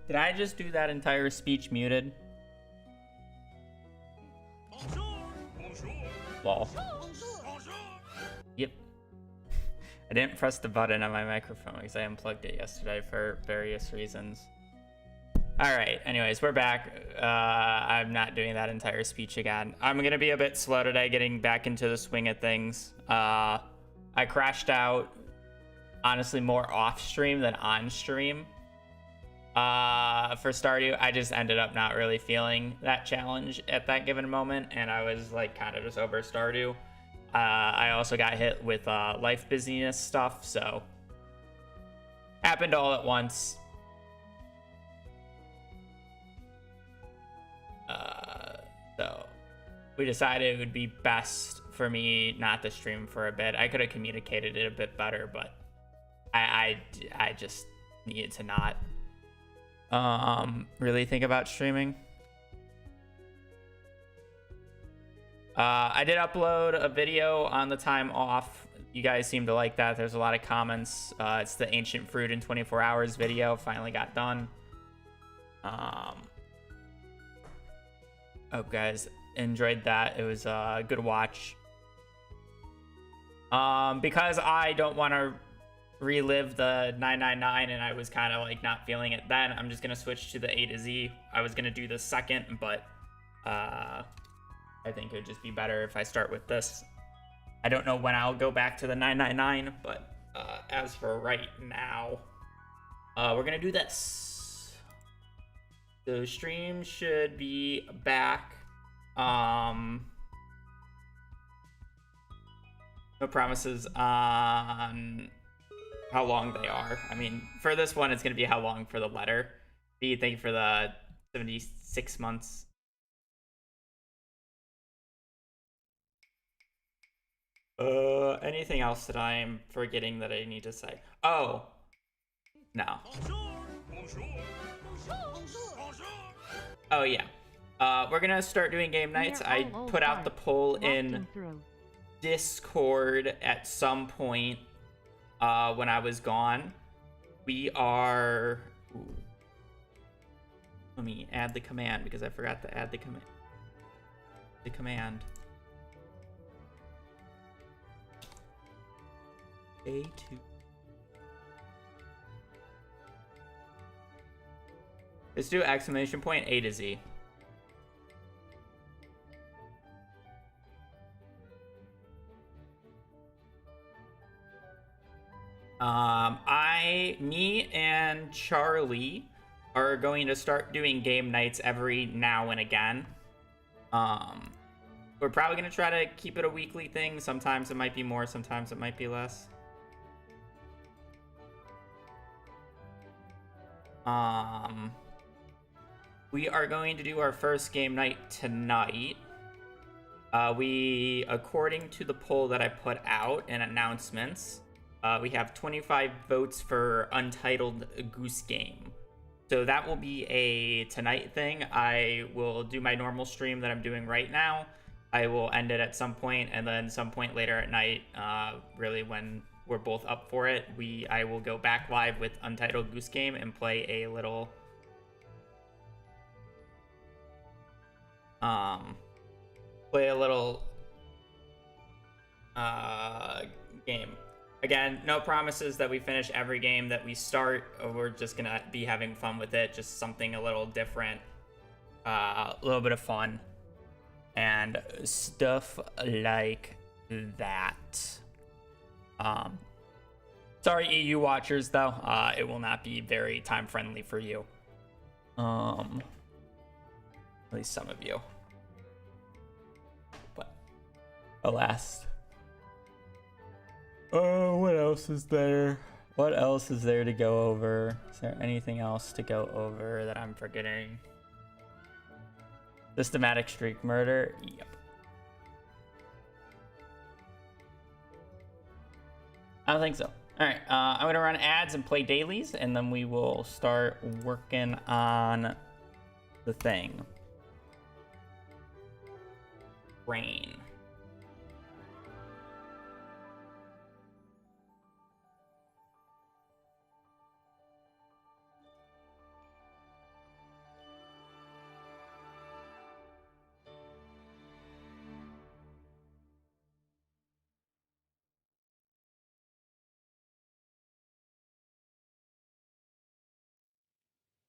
Did I just do that entire speech muted? Lol. Yep. I didn't press the button on my microphone because I unplugged it yesterday for various reasons. Alright, anyways, we're back. I'm not doing that entire speech again. I'm gonna be a bit slow today getting back into the swing of things. I crashed out, honestly, more off-stream than on-stream. For Stardew, I just ended up not really feeling that challenge at that given moment, and I was like kind of just over Stardew. I also got hit with life busyness stuff, so happened all at once. So we decided it would be best for me not to stream for a bit. I could have communicated it a bit better, but I just needed to not really think about streaming. I did upload a video on the time off. You guys seem to like that. There's a lot of comments. It's the Ancient Fruit in 24 Hours video. Finally got done. Hope guys enjoyed that. It was a good watch. Because I don't want to relive the 999 and I was kind of like not feeling it then, I'm just gonna switch to the A to Z. I was gonna do the second, but I think it would just be better if I start with this. I don't know when I'll go back to the 999, but as for right now, we're gonna do this. The stream should be back. No promises on how long they are. I mean, for this one, it's going to be how long for the letter. B, thank you for the 76 months. Anything else that I'm forgetting that I need to say? Oh, no. Oh, yeah. We're going to start doing game nights. I put out the poll in Discord at some point when I was gone. We are... Ooh. Let me add the command because I forgot to add the command. A2. Let's do exclamation point A to Z. Me and Charlie are going to start doing game nights every now and again. Um, we're probably gonna try to keep it a weekly thing. Sometimes it might be more, sometimes it might be less. We are going to do our first game night tonight. According to the poll that I put out in announcements, we have 25 votes for Untitled Goose Game. So that will be a tonight thing. I will do my normal stream that I'm doing right now. I will end it at some point, and then some point later at night, really when we're both up for it, I will go back live with Untitled Goose Game and play a little game. Again, no promises that we finish every game that we start. We're just gonna be having fun with it, just something a little different, a little bit of fun and stuff like that. Sorry, EU watchers, though, it will not be very time friendly for you. At least some of you. But alas. Oh, what else is there? What else is there to go over? Is there anything else to go over that I'm forgetting? Systematic streak murder? Yep. I don't think so. All right, I'm gonna run ads and play dailies, and then we will start working on the thing. Rain.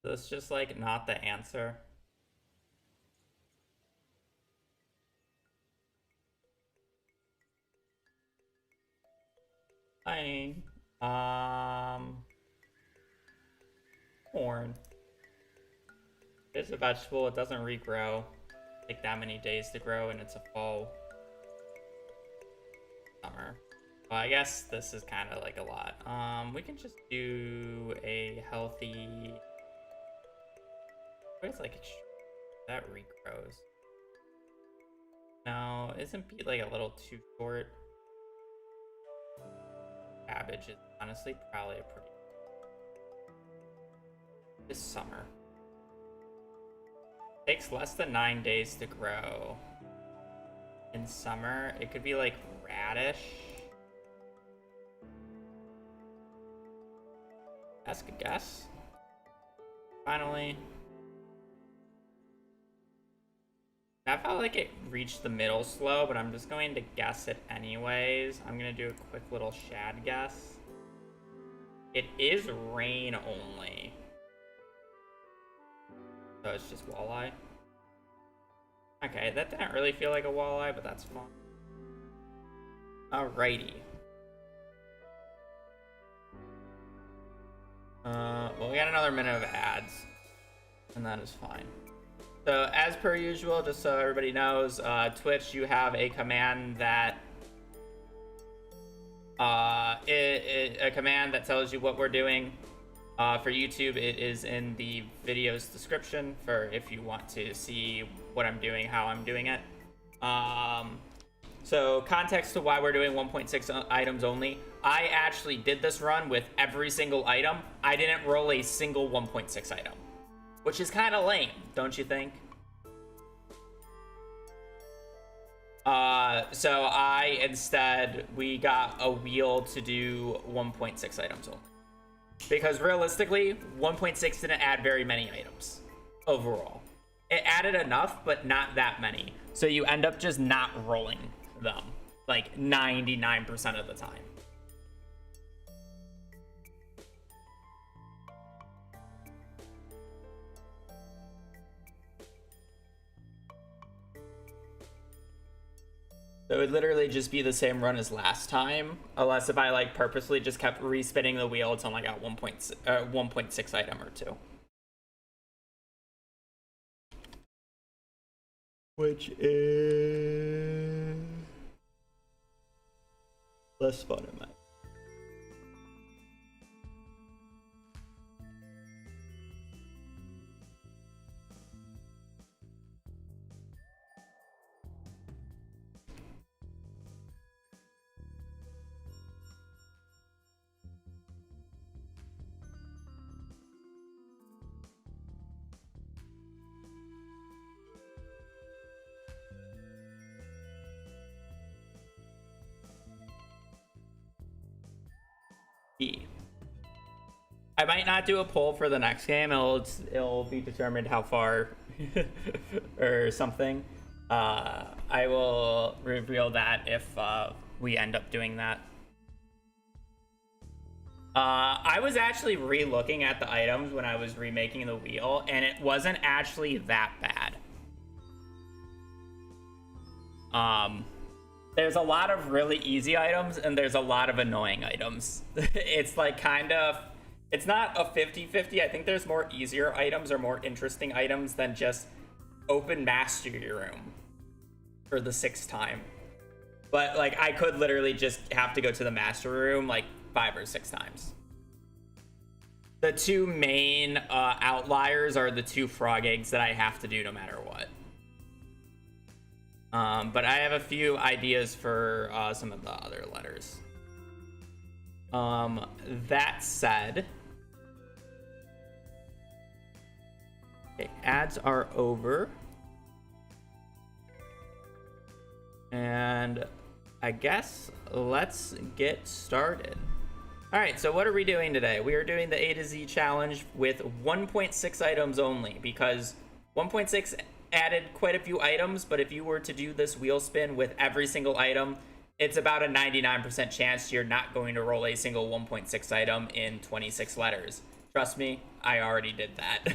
That's just like not the answer. Fine. Corn. It's a vegetable. It doesn't regrow. Take that many days to grow, and it's a fall. Summer. Well, I guess this is kind of like a lot. We can just do a healthy. Where's like that regrows? No, isn't beet like a little too short? Cabbage is honestly probably a pretty. This summer. Takes less than 9 days to grow. In summer, it could be like radish. That's a good guess. Finally. That felt like it reached the middle slow, but I'm just going to guess it anyways. I'm going to do a quick little shad guess. It is rain only. So it's just walleye. Okay, that didn't really feel like a walleye, but that's fine. Alrighty. Well, we got another minute of ads, and that is fine. So, as per usual, just so everybody knows, Twitch, you have a command that a command that tells you what we're doing. For YouTube, it is in the video's description for if you want to see what I'm doing, how I'm doing it. So context to why we're doing 1.6 items only. I actually did this run with every single item. I didn't roll a single 1.6 item, which is kind of lame, don't you think? So we got a wheel to do 1.6 items only. Because realistically, 1.6 didn't add very many items overall. It added enough, but not that many. So you end up just not rolling them, like 99% of the time. So it would literally just be the same run as last time, unless if I like purposely just kept respinning the wheel until I got 1.6 item or two. Which is less fun in that. I might not do a poll for the next game. It'll be determined how far or something. I will reveal that if we end up doing that. I was actually re-looking at the items when I was remaking the wheel, and it wasn't actually that bad. There's a lot of really easy items, and there's a lot of annoying items. It's like kind of... It's not a 50-50. I think there's more easier items or more interesting items than just open mastery room for the 6th time. But like I could literally just have to go to the mastery room like 5 or 6 times. The 2 main outliers are the 2 frog eggs that I have to do no matter what. But I have a few ideas for some of the other letters. That said, okay, ads are over. And I guess let's get started. All right, so what are we doing today? We are doing the A to Z challenge with 1.6 items only, because 1.6 added quite a few items, but if you were to do this wheel spin with every single item, it's about a 99% chance you're not going to roll a single 1.6 item in 26 letters. Trust me, I already did that.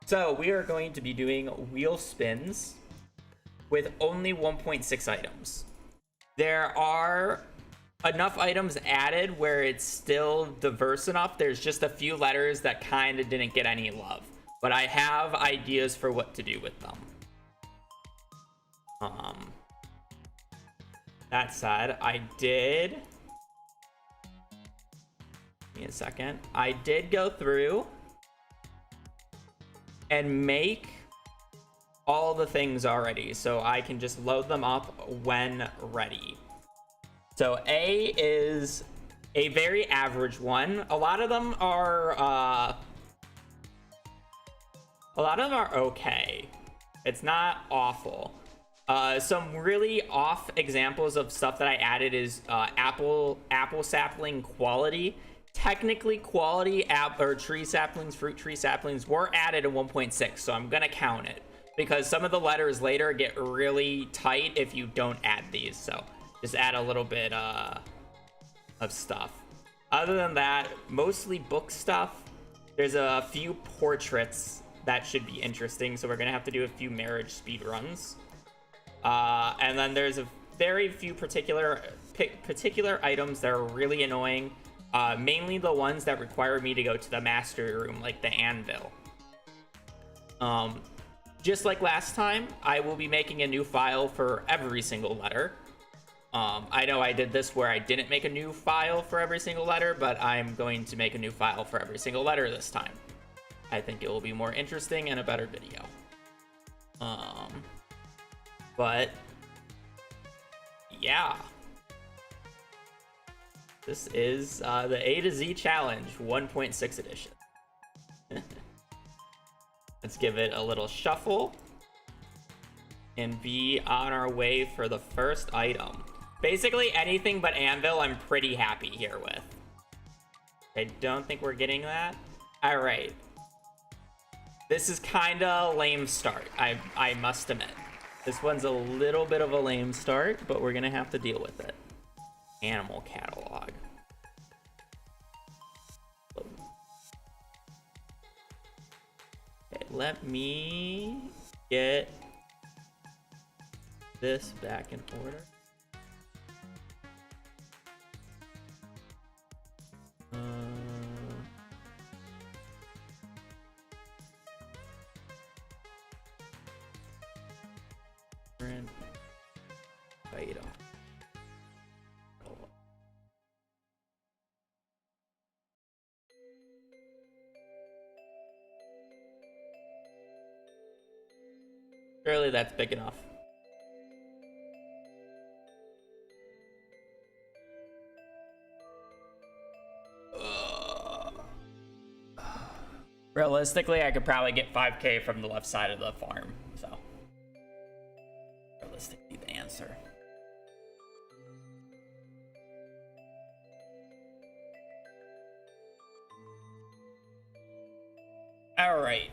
So we are going to be doing wheel spins with only 1.6 items. There are enough items added where it's still diverse enough. There's just a few letters that kind of didn't get any love, but I have ideas for what to do with them. That said, I did... Give me a second. I did go through and make all the things already, so I can just load them up when ready. So A is a very average one. A lot of them are okay. It's not awful. Some really off examples of stuff that I added is apple sapling quality. Technically, quality tree saplings, fruit tree saplings were added in 1.6, so I'm gonna count it because some of the letters later get really tight if you don't add these. So just add a little bit of stuff. Other than that, mostly book stuff. There's a few portraits that should be interesting, so we're gonna have to do a few marriage speed runs. And then there's a very few particular items that are really annoying. Mainly the ones that require me to go to the mastery room, like the anvil. Just like last time, I will be making a new file for every single letter. I know I did this where I didn't make a new file for every single letter, but I'm going to make a new file for every single letter this time. I think it will be more interesting and a better video. But yeah, this is the A to Z challenge 1.6 edition. Let's give it a little shuffle and be on our way for the first item. Basically anything but anvil I'm pretty happy here with. I don't think we're getting that. All right. This is kind of a lame start, I must admit. This one's a little bit of a lame start, but we're gonna have to deal with it. Animal catalog. Okay, let me get this back in order. Wait on. Surely that's big enough. Realistically, I could probably get 5K from the left side of the farm, so realistically the answer. All right.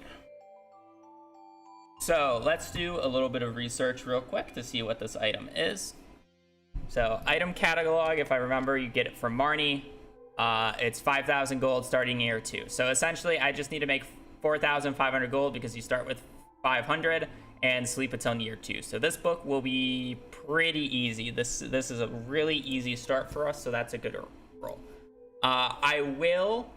So let's do a little bit of research real quick to see what this item is. So item catalog, if I remember, you get it from Marnie. It's 5,000 gold starting year 2. So essentially, I just need to make 4,500 gold because you start with 500 and sleep until year 2. So this book will be pretty easy. This is a really easy start for us, so that's a good roll. I will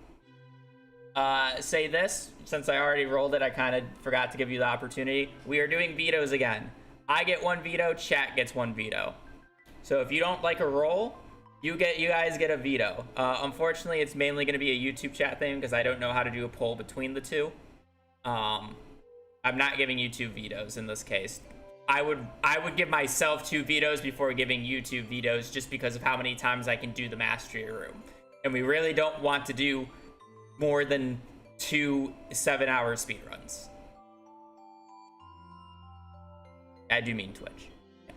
say this, since I already rolled it, I kind of forgot to give you the opportunity. We are doing vetoes again. I get 1 veto, chat gets 1 veto. So if you don't like a roll, you guys get a veto. Unfortunately, it's mainly going to be a YouTube chat thing because I don't know how to do a poll between the two. I'm not giving you 2 vetoes in this case. I would give myself 2 vetoes before giving you 2 vetoes just because of how many times I can do the mastery room. And we really don't want to do more than 2 7-hour speedruns. I do mean Twitch. Yeah.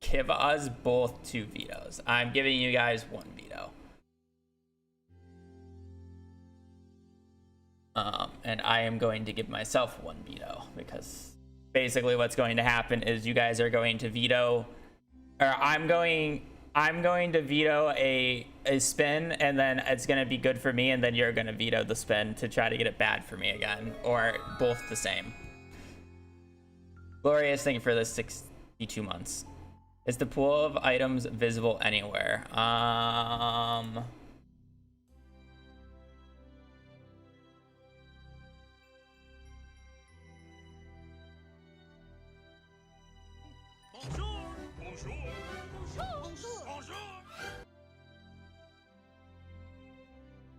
Give us both 2 vetoes. I'm giving you guys 1 veto. And I am going to give myself 1 veto because basically what's going to happen is you guys are going to veto, or I'm going to veto a spin, and then it's going to be good for me, and then you're going to veto the spin to try to get it bad for me again, or both the same. Glorious, thank you for the 62 months. Is the pool of items visible anywhere?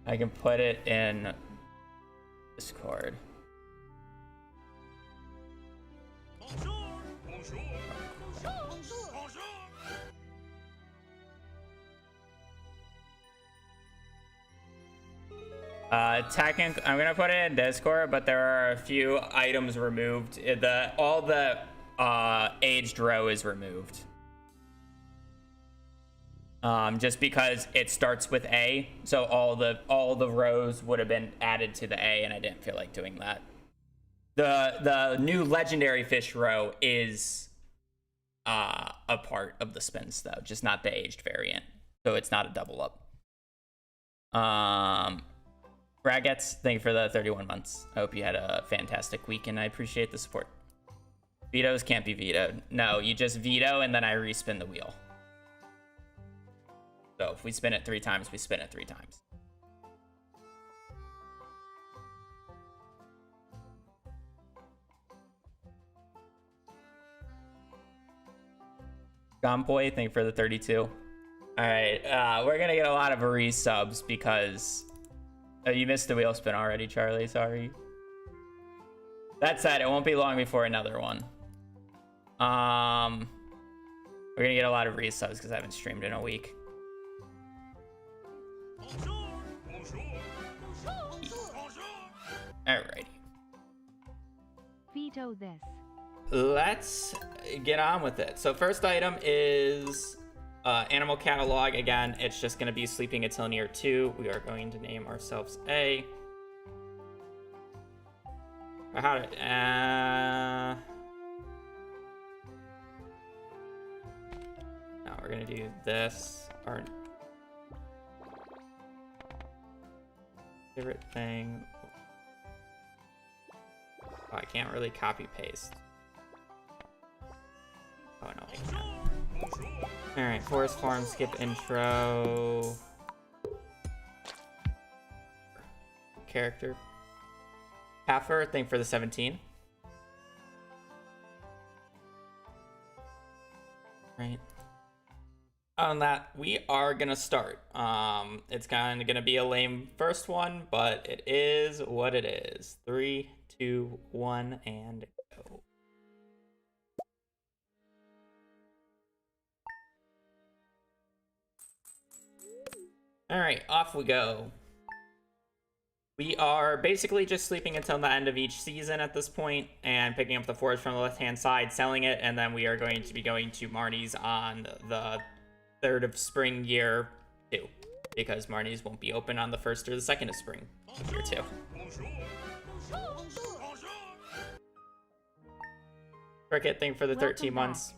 I can put it in Discord. Technically, I'm gonna put it in Discord, but there are a few items removed. All the aged row is removed. Just because it starts with A, so all the rows would have been added to the A, and I didn't feel like doing that. The new legendary fish row is a part of the spins though, just not the aged variant, so it's not a double up. Braggets, thank you for the 31 months. I hope you had a fantastic week, and I appreciate the support. Vetoes can't be vetoed. No, you just veto, and then I respin the wheel. So if we spin it 3 times, we spin it 3 times. Gomboy, thank you for the 32. All right, we're gonna get a lot of resubs because you missed the wheel spin already, Charlie. Sorry. That said, it won't be long before another one. We're gonna get a lot of resubs because I haven't streamed in a week. Alrighty. Veto this. Let's get on with it. So first item is animal catalog. Again, it's just going to be sleeping until near 2. We are going to name ourselves A. How to, now we're going to do this. Our favorite thing. Oh, I can't really copy paste. Oh no, I can't. Alright, Forest Farm, skip intro. Character. Paffer, thank for the 17. Right. On that, we are gonna start. It's kind of gonna be a lame first one, but it is what it is. 3, 2, 1, and go. All right, off we go. We are basically just sleeping until the end of each season at this point and picking up the forage from the left-hand side, selling it, and then we are going to be going to Marnie's on the 3rd of spring year 2, because Marnie's won't be open on the 1st or the 2nd of spring year 2. Cricket, thank you for the 13 months.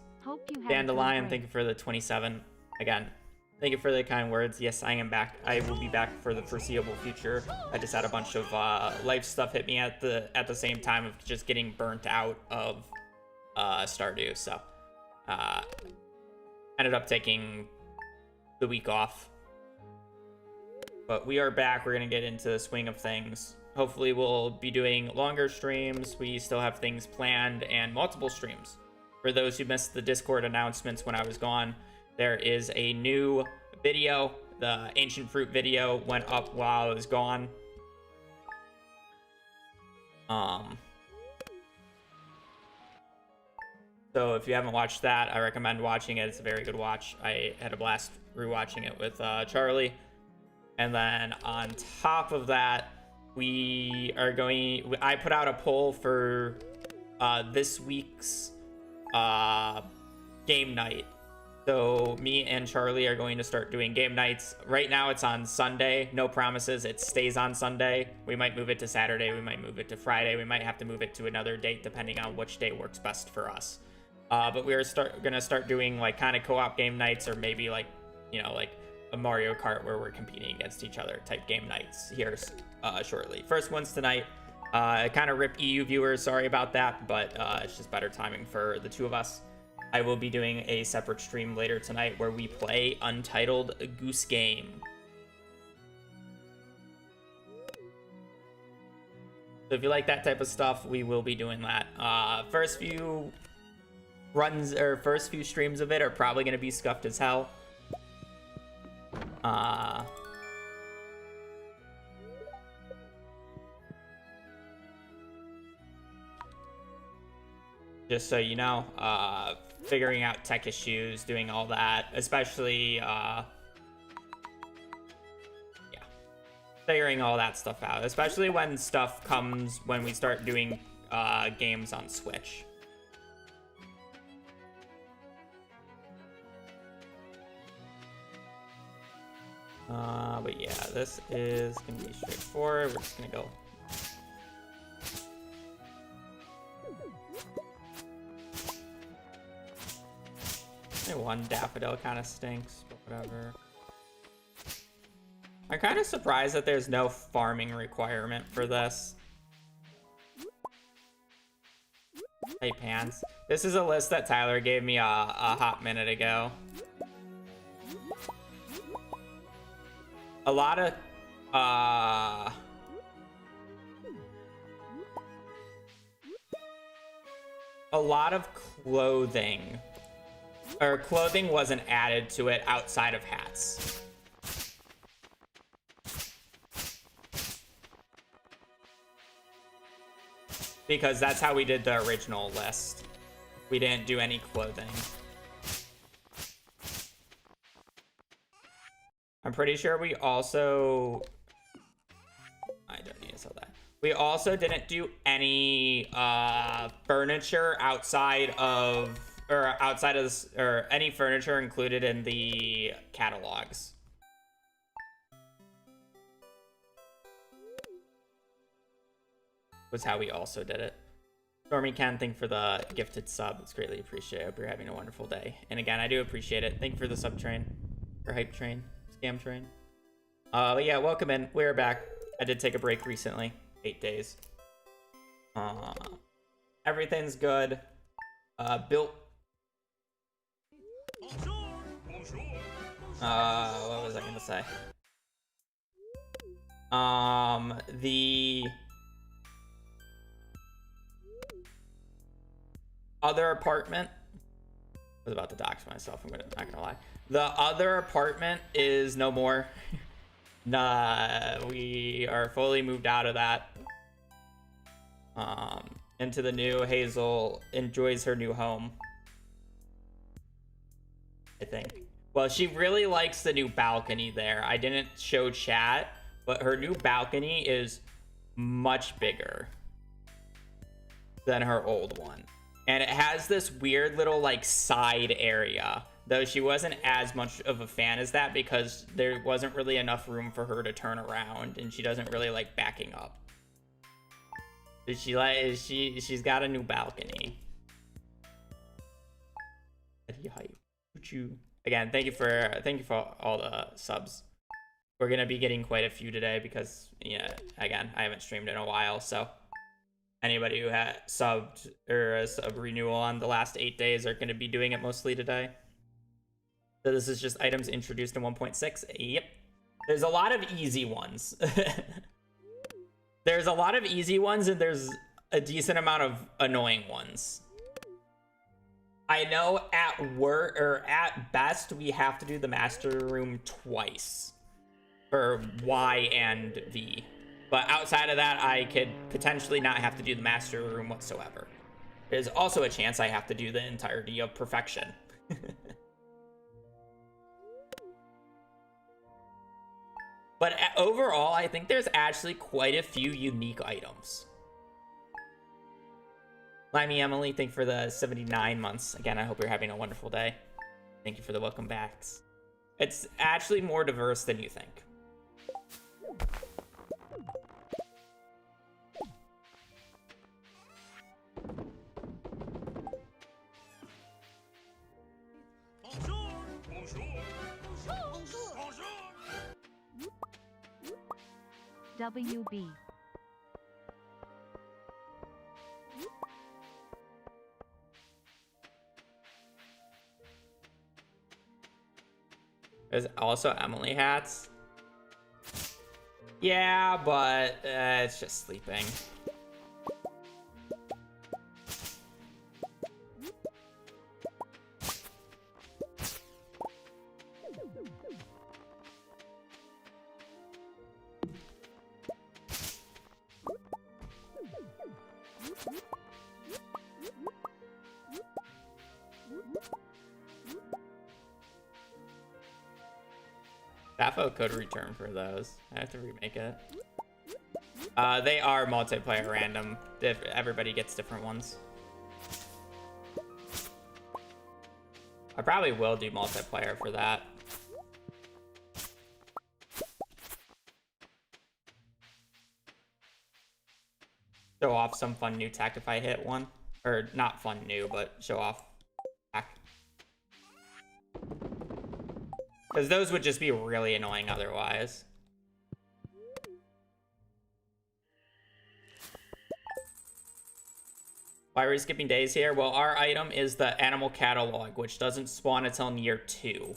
Dandelion, thank you for the 27. Again, thank you for the kind words. Yes, I am back. I will be back for the foreseeable future. I just had a bunch of life stuff hit me at the same time of just getting burnt out of Stardew. So ended up taking the week off. But we are back. We're gonna get into the swing of things. Hopefully we'll be doing longer streams. We still have things planned and multiple streams. For those who missed the Discord announcements when I was gone, there is a new video. The Ancient Fruit video went up while I was gone. So if you haven't watched that, I recommend watching it. It's a very good watch. I had a blast rewatching it with Charlie. And then on top of that, I put out a poll for this week's game night. So me and Charlie are going to start doing game nights. Right now it's on Sunday. No promises. It stays on Sunday. We might move it to Saturday. We might move it to Friday. We might have to move it to another date depending on which day works best for us. But we're gonna start doing like kind of co-op game nights, or maybe like, like a Mario Kart where we're competing against each other type game nights here shortly. First one's tonight. Kind of rip EU viewers, sorry about that, but it's just better timing for the two of us. I will be doing a separate stream later tonight where we play Untitled Goose Game. So if you like that type of stuff, we will be doing that. First few runs or first few streams of it are probably going to be scuffed as hell. Just so you know, figuring out tech issues, doing all that, especially, figuring all that stuff out, especially when stuff comes when we start doing games on Switch. But yeah, this is gonna be straightforward. We're just gonna go. One daffodil kind of stinks, but whatever. I'm kind of surprised that there's no farming requirement for this. Hey, Pants. This is a list that Tyler gave me a hot minute ago. A lot of clothing. Or clothing wasn't added to it outside of hats. Because that's how we did the original list. We didn't do any clothing. I'm pretty sure we also... I don't need to sell that. We also didn't do any furniture outside of... or any furniture included in the catalogs. Was how we also did it. Stormy Ken, thank you for the gifted sub. It's greatly appreciated. I hope you're having a wonderful day. And again, I do appreciate it. Thank you for the sub train. Or hype train. Scam train. But yeah, welcome in. We're back. I did take a break recently. 8 days. Uh, everything's good. Built. What was I gonna say? The other apartment. I was about to dox myself. Not gonna lie. The other apartment is no more. Nah, we are fully moved out of that. Into the new. Hazel enjoys her new home, I think. Well, she really likes the new balcony there. I didn't show chat, but her new balcony is much bigger than her old one. And it has this weird little like side area, though she wasn't as much of a fan as that because there wasn't really enough room for her to turn around, and she doesn't really like backing up. She's got a new balcony. Again, thank you for all the subs. We're gonna be getting quite a few today because, yeah, again, I haven't streamed in a while, so anybody who had subbed or a sub renewal on the last 8 days are gonna be doing it mostly today. So this is just items introduced in 1.6. Yep. There's a lot of easy ones. There's a lot of easy ones, and there's a decent amount of annoying ones. I know at work, or at best, we have to do the master room twice for Y and V. But outside of that, I could potentially not have to do the master room whatsoever. There's also a chance I have to do the entirety of perfection. But overall, I think there's actually quite a few unique items. Limey Emily, thank you for the 79 months. Again, I hope you're having a wonderful day. Thank you for the welcome backs. It's actually more diverse than you think. WB. There's also Emily hats. Yeah, but it's just sleeping. Safo could return for those. I have to remake it. They are multiplayer random. Everybody gets different ones. I probably will do multiplayer for that. Show off some fun new tech if I hit one. Or not fun new, but show off tech. Because those would just be really annoying otherwise. Why are we skipping days here? Well, our item is the animal catalog, which doesn't spawn until year 2.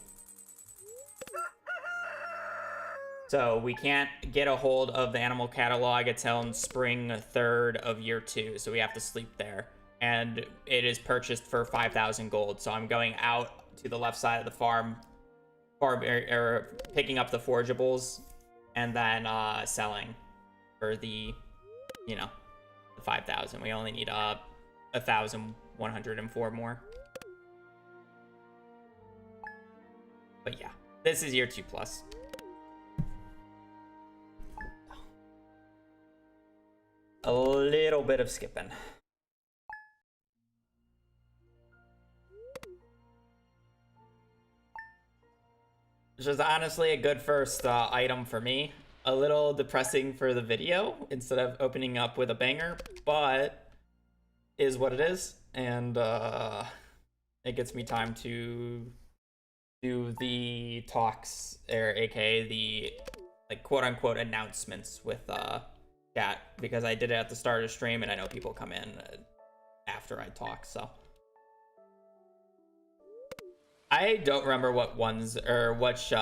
So we can't get a hold of the animal catalog until spring 3rd of year 2. So we have to sleep there. And it is purchased for 5,000 gold. So I'm going out to the left side of the farm, or picking up the forgeables, and then selling for the, the 5,000. We only need 1,104 more. But yeah, this is year 2 plus. A little bit of skipping. Which is honestly a good first item for me. A little depressing for the video instead of opening up with a banger, but is what it is. And it gets me time to do the talks, or aka the quote unquote announcements with chat because I did it at the start of stream, and I know people come in after I talk, so. I don't remember what ones or which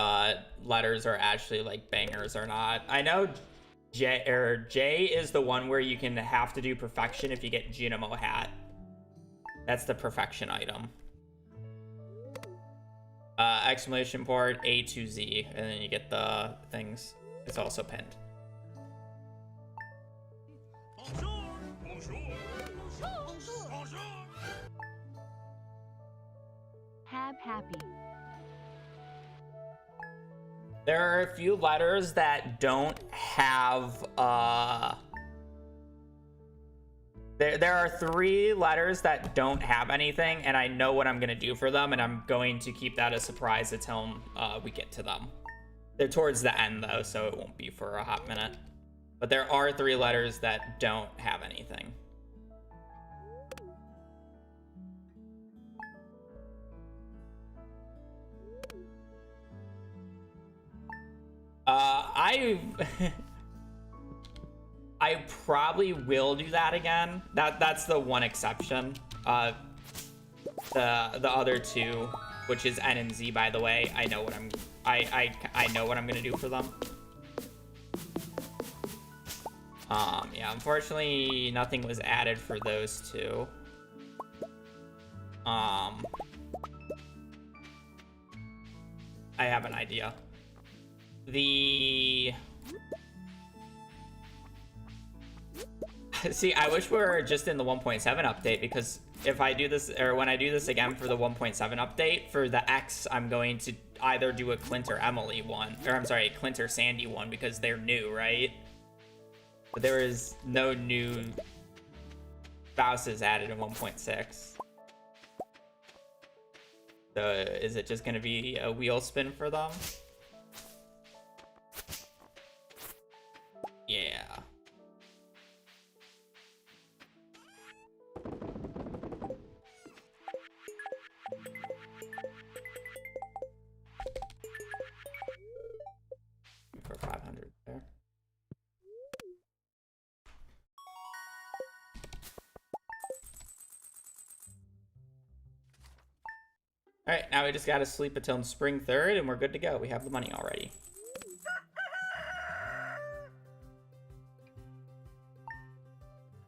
letters are actually like bangers or not. I know J is the one where you can have to do perfection if you get Junimo hat. That's the perfection item. Exclamation point A to Z, and then you get the things. It's also pinned. Happy. There are a few letters that don't have there are 3 letters that don't have anything, and I know what I'm gonna do for them, and I'm going to keep that a surprise until we get to them. They're towards the end though, so it won't be for a hot minute. But there are 3 letters that don't have anything. I probably will do that again. That's the one exception. The other 2, which is N and Z, by the way, I know what I know what I'm gonna do for them. Yeah, unfortunately nothing was added for those 2. I have an idea. See, I wish we were just in the 1.7 update, because if I do this, or when I do this again for the 1.7 update, for the X, I'm going to either do a Clint or Emily one, or I'm sorry, Clint or Sandy one, because they're new, right? But there is no new spouses added in 1.6. So is it just going to be a wheel spin for them? Yeah. For 500 there. All right, now we just gotta sleep until spring 3rd, and we're good to go. We have the money already.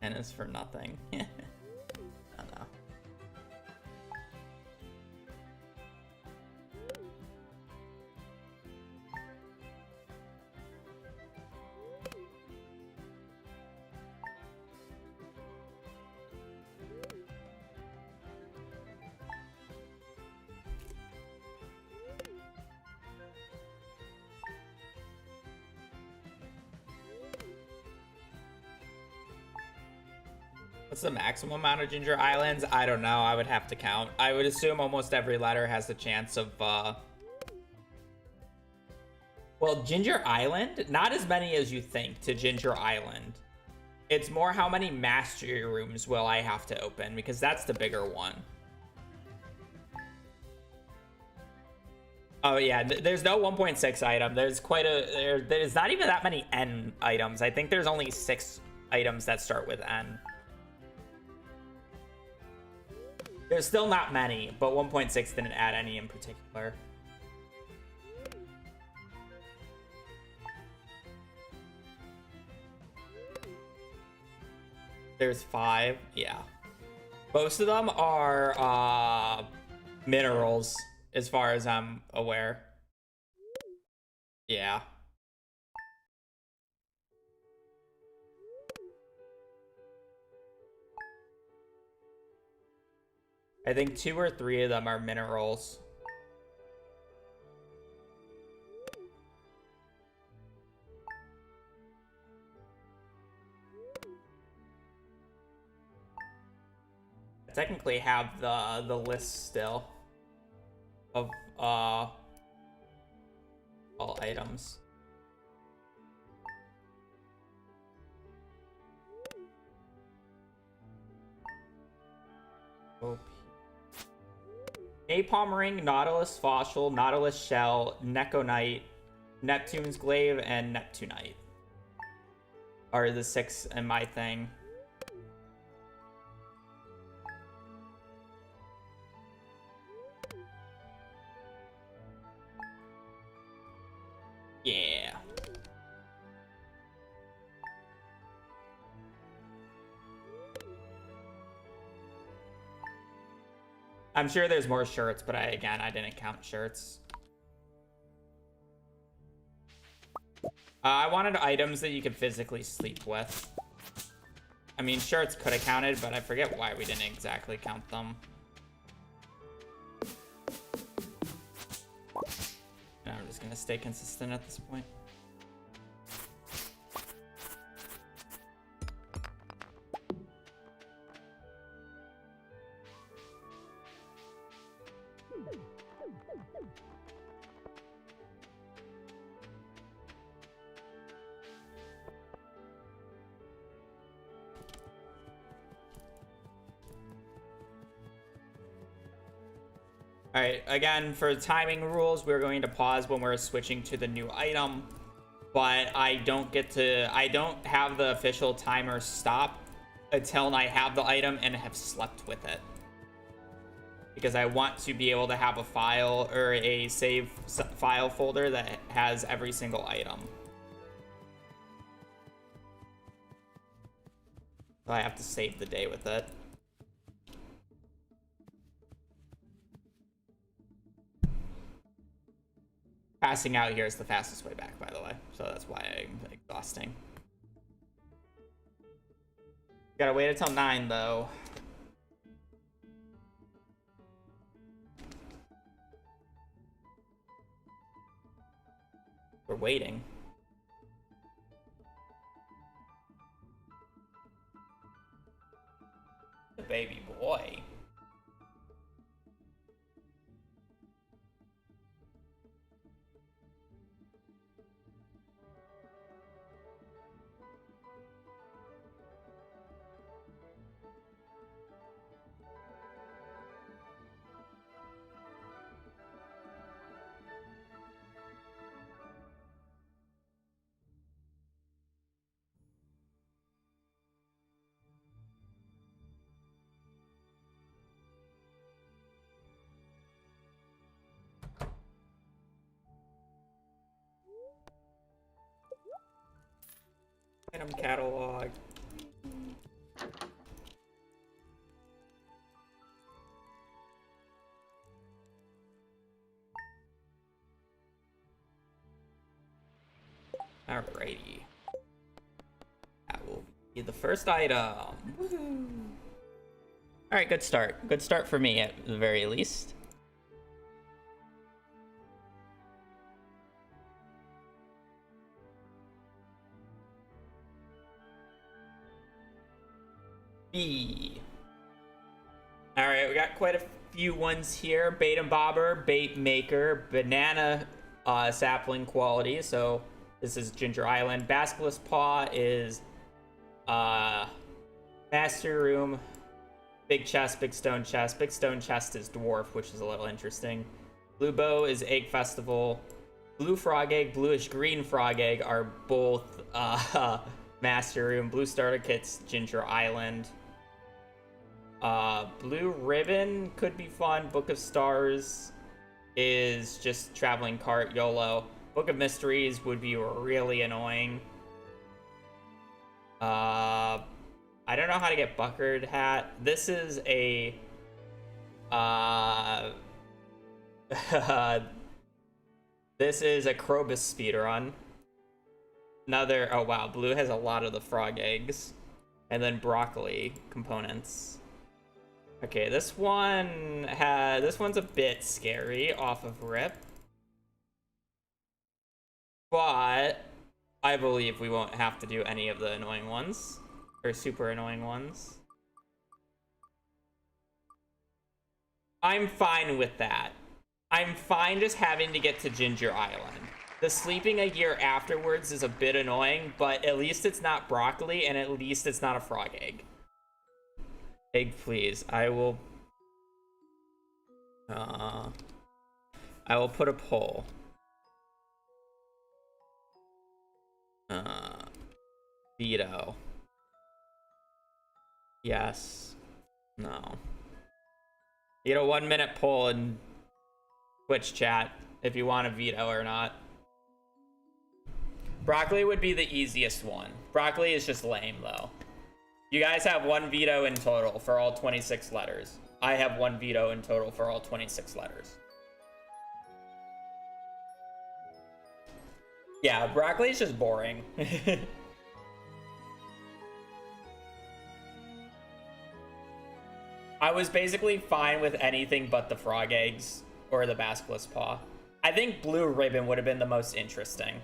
And it's for nothing. I don't know. What's the maximum amount of Ginger Islands? I don't know. I would have to count. I would assume almost every letter has the chance of, well, Ginger Island? Not as many as you think to Ginger Island. It's more how many mastery rooms will I have to open, because that's the bigger one. Oh yeah, there's no 1.6 item. There's quite a... There's not even that many N items. I think there's only 6 items that start with N. There's still not many, but 1.6 didn't add any in particular. There's 5, yeah. Most of them are minerals, as far as I'm aware. Yeah. I think 2 or 3 of them are minerals. I technically have the list still of all items. OP. Napalm Ring, Nautilus Fossil, Nautilus Shell, Neconite, Neptune's Glaive, and Neptunite. are the 6 in my thing. Yeah. I'm sure there's more shirts, but I didn't count shirts. I wanted items that you could physically sleep with. I mean, shirts could have counted, but I forget why we didn't exactly count them. And I'm just gonna stay consistent at this point. All right, again, for timing rules, we're going to pause when we're switching to the new item, but I don't have the official timer stop until I have the item and have slept with it. Because I want to be able to have a file or a save file folder that has every single item. So I have to save the day with it. Passing out here is the fastest way back, by the way. So that's why I'm exhausting. Gotta wait until 9, though. We're waiting. The baby boy. Item catalog. Alrighty. That will be the first item. Woohoo! Alright, good start. Good start for me at the very least. B. Alright, we got quite a few ones here. Bait and Bobber, Bait Maker, Banana sapling quality. So this is Ginger Island. Basilisk Paw is Master Room. Big Chest, Big Stone Chest. Big Stone Chest is Dwarf, which is a little interesting. Blue Bow is Egg Festival. Blue Frog Egg, Bluish Green Frog Egg are both Master Room. Blue Starter Kit's Ginger Island. Blue Ribbon could be fun. Book of Stars is just Traveling Cart, YOLO. Book of Mysteries would be really annoying. I don't know how to get Buckered Hat. This is a this is a Krobus speedrun. Another, oh wow, blue has a lot of the frog eggs. And then broccoli components. Okay, this one's a bit scary off of rip. But I believe we won't have to do any of the annoying ones. Or super annoying ones. I'm fine with that. I'm fine just having to get to Ginger Island. The sleeping a year afterwards is a bit annoying, but at least it's not broccoli, and at least it's not a frog egg. Egg, please. I will put a poll. Veto. Yes. No. You get a 1-minute poll in Twitch chat if you want a veto or not. Broccoli would be the easiest one. Broccoli is just lame, though. You guys have 1 veto in total for all 26 letters. I have 1 veto in total for all 26 letters. Yeah, broccoli is just boring. I was basically fine with anything but the frog eggs or the basilisk paw. I think blue ribbon would have been the most interesting.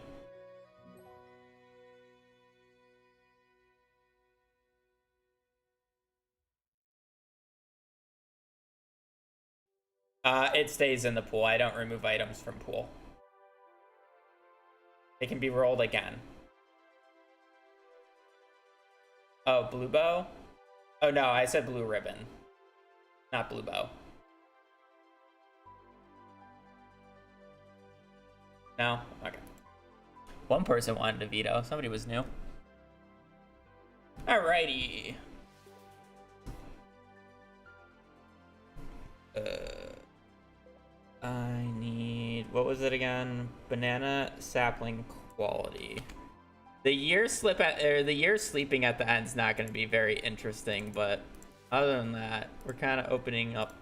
It stays in the pool. I don't remove items from pool. It can be rolled again. Oh, blue bow? Oh no, I said blue ribbon. Not blue bow. No? Okay. One person wanted to veto. Somebody was new. Alrighty. I need... What was it again? Banana sapling quality. The year sleeping at the end is not going to be very interesting, but other than that, we're kind of opening up.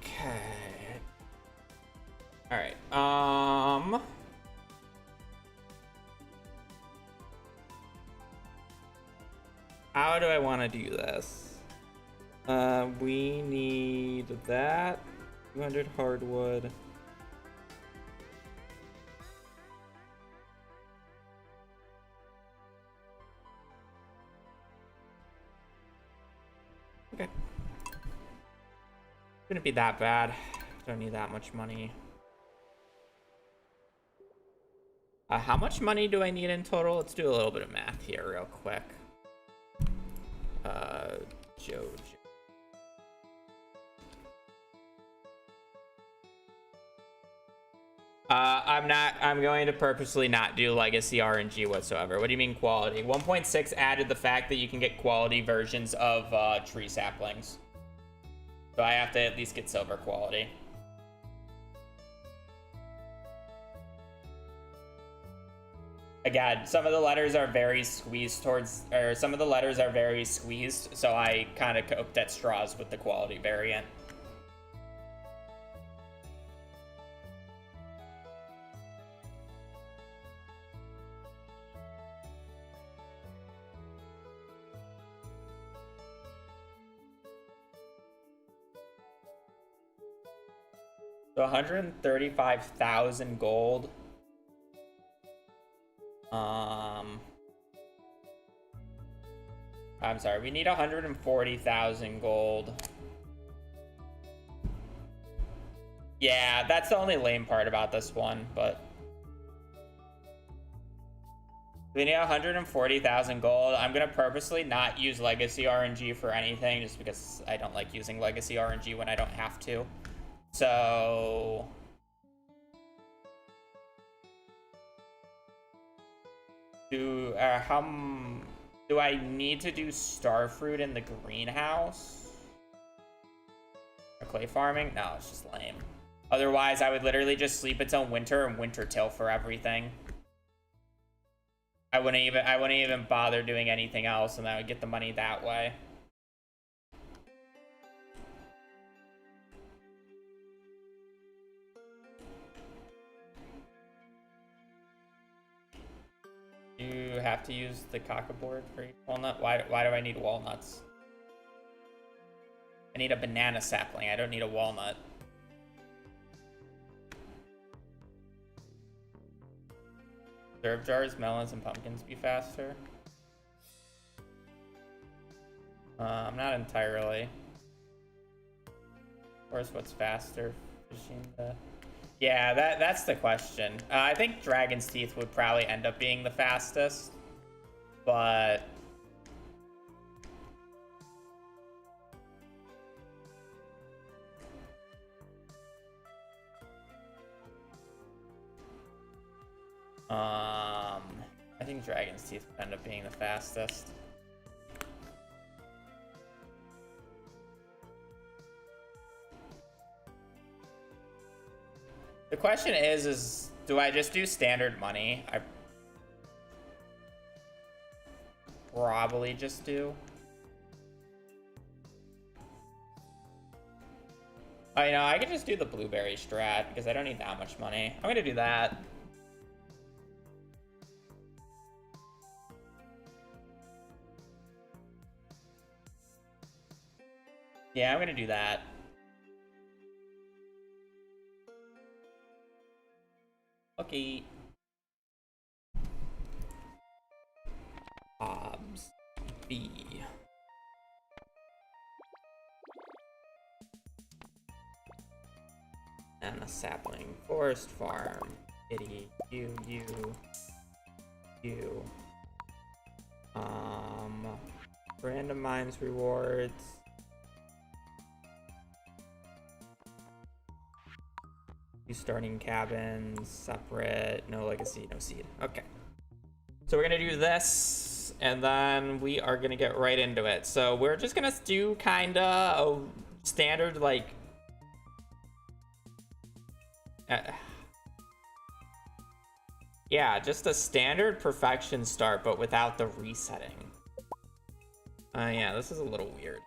Okay. All right. How do I want to do this? We need that 200 hardwood. Okay. Shouldn't be that bad. Don't need that much money. How much money do I need in total? Let's do a little bit of math here real quick. Jojo. I'm going to purposely not do legacy RNG whatsoever. What do you mean quality? 1.6 added the fact that you can get quality versions of tree saplings. So I have to at least get silver quality. Again, some of the letters are very squeezed towards, or some of the letters are very squeezed, so I kind of coped at straws with the quality variant. So 135,000 gold. I'm sorry, we need 140,000 gold. Yeah, that's the only lame part about this one, but we need 140,000 gold. I'm gonna purposely not use legacy RNG for anything just because I don't like using legacy RNG when I don't have to. So do I need to do starfruit in the greenhouse? Or clay farming? No, it's just lame. Otherwise, I would literally just sleep until winter and winter till for everything. I wouldn't even bother doing anything else, and I would get the money that way. You have to use the cockaboard for each walnut? Why do I need walnuts? I need a banana sapling. I don't need a walnut. Herb jars, melons, and pumpkins be faster? Not entirely. Of course, what's faster? Yeah, that's the question. I think Dragon's Teeth would probably end up being the fastest. but I think Dragon's Teeth would end up being the fastest. The question is do I just do standard money? I probably just do. Oh, you know, I could just do the blueberry strat because I don't need that much money. I'm gonna do that. Yeah, I'm gonna do that. Okay. Hobbs B. And a sapling forest farm. Kitty, you. Random mines rewards. You starting cabins, separate, no legacy, no seed. Okay. So we're gonna do this, and then we are gonna get right into it. So we're just gonna do kinda a standard, like, yeah, just a standard perfection start, but without the resetting. Yeah, this is a little weird.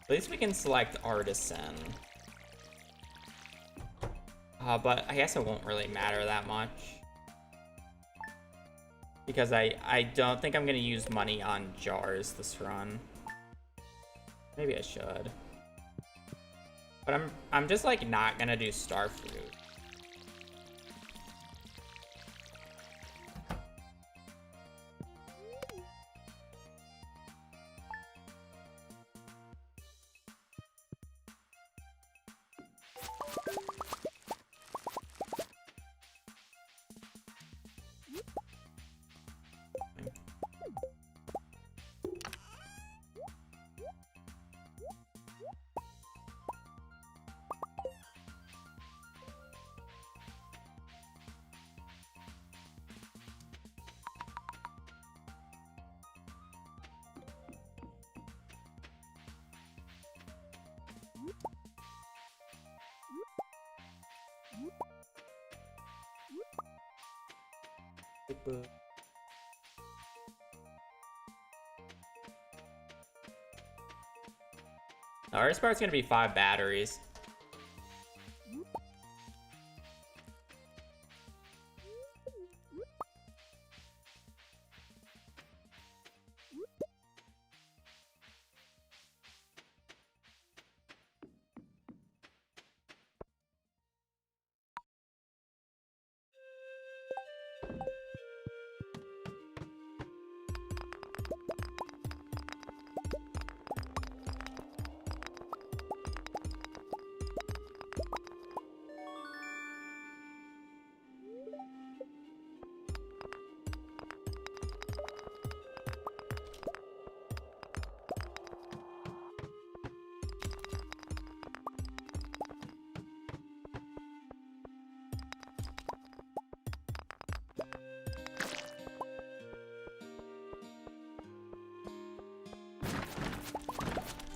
At least we can select Artisan. But I guess it won't really matter that much. Because I don't think I'm gonna use money on jars this run. Maybe I should. But I'm just like not gonna do Starfruit. Our part's gonna be 5 batteries.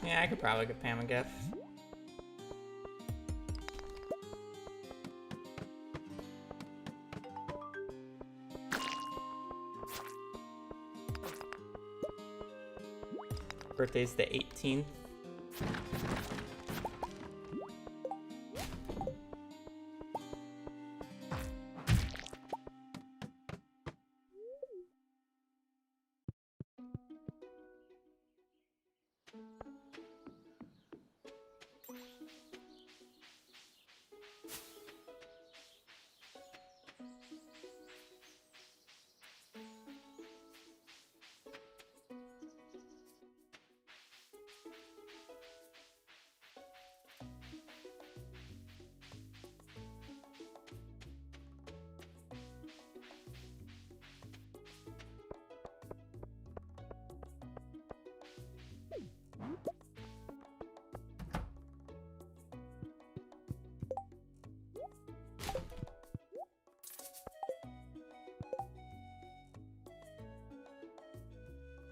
Yeah, I could probably get Pam a gift. Birthday's the 18th.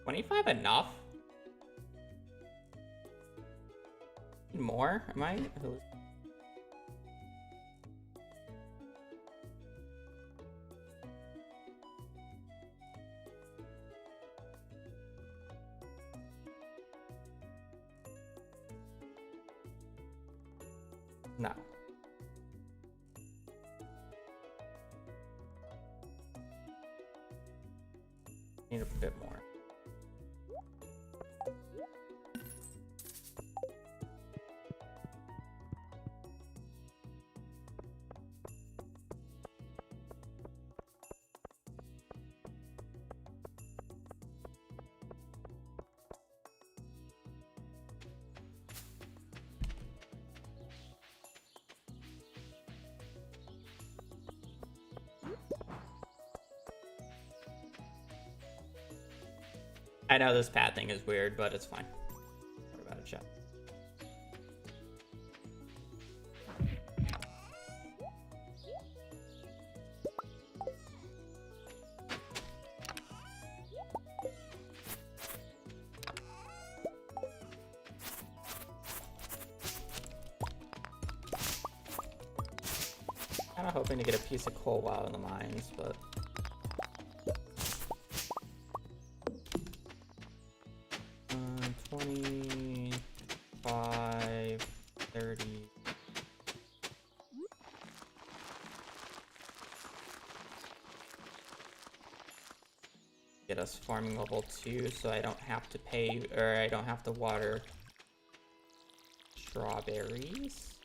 $25 enough? More? Am I? No. Need a bit more. I know this pad thing is weird, but it's fine. What about it, chat? Kinda hoping to get a piece of coal while in the mines, but 25, 30. Get us farming level 2 so I don't have to pay, or I don't have to water strawberries.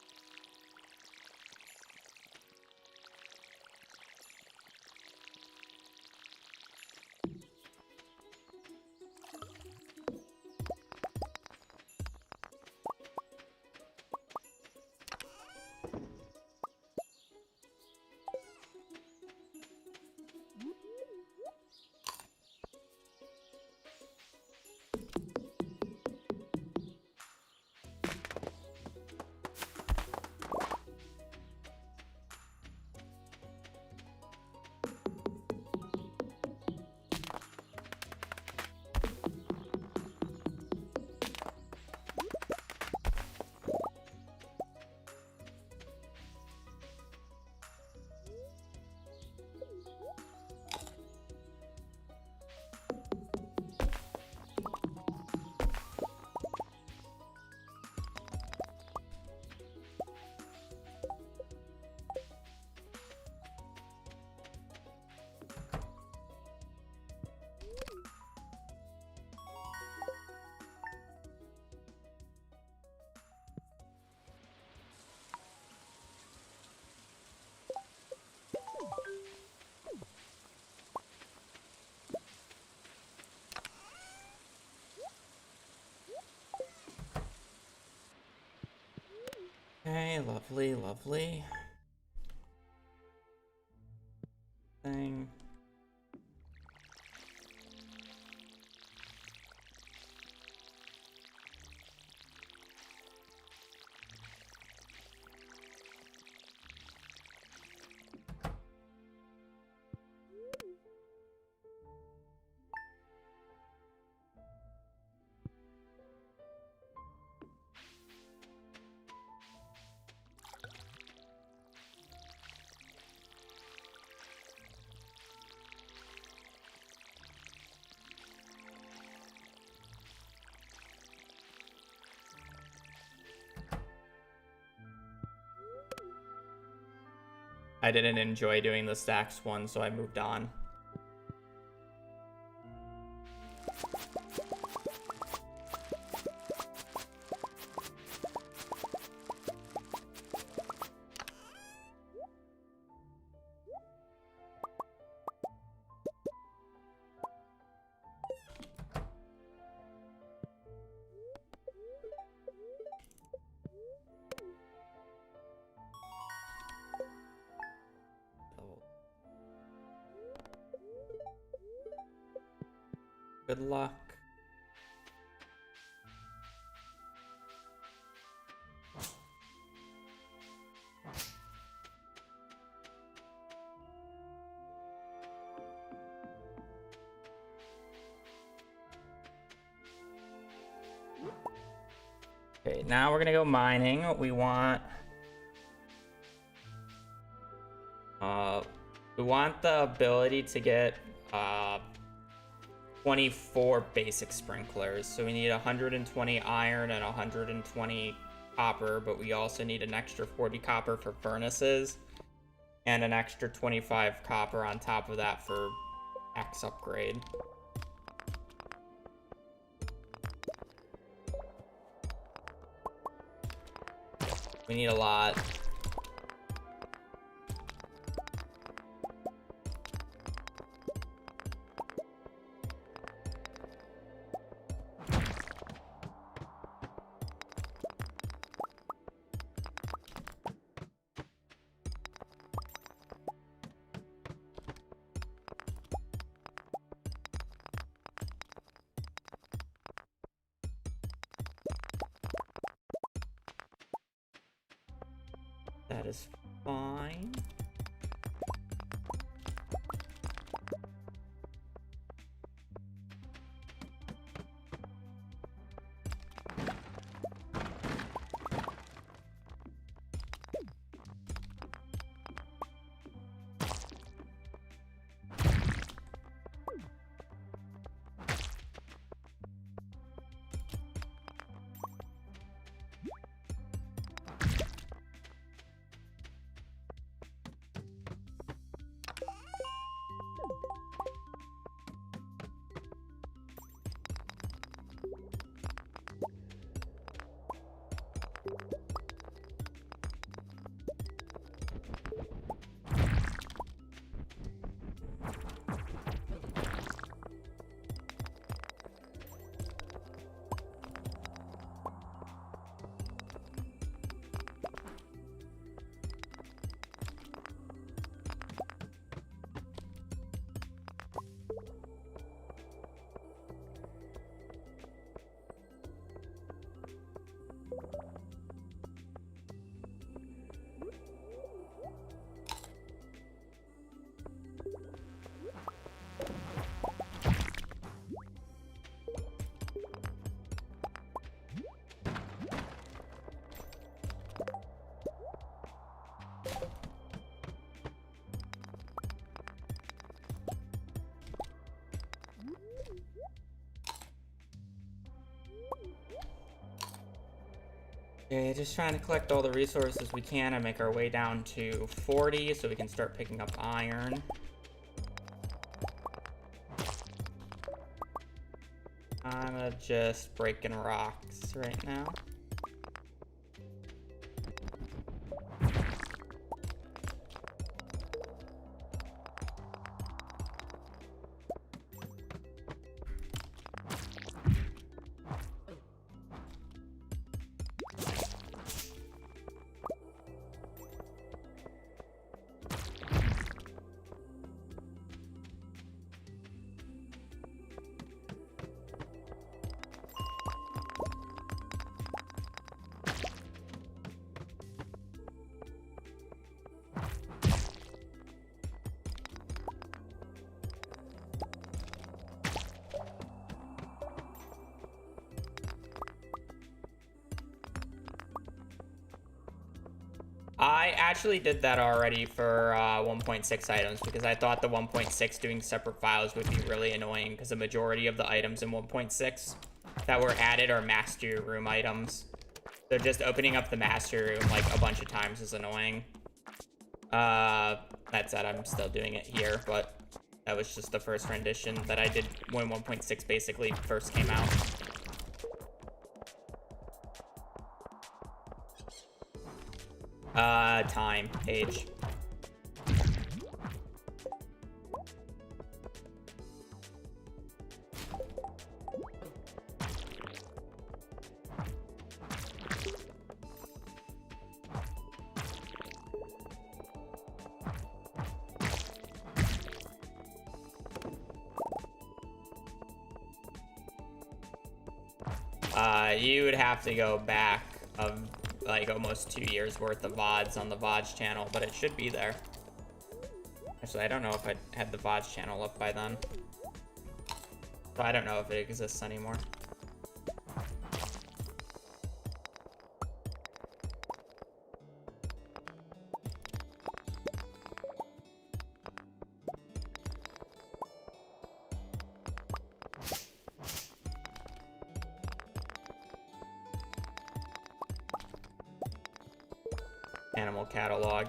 Okay, lovely, lovely. Thing. I didn't enjoy doing the stacks one, so I moved on. Good luck. Okay, now we're gonna go mining. We want the ability to get 24 basic sprinklers. So we need 120 iron and 120 copper, but we also need an extra 40 copper for furnaces and an extra 25 copper on top of that for X upgrade. We need a lot. That is fine. Okay, just trying to collect all the resources we can and make our way down to 40 so we can start picking up iron. I'm just breaking rocks right now. I actually did that already for 1.6 items because I thought the 1.6 doing separate files would be really annoying because the majority of the items in 1.6 that were added are master room items. So just opening up the master room like a bunch of times is annoying. That said, I'm still doing it here, but that was just the first rendition that I did when 1.6 basically first came out. Time, age. You would have to go back of like almost 2 years worth of VODs on the VODs channel, but it should be there. Actually, I don't know if I had the VODs channel up by then. So I don't know if it exists anymore. Animal catalog.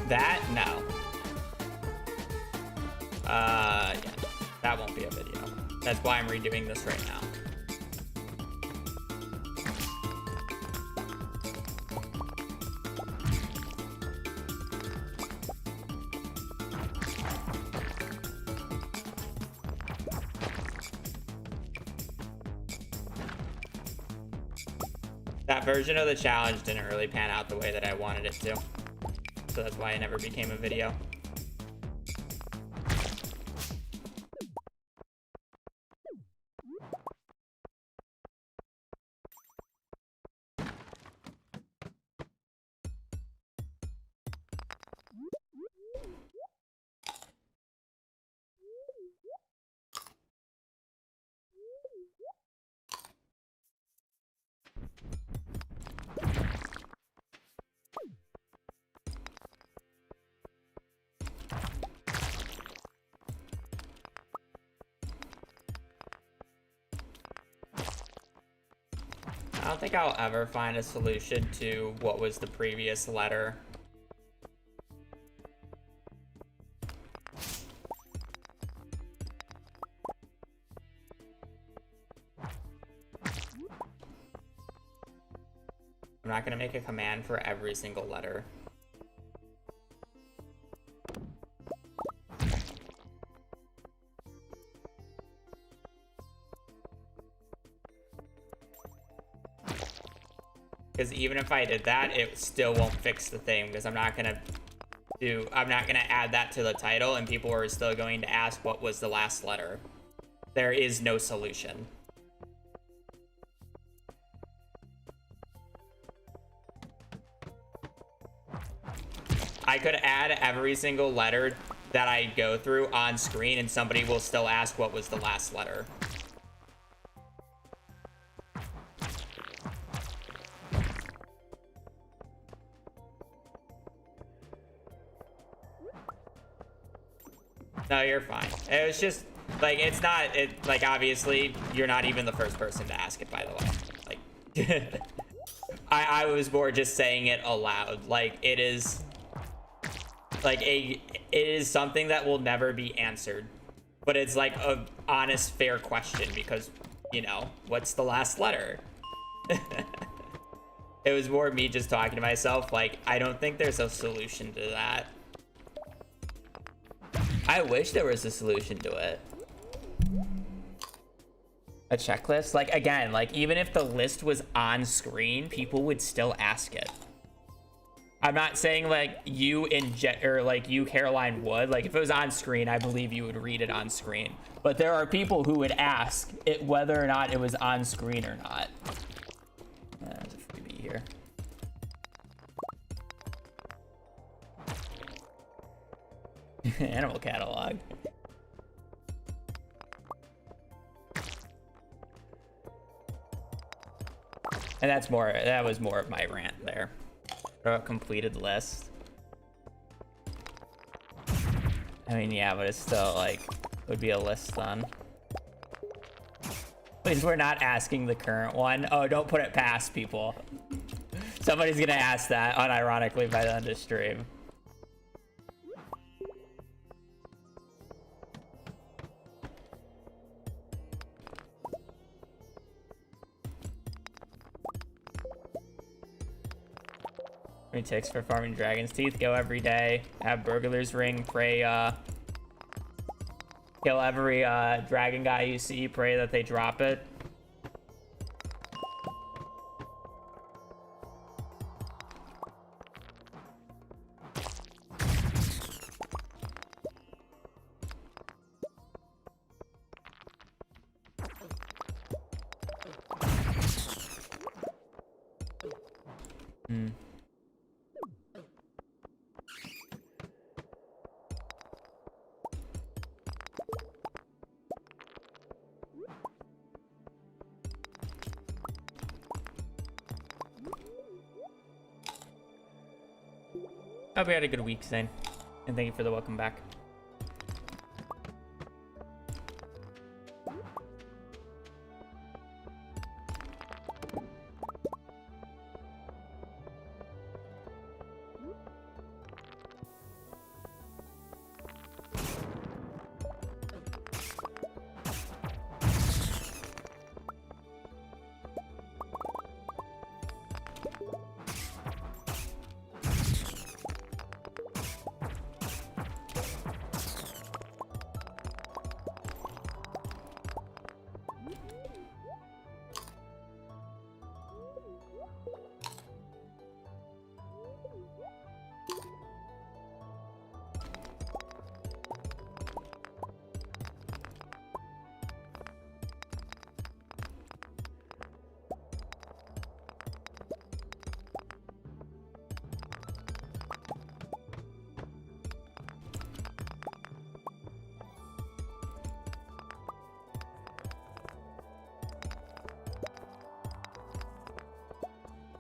That? No. Yeah. That won't be a video. That's why I'm redoing this right now. That version of the challenge didn't really pan out the way that I wanted it to. So that's why it never became a video. I don't think I'll ever find a solution to what was the previous letter. I'm not going to make a command for every single letter. Because even if I did that, it still won't fix the thing, because I'm not gonna add that to the title and people are still going to ask what was the last letter. There is no solution. I could add every single letter that I go through on screen and somebody will still ask what was the last letter. No, you're fine. It was just, like, it's not, like, obviously, you're not even the first person to ask it, by the way. Like, I was more just saying it aloud. Like, it is, like, it is something that will never be answered. But it's, like, a honest, fair question, because you know, what's the last letter? It was more me just talking to myself. Like, I don't think there's a solution to that. I wish there was a solution to it. A checklist? Like, again, like, even if the list was on screen, people would still ask it. I'm not saying, like, you or, like, you, Caroline, would. Like, if it was on screen, I believe you would read it on screen. But there are people who would ask it whether or not it was on screen or not. There's a freebie here. Animal catalog. And that was more of my rant there. A completed list. I mean, yeah, but it's still like, would be a list then. At least we're not asking the current one. Oh, don't put it past people. Somebody's gonna ask that unironically by the end of stream. Ticks for farming dragon's teeth. Go every day. Have burglar's ring. Pray. Kill every dragon guy you see. Pray that they drop it. Hope you had a good week, Zane. And thank you for the welcome back.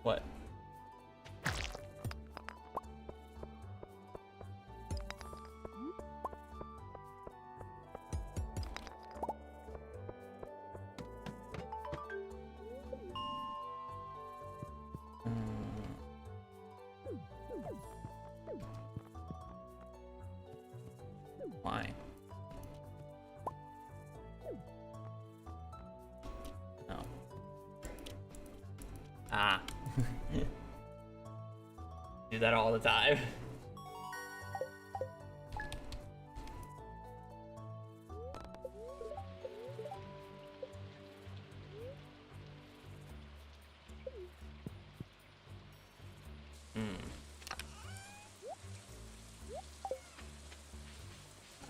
What? Why? Oh. Ah. Do that all the time.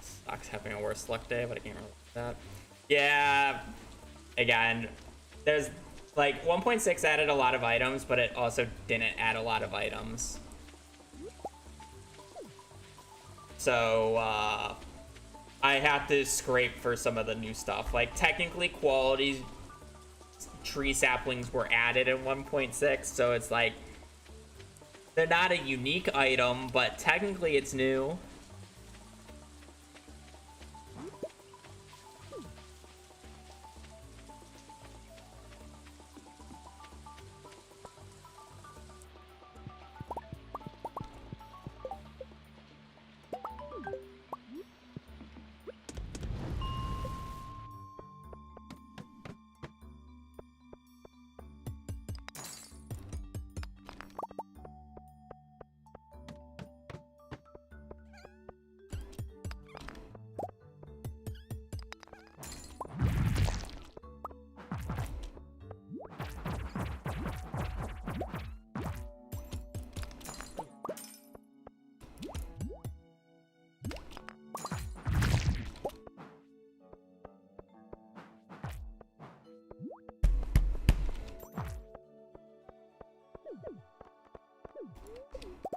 Sucks having a worse luck day, but I can't really do that. Yeah, again, there's like 1.6 added a lot of items, but it also didn't add a lot of items. So I have to scrape for some of the new stuff. Like technically quality tree saplings were added in 1.6, so it's like they're not a unique item, but technically it's new.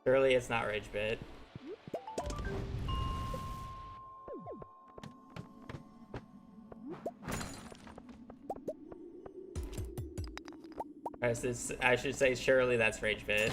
Surely it's not Rage Bit. I should say surely that's Rage Bit.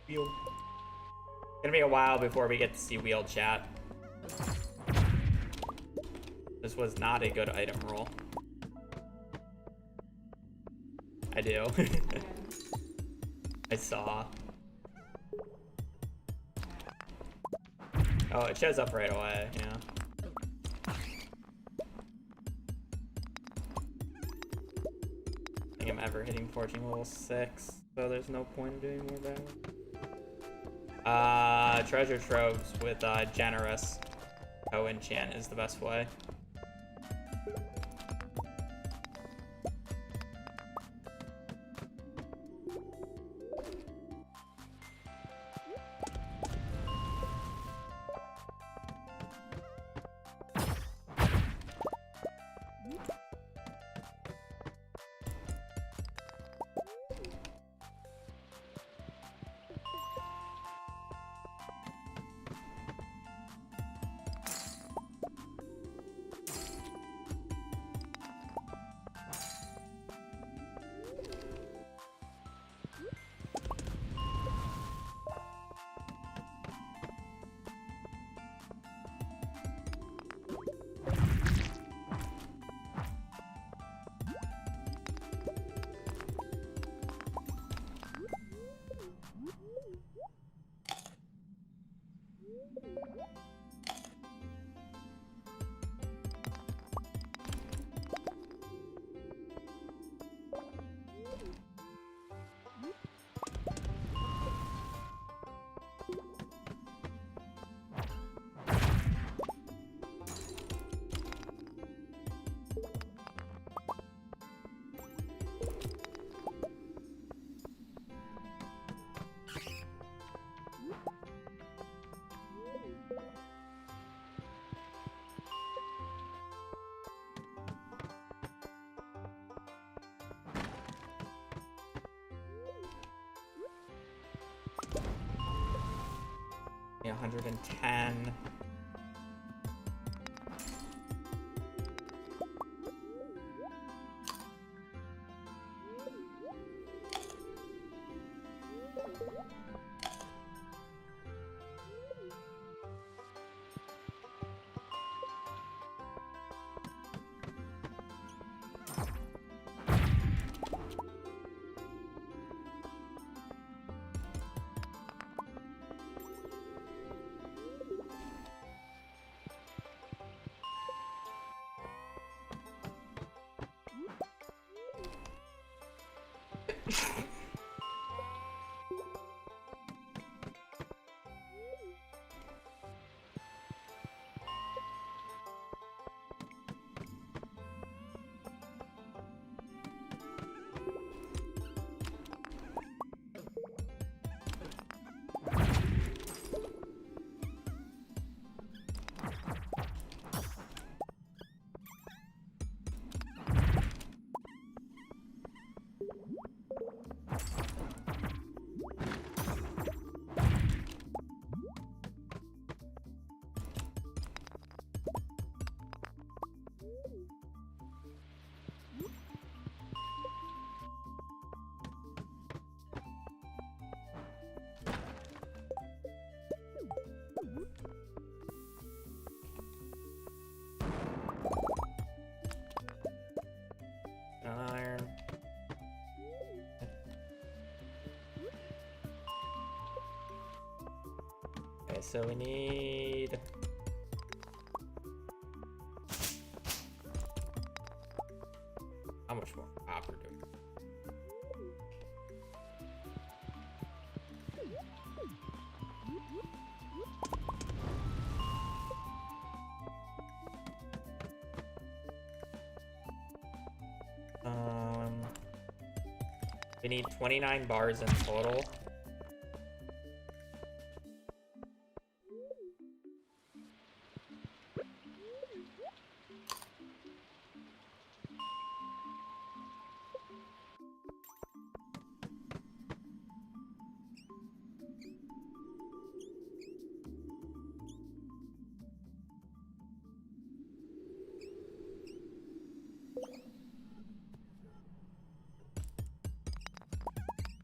Wheel. It's gonna be a while before we get to see wheel chat. This was not a good item roll. I do. I saw. Oh, it shows up right away, yeah. I think I'm ever hitting fortune level 6, so there's no point in doing more damage. Treasure troves with generous enchant is the best way. Yeah, 110. so we need... How much more copper do we... We need 29 bars in total.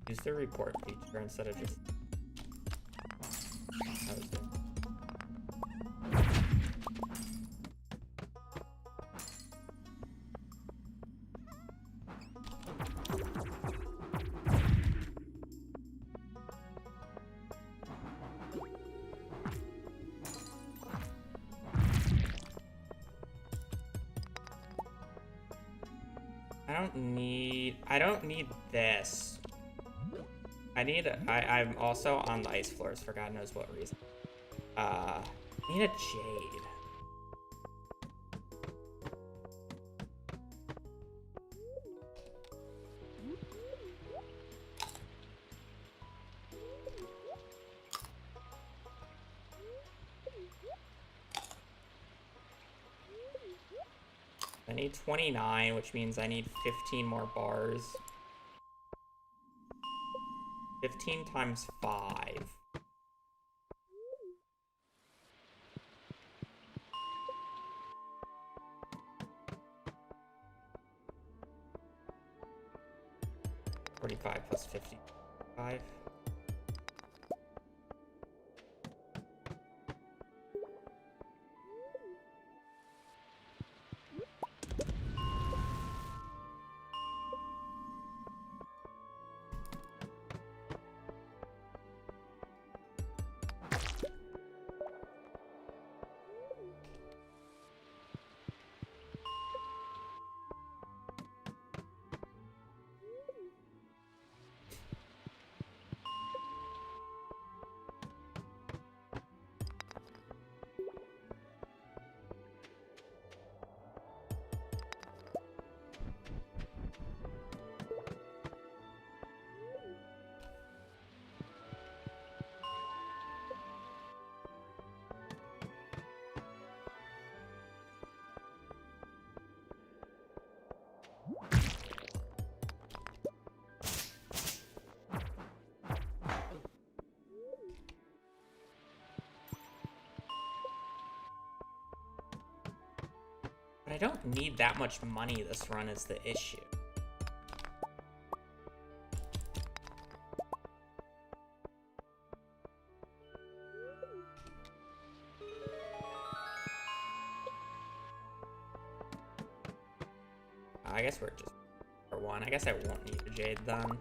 Use the report feature instead of just... That was good. I don't need this. I'm also on the ice floors for God knows what reason. I need a jade. I need 29, which means I need 15 more bars. 15 times 5. $45 plus 55. But I don't need that much money this run is the issue. I guess we're just for one. I guess I won't need a jade then.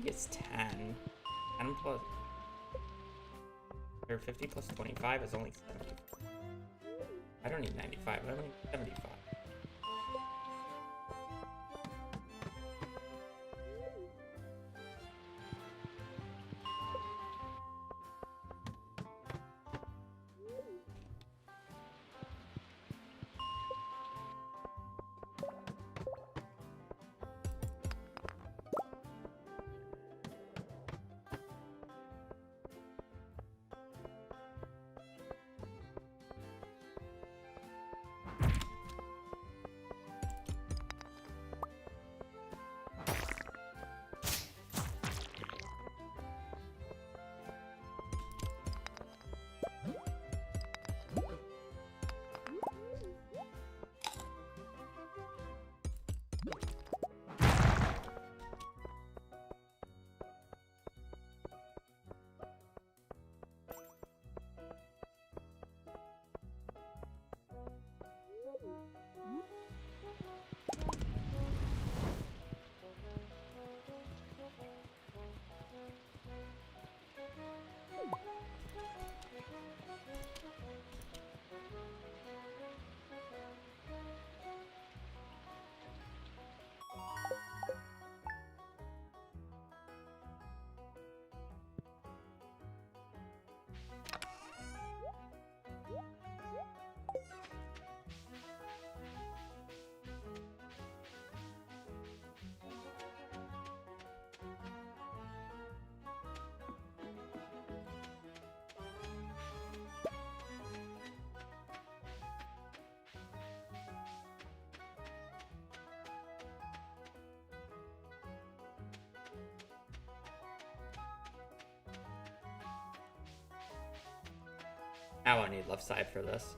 It's 10. 10 plus... Or 50 plus 25 is only 70. I don't need 95, I need 75. Now I need left side for this.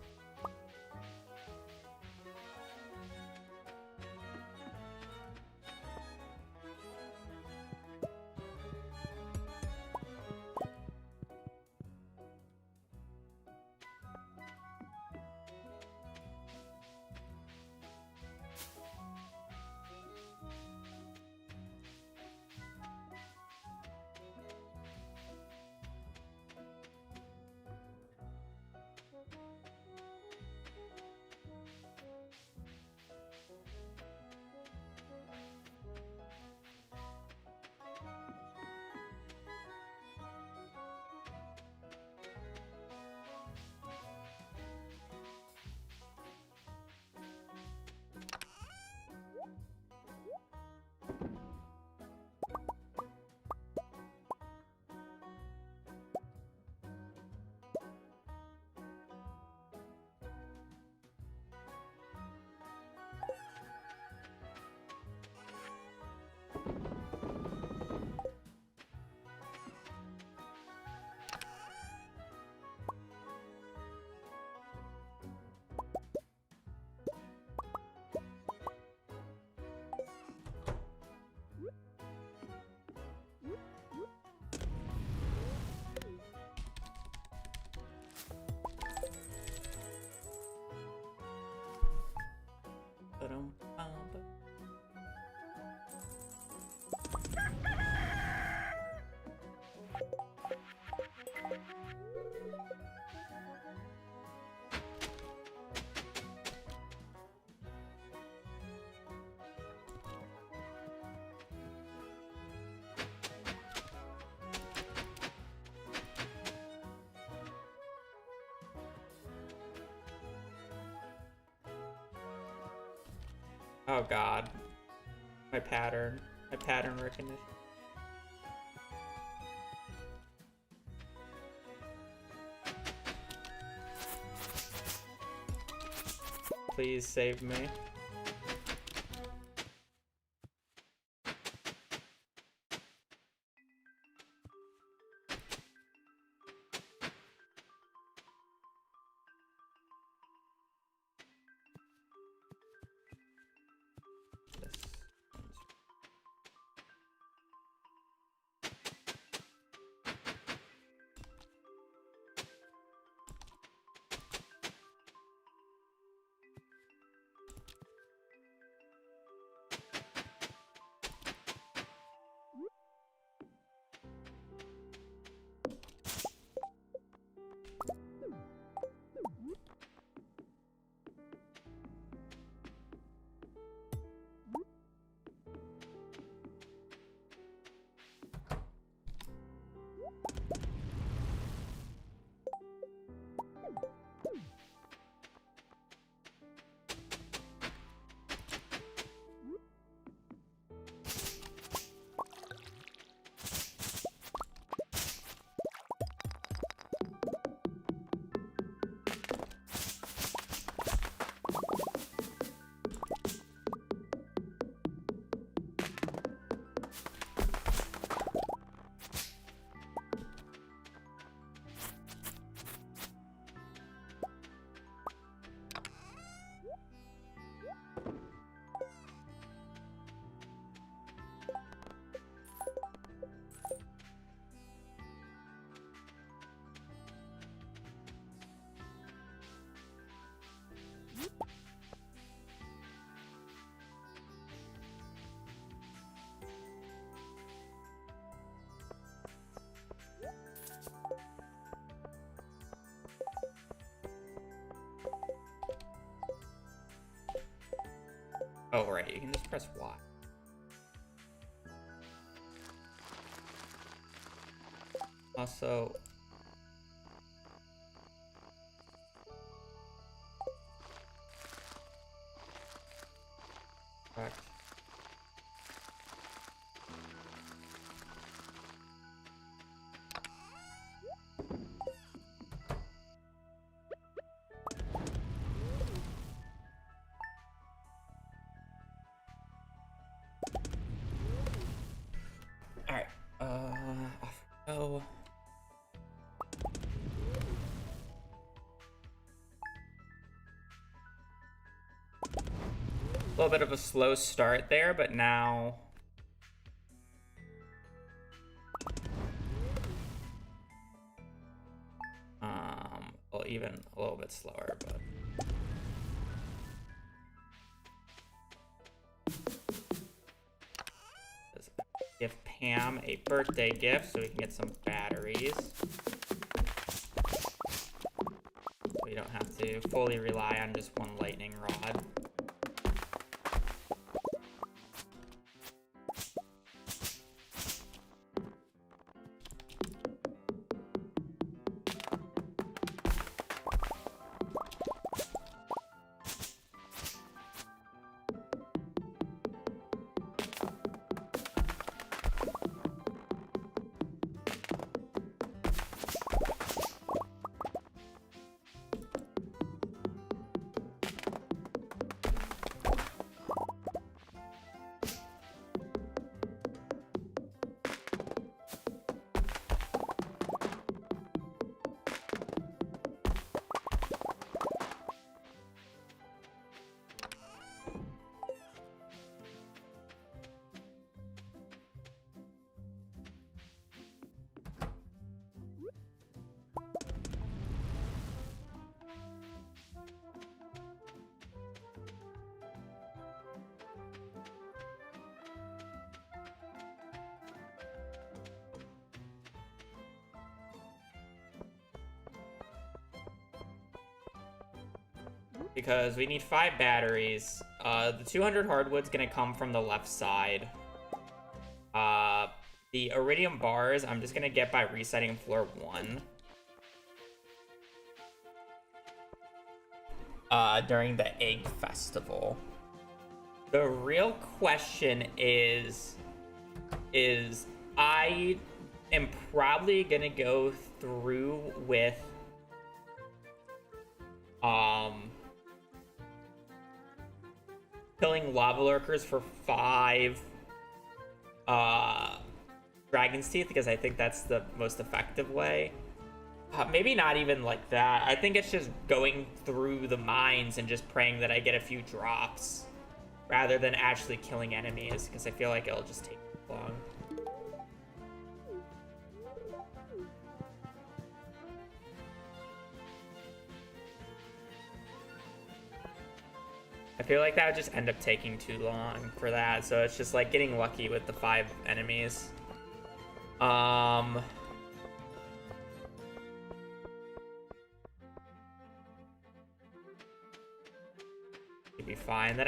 Oh god. My pattern recognition. Please save me. Oh, right, you can just press Y. Also, correct. All right, off we go. A little bit of a slow start there, but now well, even a little bit slower, but let's give Pam a birthday gift so we can get some batteries. So we don't have to fully rely on just one lightning rod. Because we need 5 batteries. The 200 hardwood's gonna come from the left side. The iridium bars, I'm just gonna get by resetting floor 1. During the egg festival. The real question is I am probably gonna go through with killing lava lurkers for 5 dragon's teeth, because I think that's the most effective way. Maybe not even like that. I think it's just going through the mines and just praying that I get a few drops rather than actually killing enemies, because I feel like it'll just take too long. I feel like that would just end up taking too long for that, so it's just like getting lucky with the 5 enemies. Should be fine. Then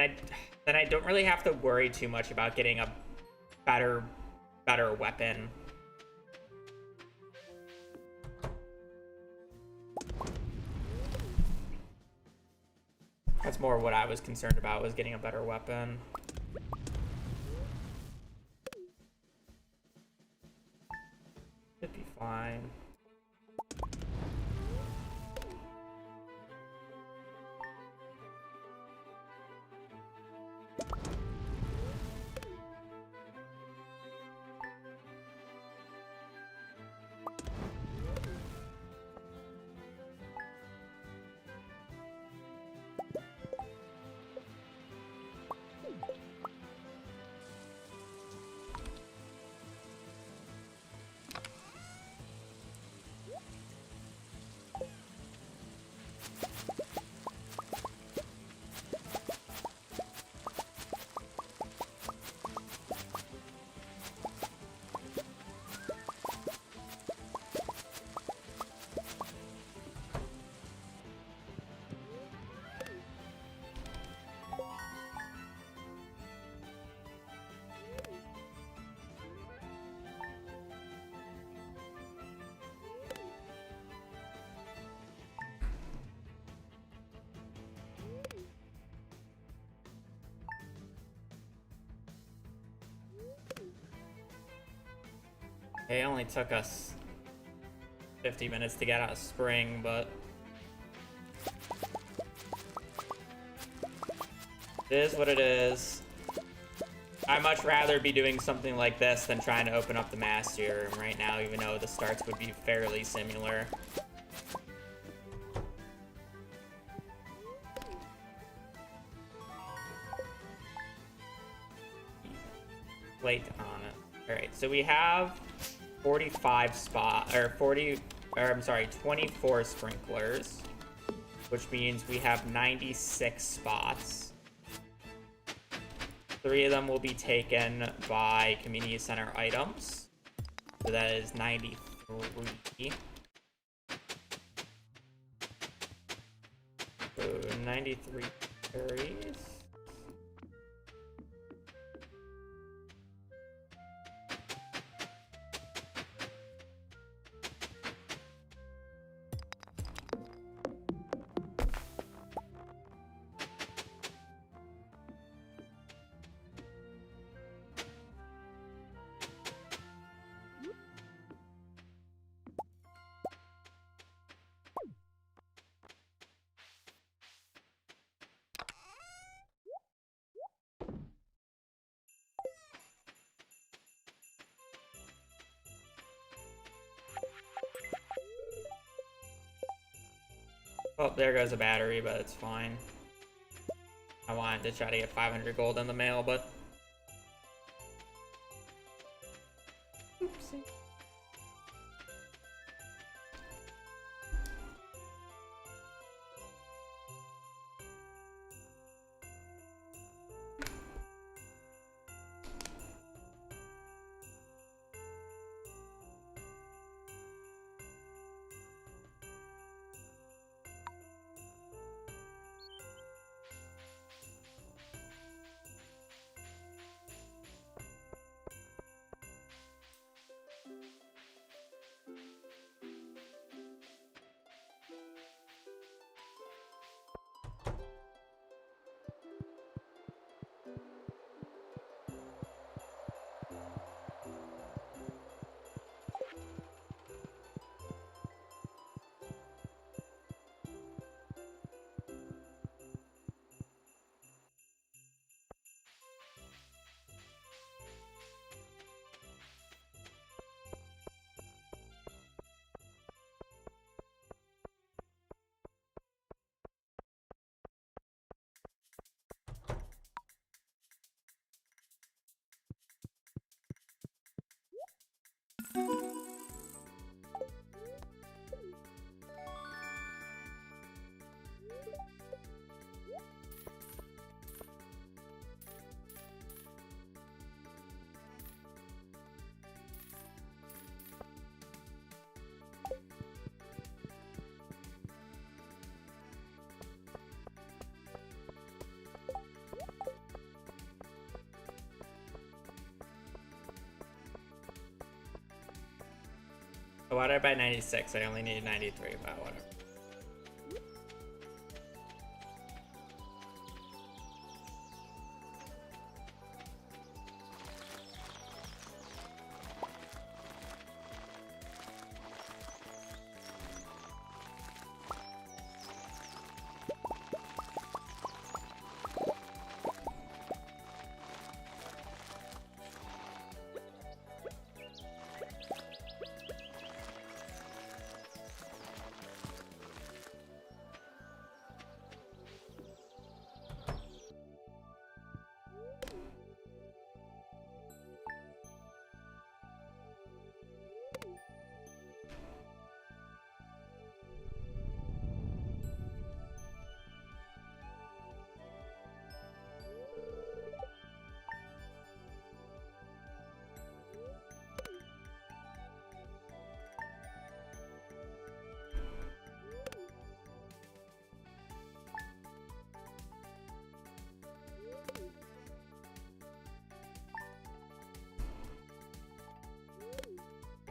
I don't really have to worry too much about getting a better weapon. That's more what I was concerned about, was getting a better weapon. Should be fine. It only took us 50 minutes to get out of spring, but it is what it is. I'd much rather be doing something like this than trying to open up the Mastery Room right now, even though the starts would be fairly similar. Late on it. Alright, so we have 45 spot, or 40, or I'm sorry, 24 sprinklers, which means we have 96 spots. 3 of them will be taken by community center items. So that is 93. So 93 carries. Oh, there goes a battery, but it's fine. I wanted to try to get 500 gold in the mail, but... Oopsie. Why did I buy 96? I only needed 93, but whatever.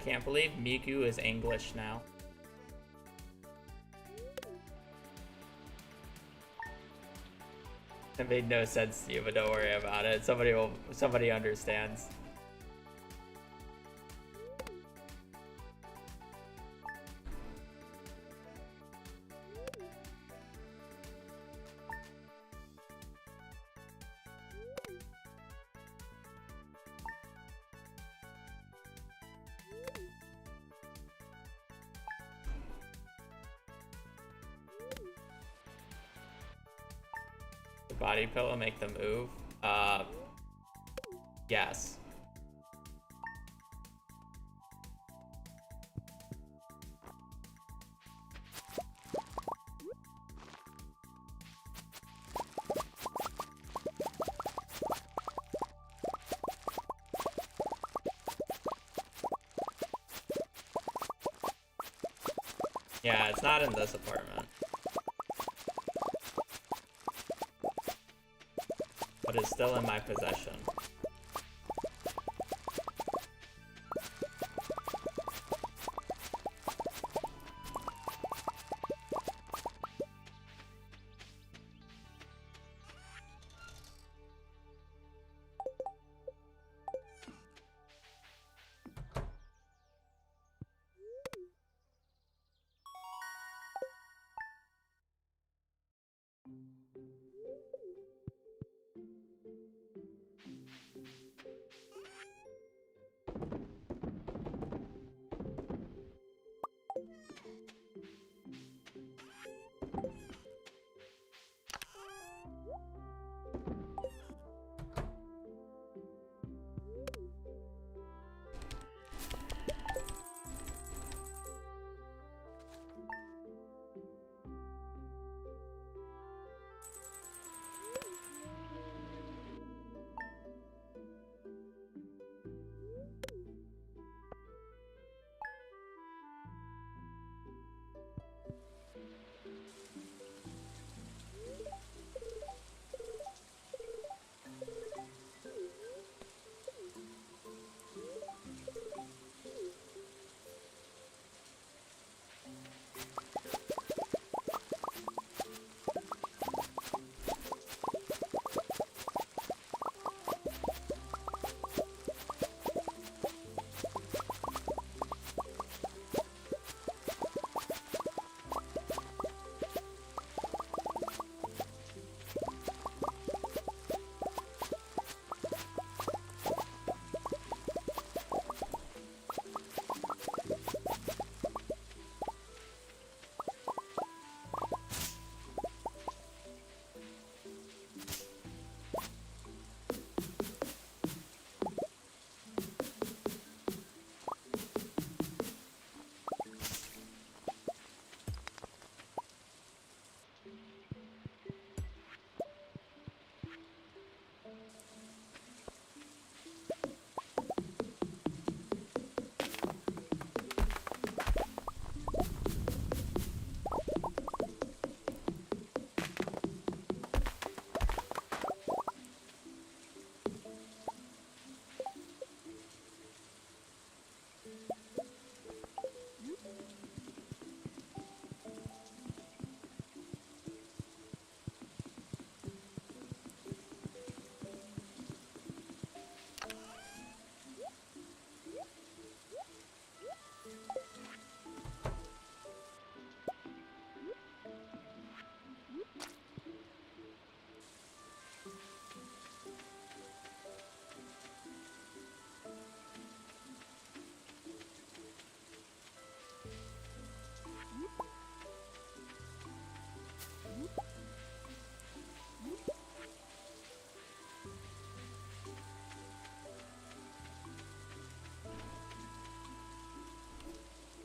Can't believe Miku is English now. It made no sense to you, but don't worry about it. Somebody understands. body pillow make them move? Yes. Yeah, it's not in this apartment. But it's still in my possession.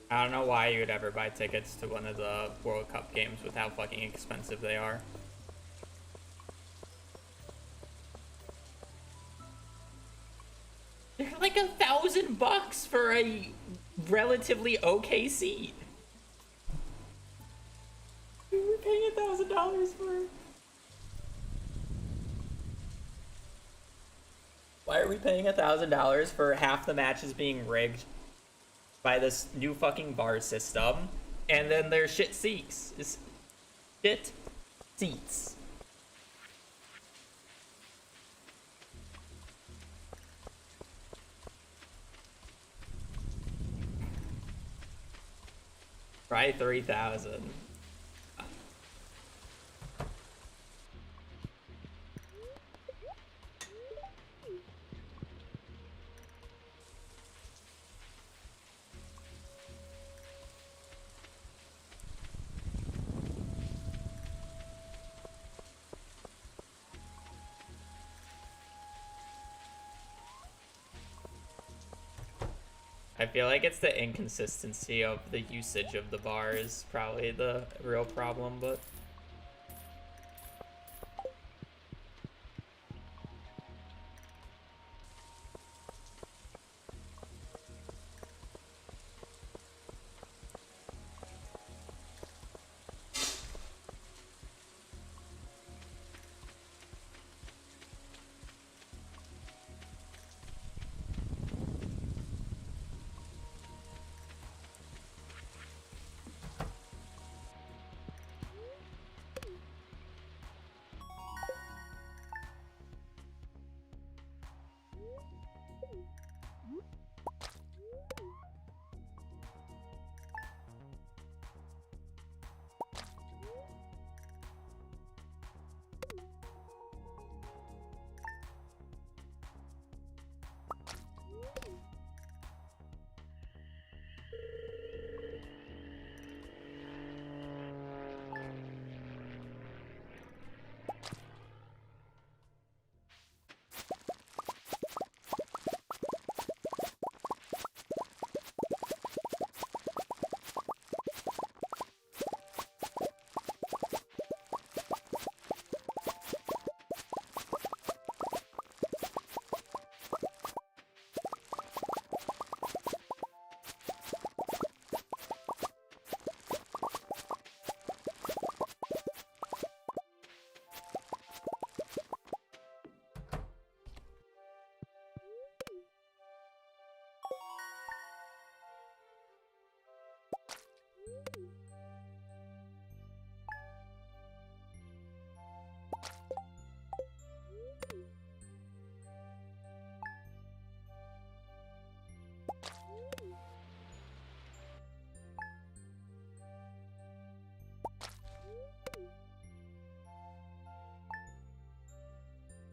I don't know why you would ever buy tickets to one of the World Cup games with how fucking expensive they are. They're like $1,000 for a relatively okay seat. We're paying $1,000 for. Why are we paying $1,000 for half the matches being rigged by this new fucking bar system, and then their shit seats? It's shit seats. Try 3,000. I feel like it's the inconsistency of the usage of the bar is probably the real problem, but...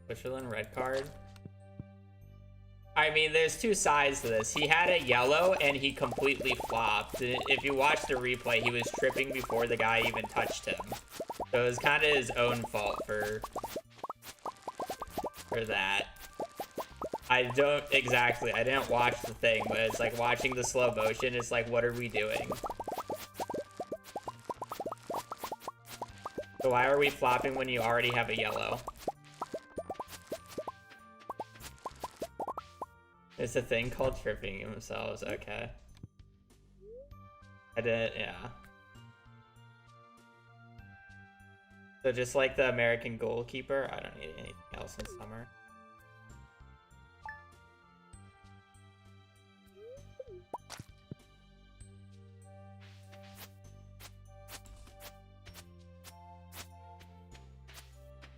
Bushland red card. I mean, there's two sides to this. He had a yellow and he completely flopped. If you watch the replay, he was tripping before the guy even touched him. So it was kind of his own fault for that. I didn't watch the thing, but it's like watching the slow motion, it's like, what are we doing? So why are we flopping when you already have a yellow? It's a thing called tripping themselves, okay. I didn't, yeah. So just like the American goalkeeper, I don't need anything else in summer.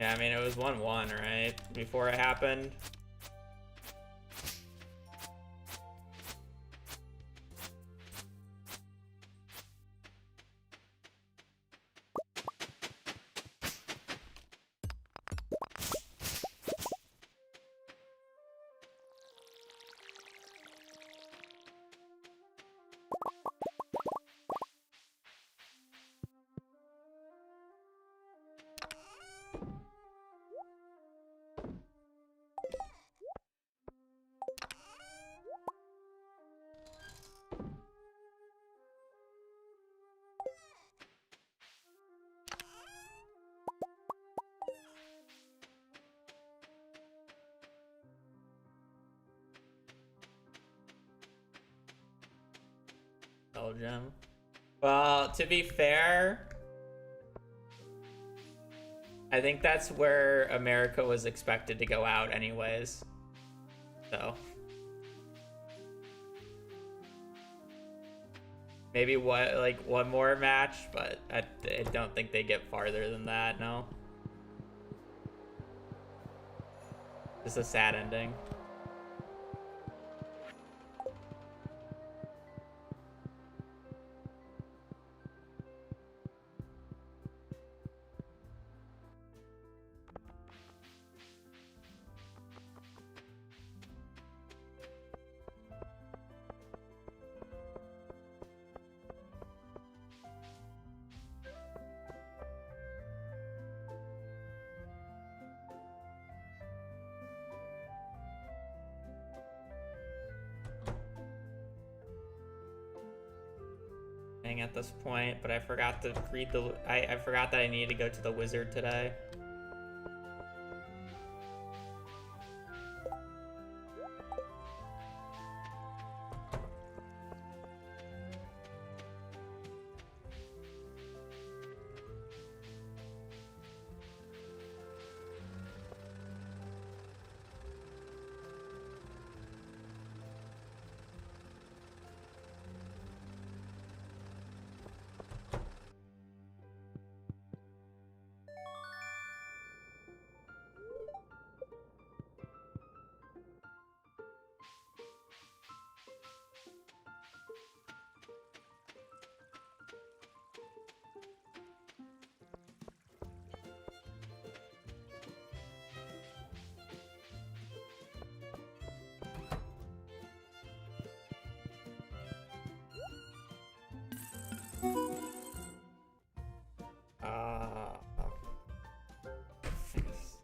Yeah, I mean, it was 1-1, right? Before it happened. Belgium. Well, to be fair, I think that's where America was expected to go out anyways. So maybe one more match, but I don't think they get farther than that, no. Just a sad ending. anything at this point, but I forgot to read the. I forgot that I needed to go to the wizard today. Thanks.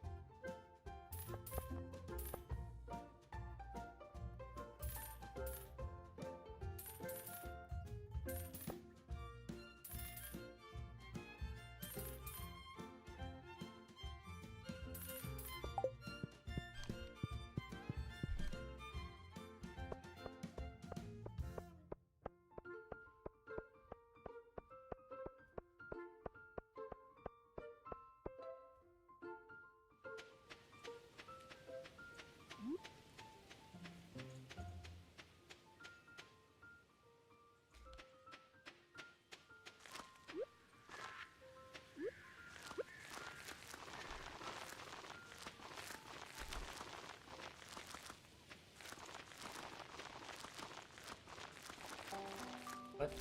What?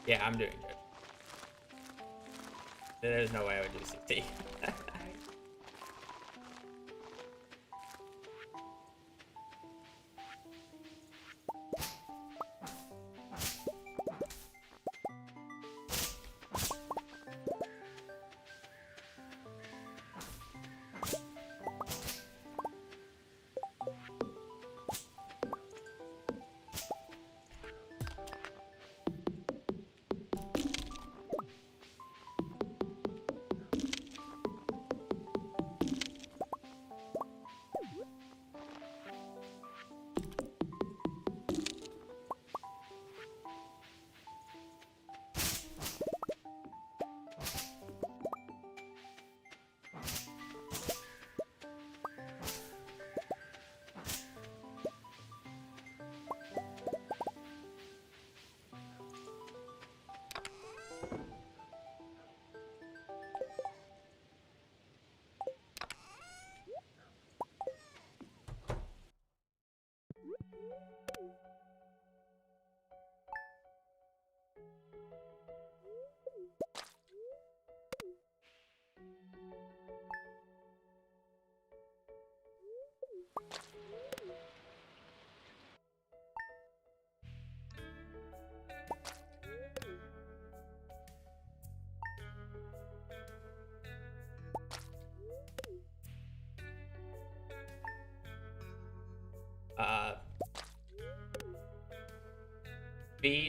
Yeah, I'm doing good. There's no way I would do CT.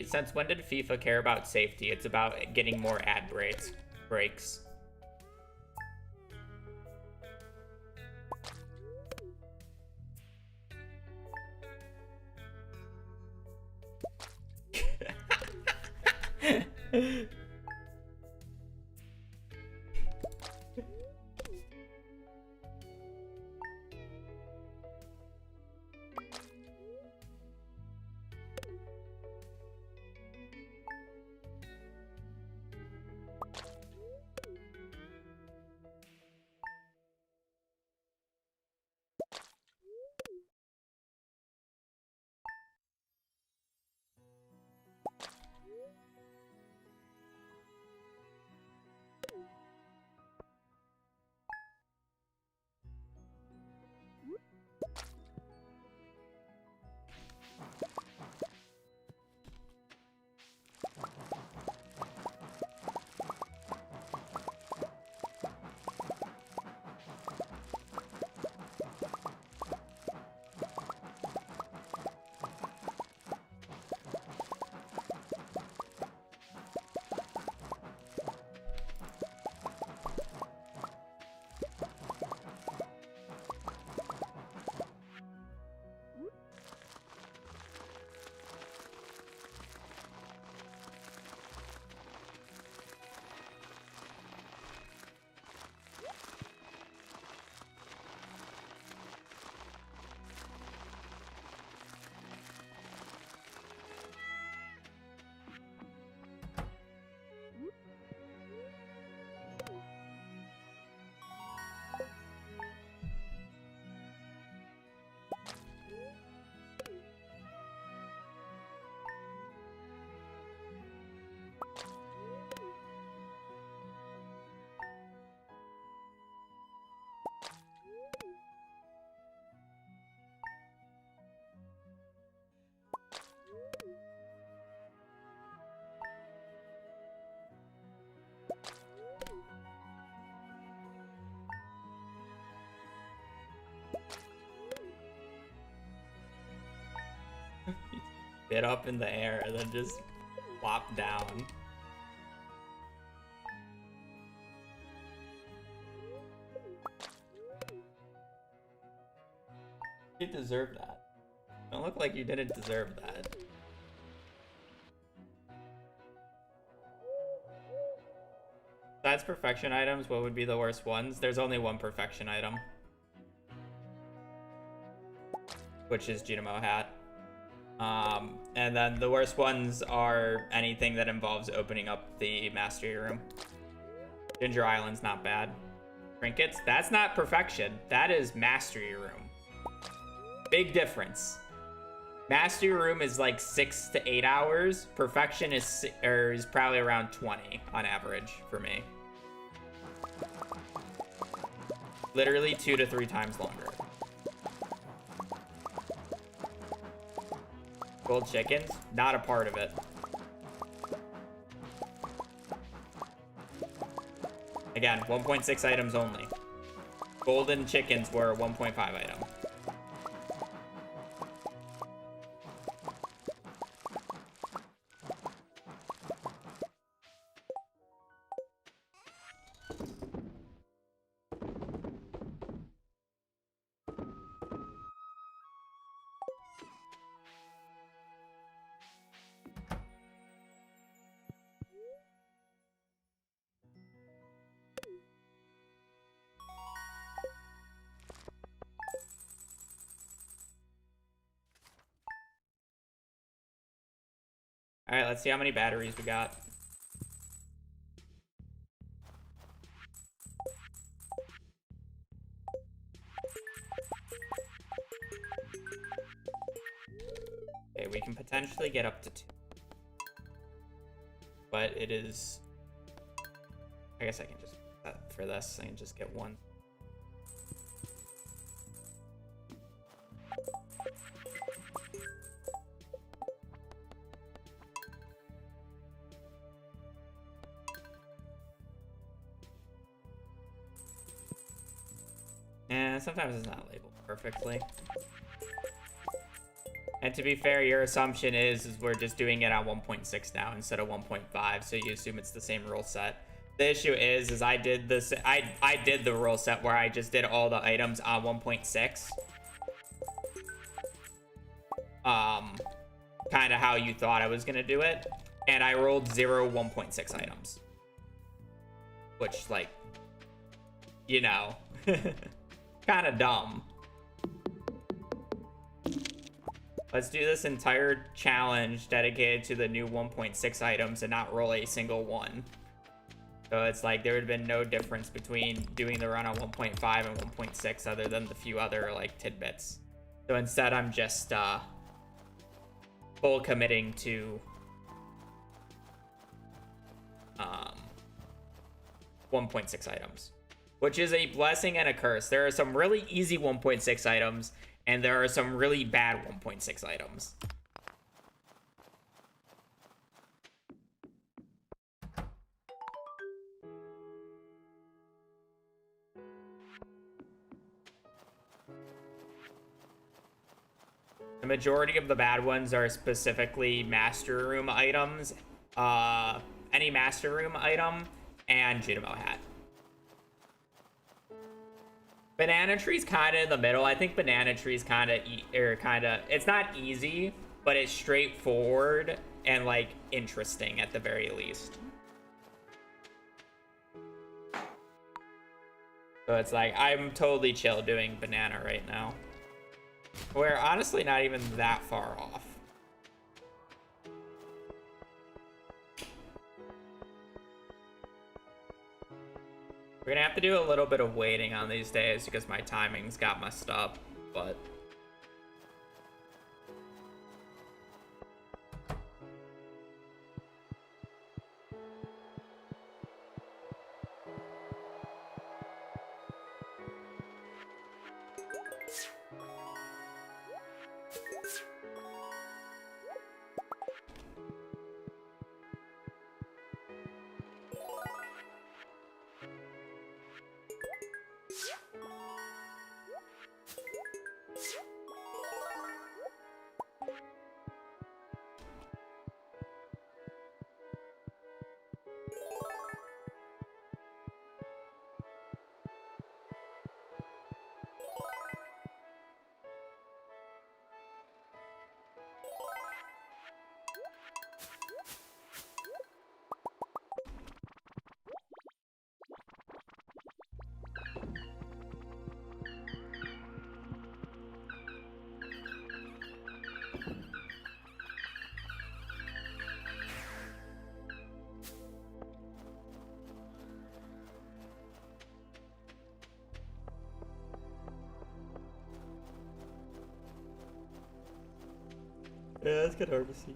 Since when did FIFA care about safety? It's about getting more ad breaks. Get up in the air and then just flop down. You deserve that. Don't look like you didn't deserve that. Besides perfection items, what would be the worst ones? There's only one perfection item, which is Junimo Hat. And then the worst ones are anything that involves opening up the mastery room. Ginger Island's not bad. Trinkets, that's not perfection. That is mastery room. Big difference. Mastery room is like 6 to 8 hours. Perfection is probably around 20 on average for me. Literally 2 to 3 times longer. Gold chickens, not a part of it. Again, 1.6 items only. Golden chickens were a 1.5 item. All right, let's see how many batteries we got. Okay, we can potentially get up to 2. But it is... I guess I can just... for this, I can just get 1. And sometimes it's not labeled perfectly. And to be fair, your assumption is we're just doing it on 1.6 now instead of 1.5, so you assume it's the same rule set. The issue is I did this. I did the rule set where I just did all the items on 1.6. Kind of how you thought I was gonna do it, and I rolled 0 1.6 items, which, like, you know. Kind of dumb. Let's do this entire challenge dedicated to the new 1.6 items and not roll a single one. So it's like there would have been no difference between doing the run on 1.5 and 1.6 other than the few other like tidbits. So instead I'm just full committing to 1.6 items. Which is a blessing and a curse. There are some really easy 1.6 items, and there are some really bad 1.6 items. The majority of the bad ones are specifically Master Room items, any Master Room item, and Junimo Hat. Banana Tree's kind of in the middle. I think Banana Tree's kind of, it's not easy, but it's straightforward and, like, interesting at the very least. So it's like, I'm totally chill doing Banana right now. We're honestly not even that far off. We're gonna have to do a little bit of waiting on these days because my timings got messed up, but... Yeah, that's kind of hard to see.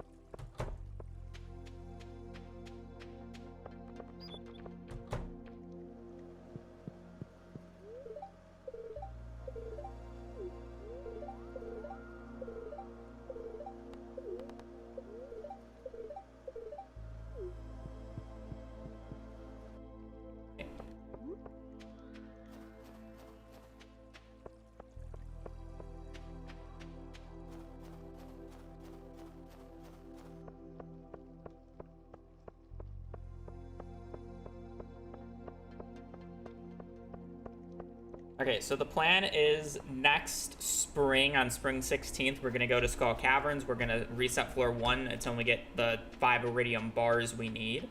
Okay, so the plan is next spring, on spring 16th, we're going to go to Skull Caverns. We're going to reset floor 1 until we get the 5 iridium bars we need.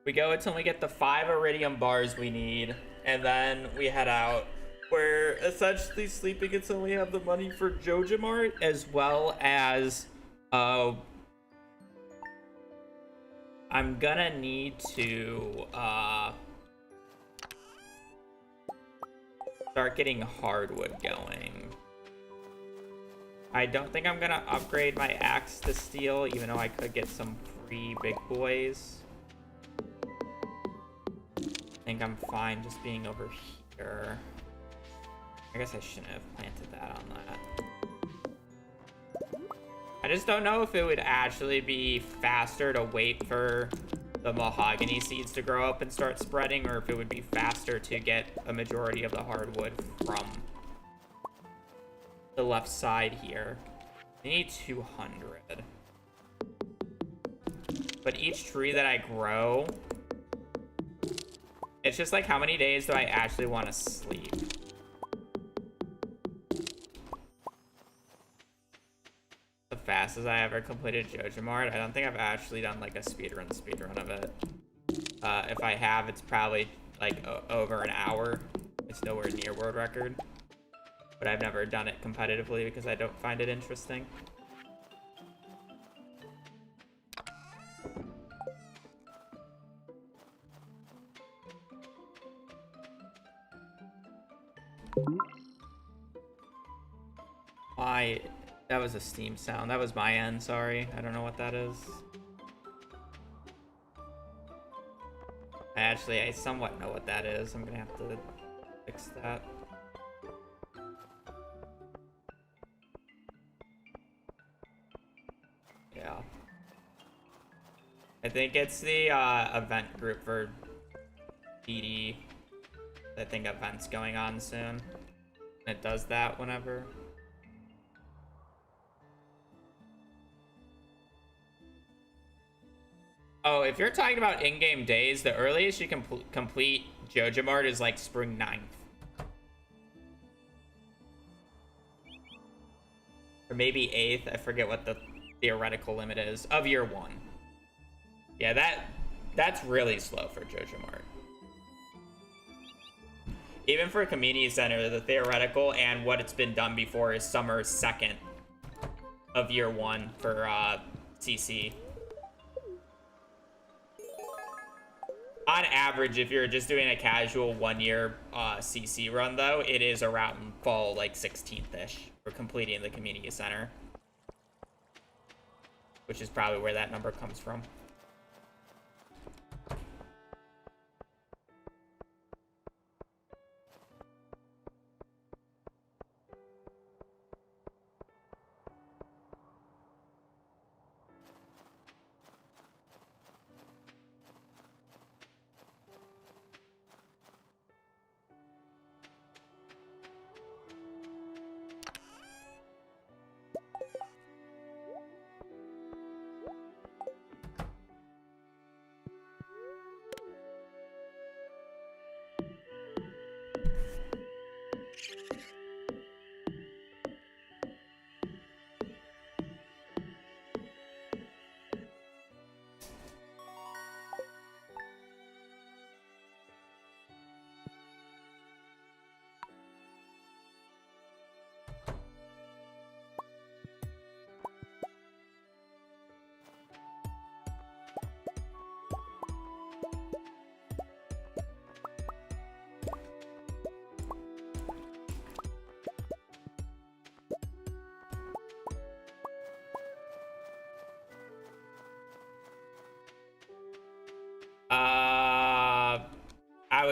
We go until we get the 5 iridium bars we need, and then we head out. We're essentially sleeping until we have the money for JojaMart, as well as I'm gonna need to start getting hardwood going. I don't think I'm gonna upgrade my axe to steel, even though I could get some free big boys. I think I'm fine just being over here. I guess I shouldn't have planted that on that. I just don't know if it would actually be faster to wait for the mahogany seeds to grow up and start spreading, or if it would be faster to get a majority of the hardwood from the left side here. I need 200. But each tree that I grow, it's just like, how many days do I actually want to sleep? The fastest I ever completed JojaMart. I don't think I've actually done like a speedrun of it. If I have, it's probably like over an hour. It's nowhere near world record. But I've never done it competitively because I don't find it interesting. That was a Steam sound. That was my end, sorry. I don't know what that is. I somewhat know what that is. I'm gonna have to fix that. Yeah. I think it's the event group for DD. I think event's going on soon. It does that whenever. Oh, if you're talking about in-game days, the earliest you can complete JojaMart is like spring 9th. Or maybe 8th. I forget what the theoretical limit is of year 1. Yeah, that's really slow for JojaMart. Even for a community center, the theoretical and what it's been done before is summer 2nd of year 1 for CC. On average, if you're just doing a casual 1-year CC run, though, it is around fall, like 16th-ish for completing the community center. Which is probably where that number comes from.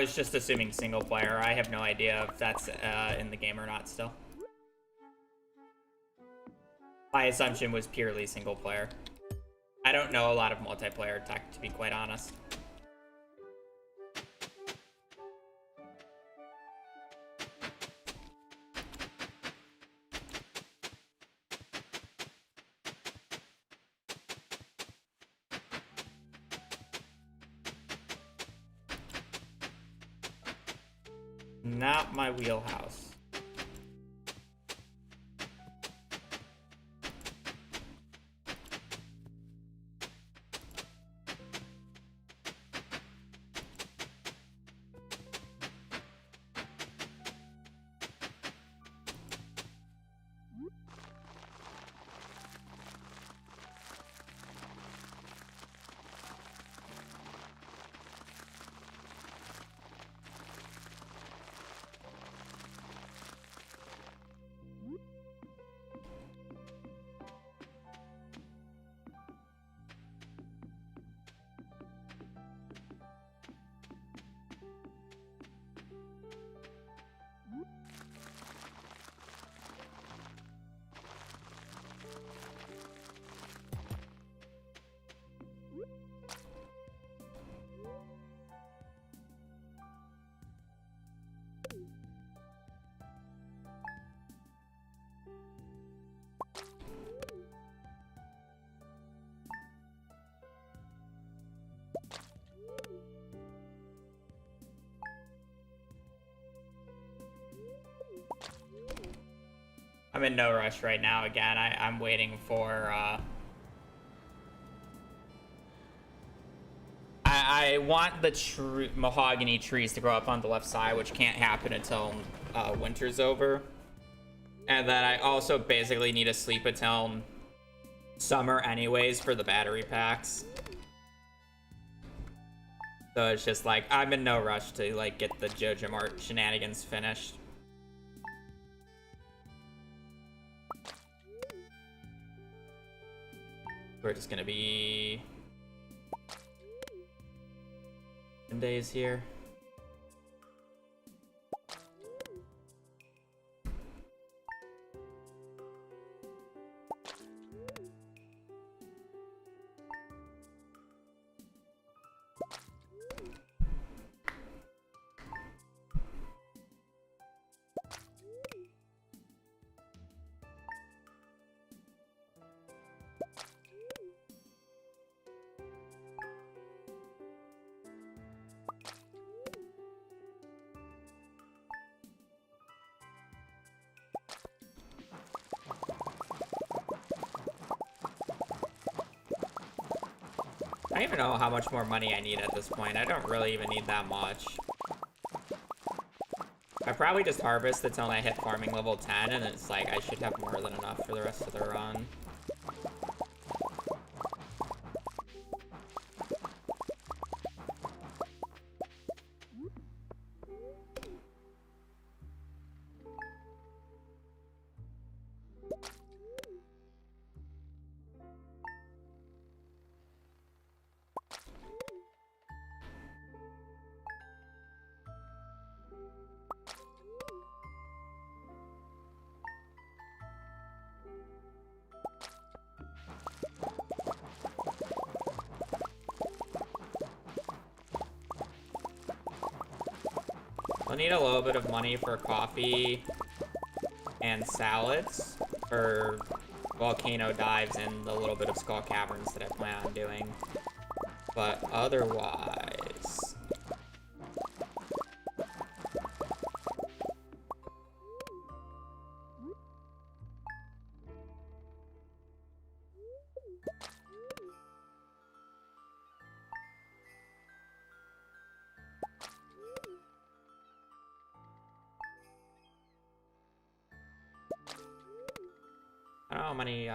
was just assuming single player. I have no idea if that's in the game or not still. My assumption was purely single player. I don't know a lot of multiplayer tech, to be quite honest. Not my wheelhouse. I'm in no rush right now. Again, I'm waiting for I want the mahogany trees to grow up on the left side, which can't happen until winter's over. And then I also basically need to sleep until summer anyways for the battery packs. So it's just like, I'm in no rush to like get the Joja Mart shenanigans finished. We're just gonna be 10 days here. I don't even know how much more money I need at this point. I don't really even need that much. I probably just harvest until I hit farming level 10, and it's like I should have more than enough for the rest of the run. I'll need a little bit of money for coffee and salads for volcano dives and the little bit of skull caverns that I plan on doing. But otherwise... I don't know how many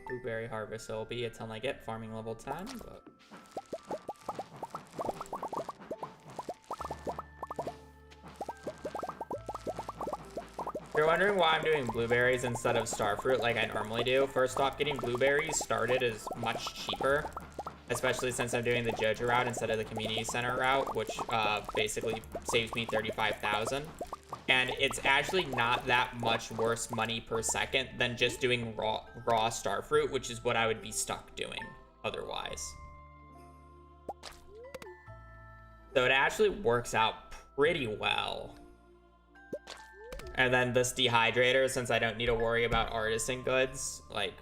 blueberry harvests it will be until I get farming level 10, but... If you're wondering why I'm doing blueberries instead of starfruit like I normally do, first off, getting blueberries started is much cheaper especially since I'm doing the Joja route instead of the community center route, which basically saves me 35,000. And it's actually not that much worse money per second than just doing raw starfruit, which is what I would be stuck doing otherwise. So it actually works out pretty well. And then this dehydrator, since I don't need to worry about artisan goods, like,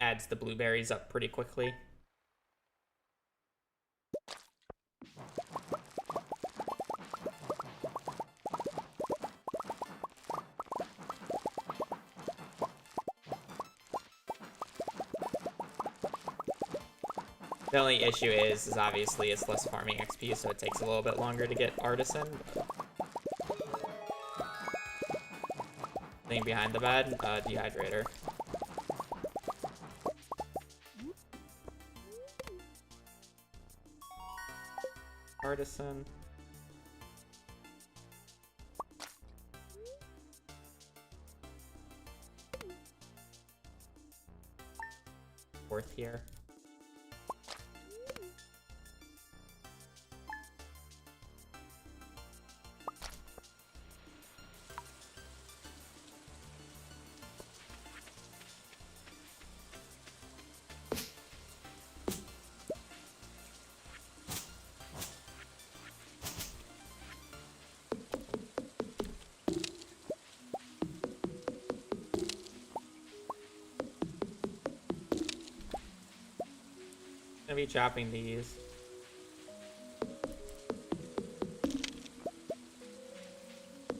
adds the blueberries up pretty quickly. The only issue is obviously it's less farming XP, so it takes a little bit longer to get artisan. Thing behind the bed, dehydrator. Artisan. Fourth here. Gonna be chopping these.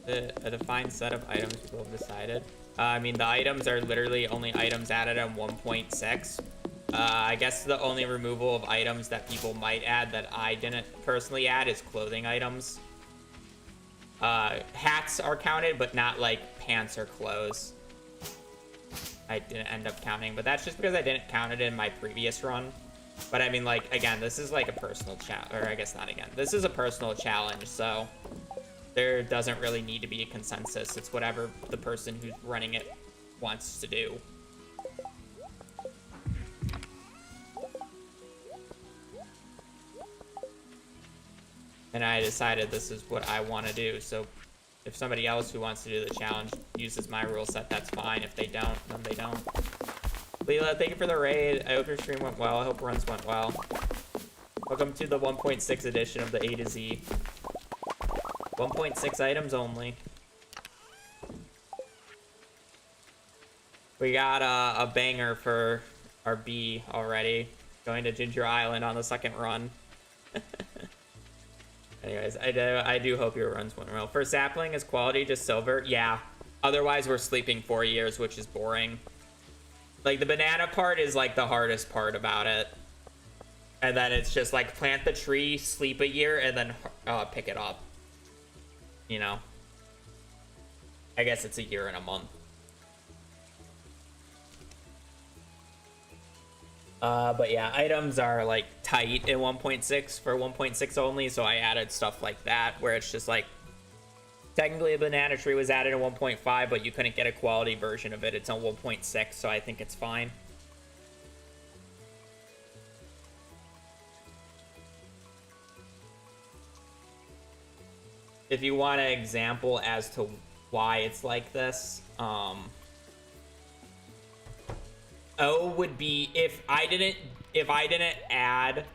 A defined set of items people have decided. I mean, the items are literally only items added on 1.6. I guess the only removal of items that people might add that I didn't personally add is clothing items. Hats are counted, but not like pants or clothes. I didn't end up counting, but that's just because I didn't count it in my previous run. But I mean, like, again, this is like a personal challenge, or I guess not again. This is a personal challenge, so there doesn't really need to be a consensus. It's whatever the person who's running it wants to do. And I decided this is what I want to do, so if somebody else who wants to do the challenge uses my rule set, that's fine. If they don't, then they don't. Leela, thank you for the raid. I hope your stream went well. I hope runs went well. Welcome to the 1.6 edition of the A to Z. 1.6 items only. We got a banger for our B already. Going to Ginger Island on the second run. Anyways, I do hope your runs went well. For sapling, is quality just silver? Yeah. Otherwise, we're sleeping 4 years, which is boring. Like, the banana part is, like, the hardest part about it. And then it's just, like, plant the tree, sleep a year, and then pick it up. You know? I guess it's a year and a month. But yeah, items are, like, tight in 1.6 for 1.6 only, so I added stuff like that, where it's just, like, technically, a banana tree was added in 1.5, but you couldn't get a quality version of it. It's on 1.6, so I think it's fine. If you want an example as to why it's like this, O would be if I didn't add.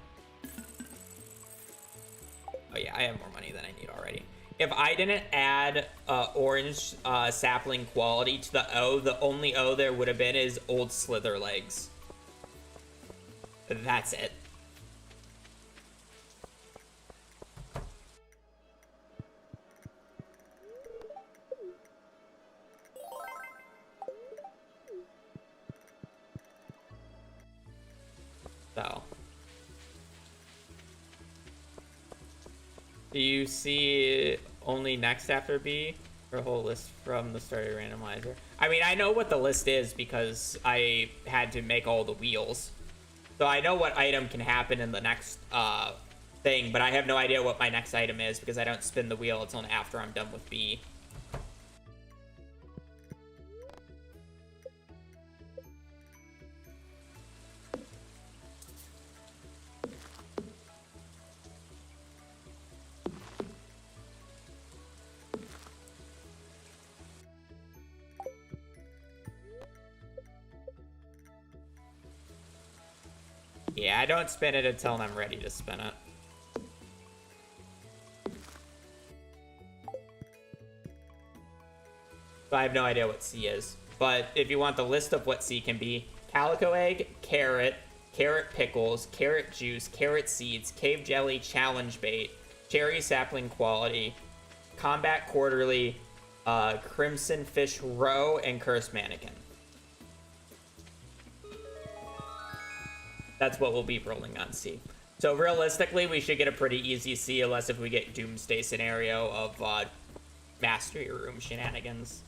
Oh yeah, I have more money than I need already. If I didn't add orange sapling quality to the O, the only O there would have been is old slither legs. That's it. So. Do you see only next after B or a whole list from the starter randomizer? I mean, I know what the list is because I had to make all the wheels. So I know what item can happen in the next thing, but I have no idea what my next item is because I don't spin the wheel until after I'm done with B. Yeah, I don't spin it until I'm ready to spin it. So I have no idea what C is. But if you want the list of what C can be, Calico Egg, Carrot, Carrot Pickles, Carrot Juice, Carrot Seeds, Cave Jelly, Challenge Bait, Cherry Sapling Quality, Combat Quarterly, Crimson Fish Row, and Cursed Mannequin. That's what we'll be rolling on C. So realistically, we should get a pretty easy C, unless if we get Doomsday scenario of Mastery Room shenanigans.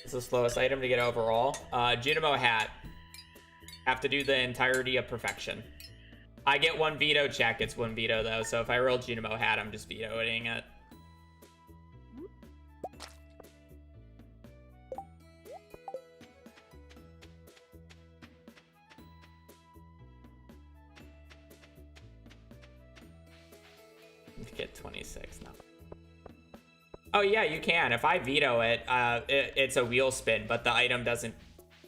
It's the slowest item to get overall. Junimo Hat. Have to do the entirety of Perfection. I get one veto check. It's one veto, though. So if I roll Junimo Hat, I'm just vetoing it. Get 26 now. Oh yeah, you can. If I veto it, it's a wheel spin, but the item doesn't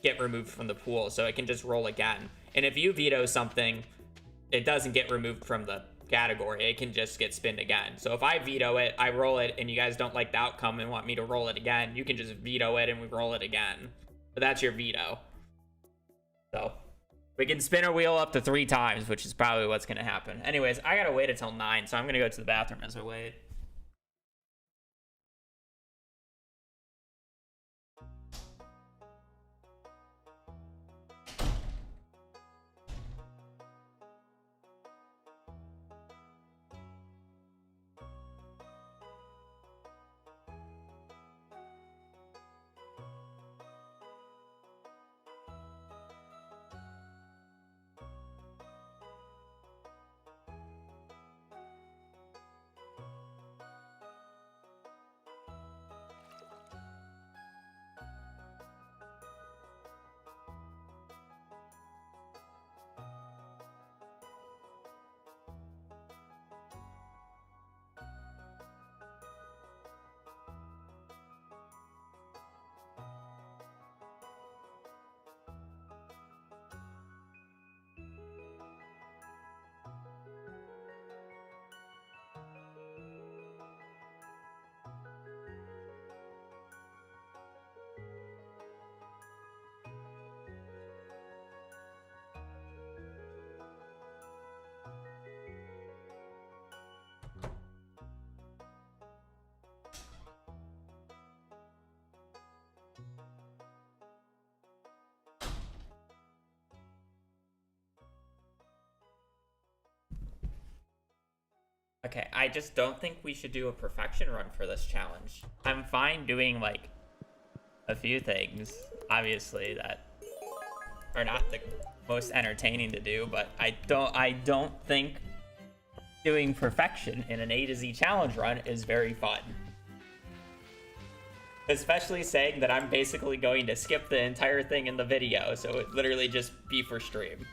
get removed from the pool, so it can just roll again. And if you veto something, it doesn't get removed from the category. It can just get spinned again. So if I veto it, I roll it, and you guys don't like the outcome and want me to roll it again, you can just veto it and we roll it again. But that's your veto. So we can spin a wheel up to 3 times, which is probably what's going to happen. Anyways, I got to wait until 9, so I'm going to go to the bathroom as I wait. Okay, I just don't think we should do a perfection run for this challenge. I'm fine doing, like, a few things, obviously, that are not the most entertaining to do, but I don't think doing perfection in an A to Z challenge run is very fun. Especially saying that I'm basically going to skip the entire thing in the video, so it literally just be for stream.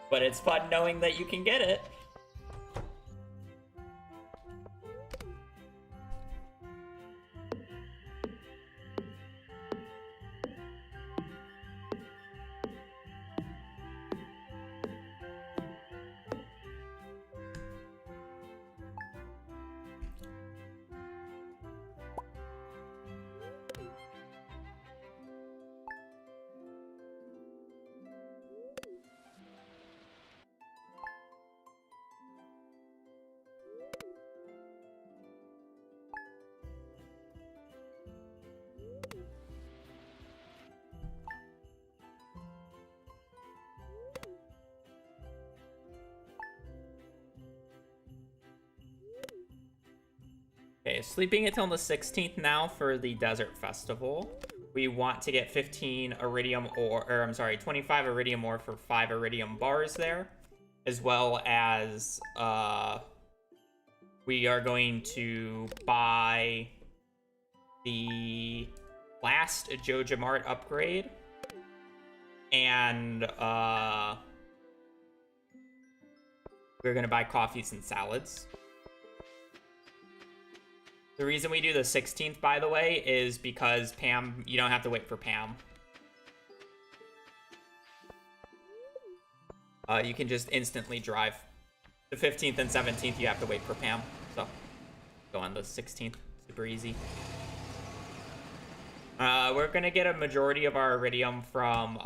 But it's fun knowing that you can get it. Okay, sleeping until the 16th now for the Desert Festival. We want to get 15 Iridium ore, or I'm sorry, 25 Iridium ore for 5 Iridium bars there. As well as, we are going to buy the last JojaMart upgrade. And, we're going to buy coffees and salads. The reason we do the 16th, by the way, is because Pam, you don't have to wait for Pam. You can just instantly drive. The 15th and 17th, you have to wait for Pam. So, go on the 16th. Super easy. We're going to get a majority of our iridium from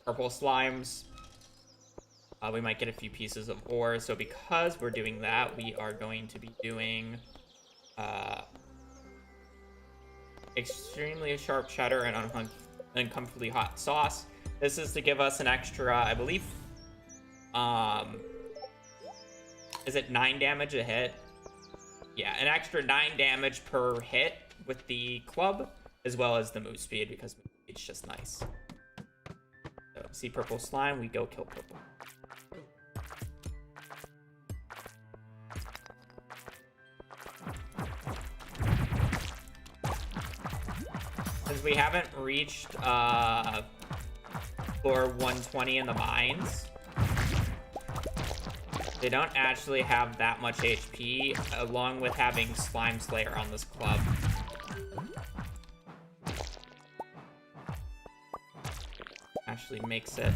purple slimes. We might get a few pieces of ore. So, because we're doing that, we are going to be doing extremely sharp cheddar and uncomfortably hot sauce. This is to give us an extra, I believe, is it 9 damage a hit? Yeah, an extra 9 damage per hit with the club, as well as the move speed, because move speed's just nice. So, see purple slime, we go kill purple. Since we haven't reached floor 120 in the mines, they don't actually have that much HP, along with having Slime Slayer on this club. Actually makes it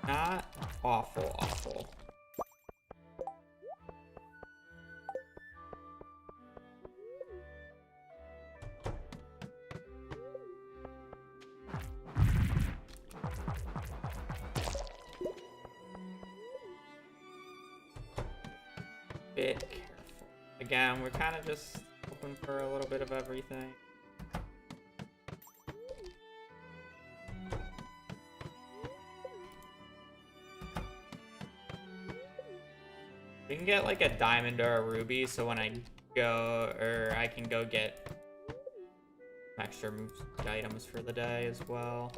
not awful. Bit careful. Again, we're kind of just hoping for a little bit of everything. We can get like a diamond or a ruby, so when I go, or I can go get extra move items for the day as well.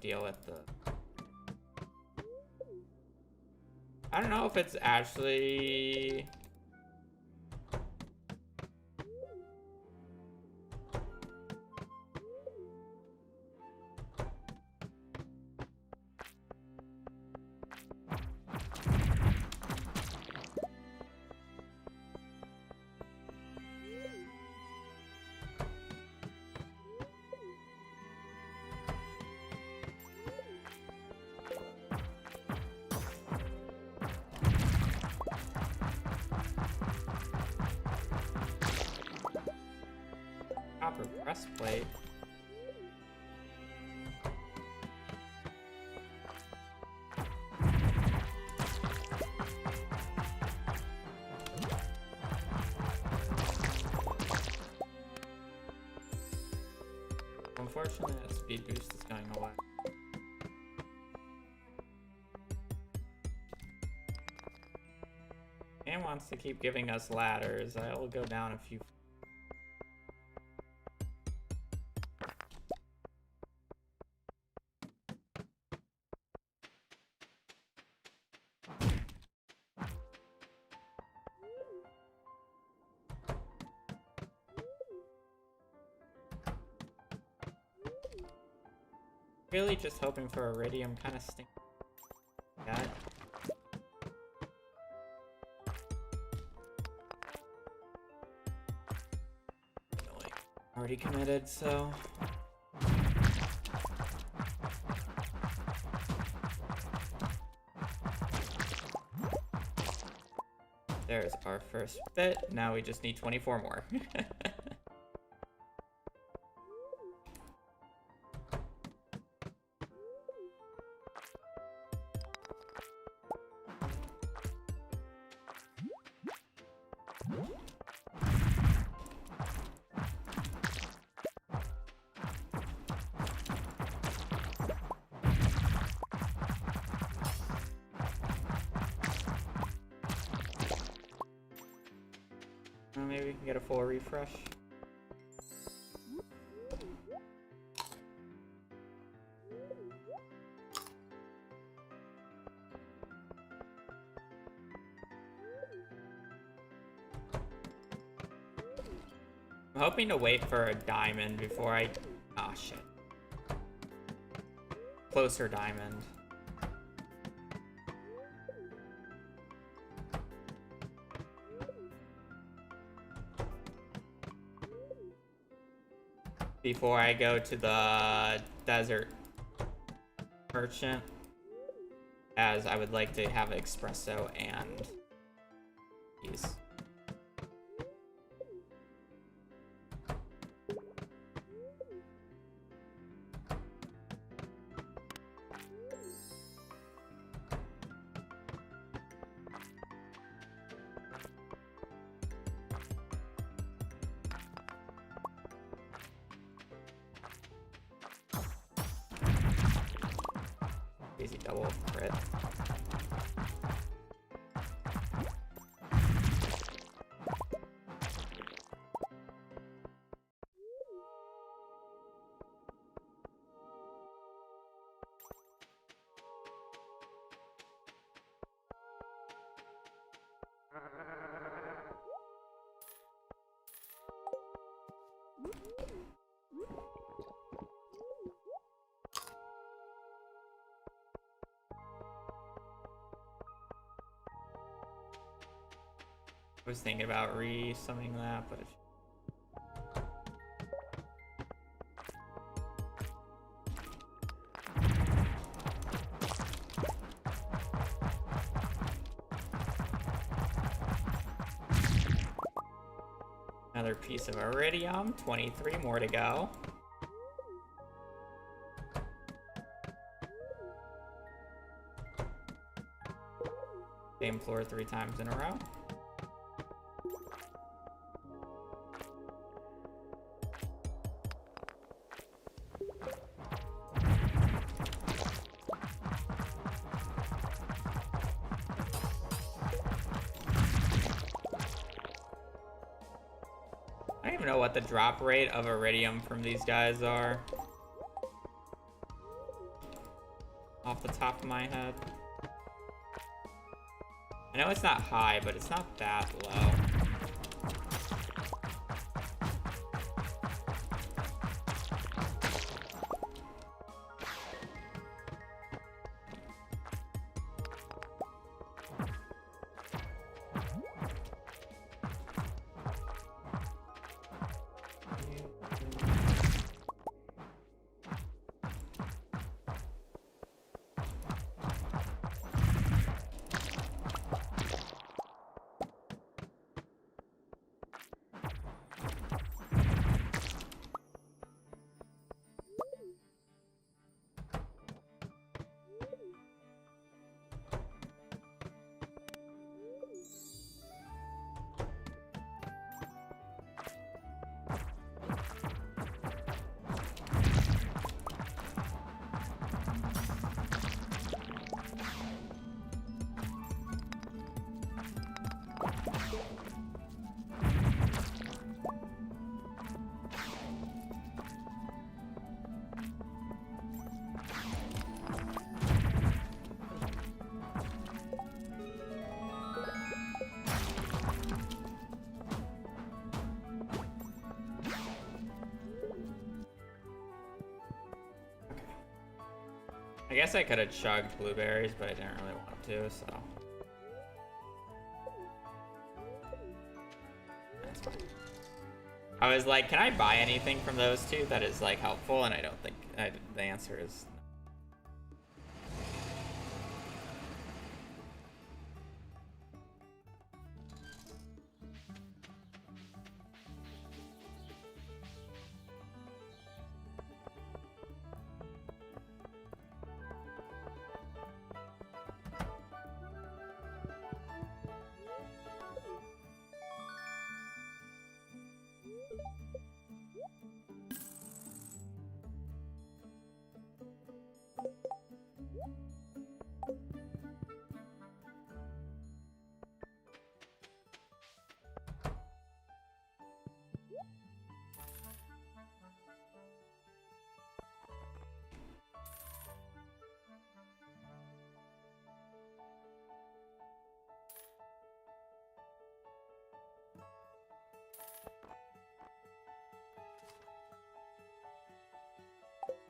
Deal at the... I don't know if it's actually... Copper breastplate. Unfortunately, that speed boost is going away. And wants to keep giving us ladders. I will go down a few. Really just hoping for iridium, kind of stink. That. Already committed, so. There's our first bit. Now we just need 24 more. Maybe we can get a full refresh. I'm hoping to wait for a diamond before I... Oh, shit. Closer diamond. Before I go to the desert merchant, as I would like to have espresso and these. Easy double crit. I was thinking about re-summing that, but another piece of iridium, 23 more to go. Same floor 3 times in a row. I don't even know what the drop rate of iridium from these guys are. Off the top of my head. I know it's not high, but it's not that low. I guess I could have chugged blueberries, but I didn't really want to, so. That's fine. I was like, can I buy anything from those two that is like helpful? And I don't think the answer is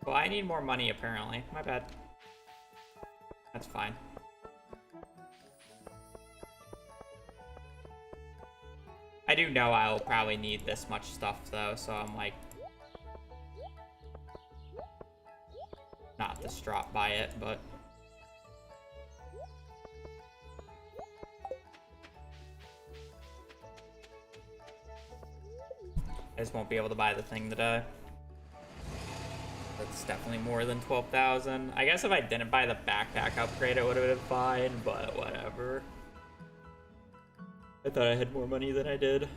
Well, I need more money, apparently. My bad. That's fine. I do know I'll probably need this much stuff, though, so I'm, like, not distraught by it, but... I just won't be able to buy the thing today. That's definitely more than 12,000. I guess if I didn't buy the backpack upgrade, it would have been fine, but whatever. I thought I had more money than I did.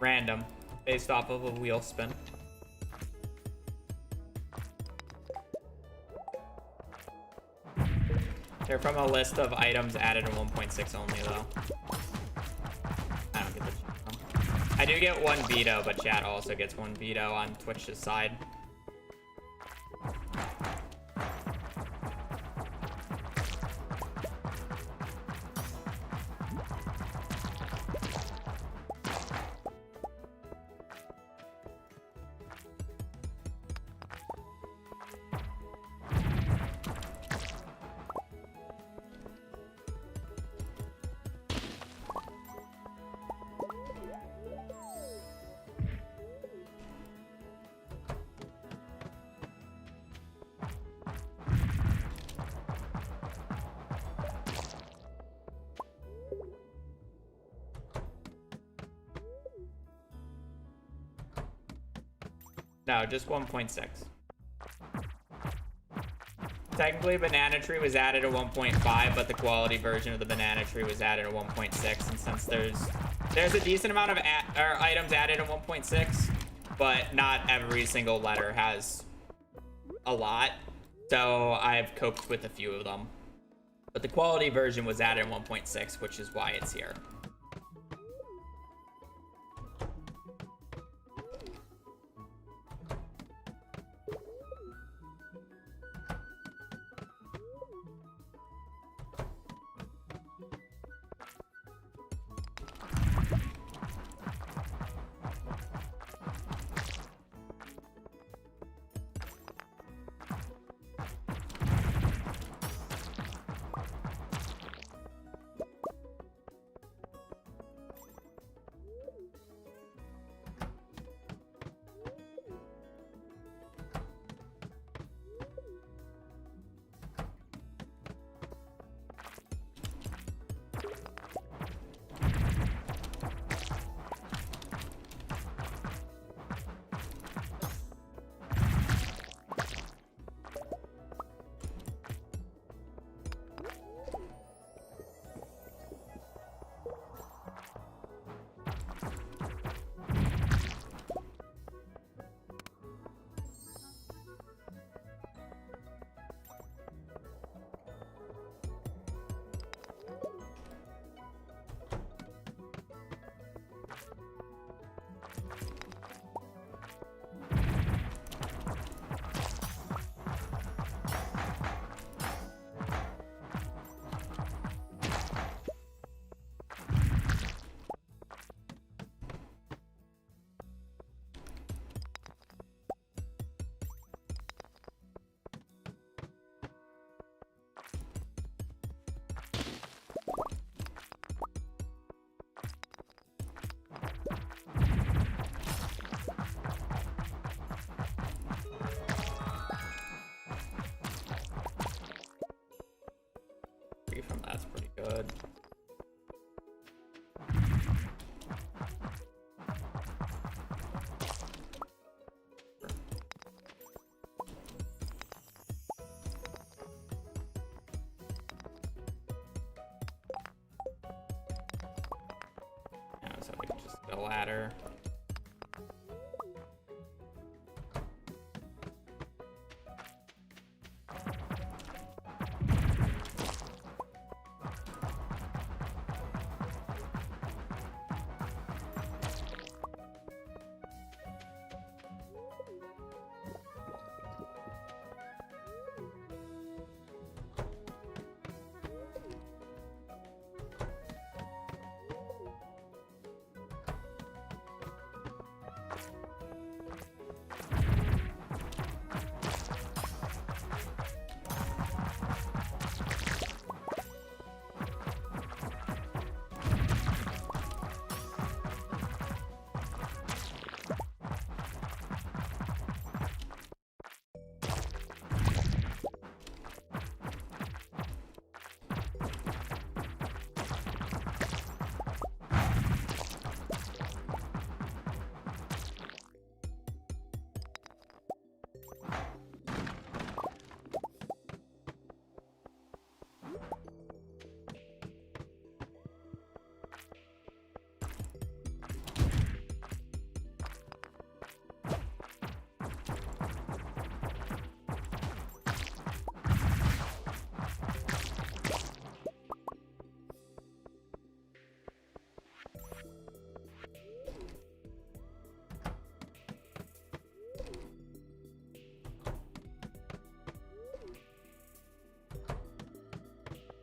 Random, based off of a wheel spin. They're from a list of items added in 1.6 only, though. I don't get the... I do get one veto, but chat also gets one veto on Twitch's side. No, just 1.6. Technically, Banana Tree was added at 1.5, but the quality version of the Banana Tree was added at 1.6. And since there's a decent amount of items added at 1.6, but not every single letter has a lot, so I've coped with a few of them. But the quality version was added at 1.6, which is why it's here. From that's pretty good. Yeah, so we can just get a ladder.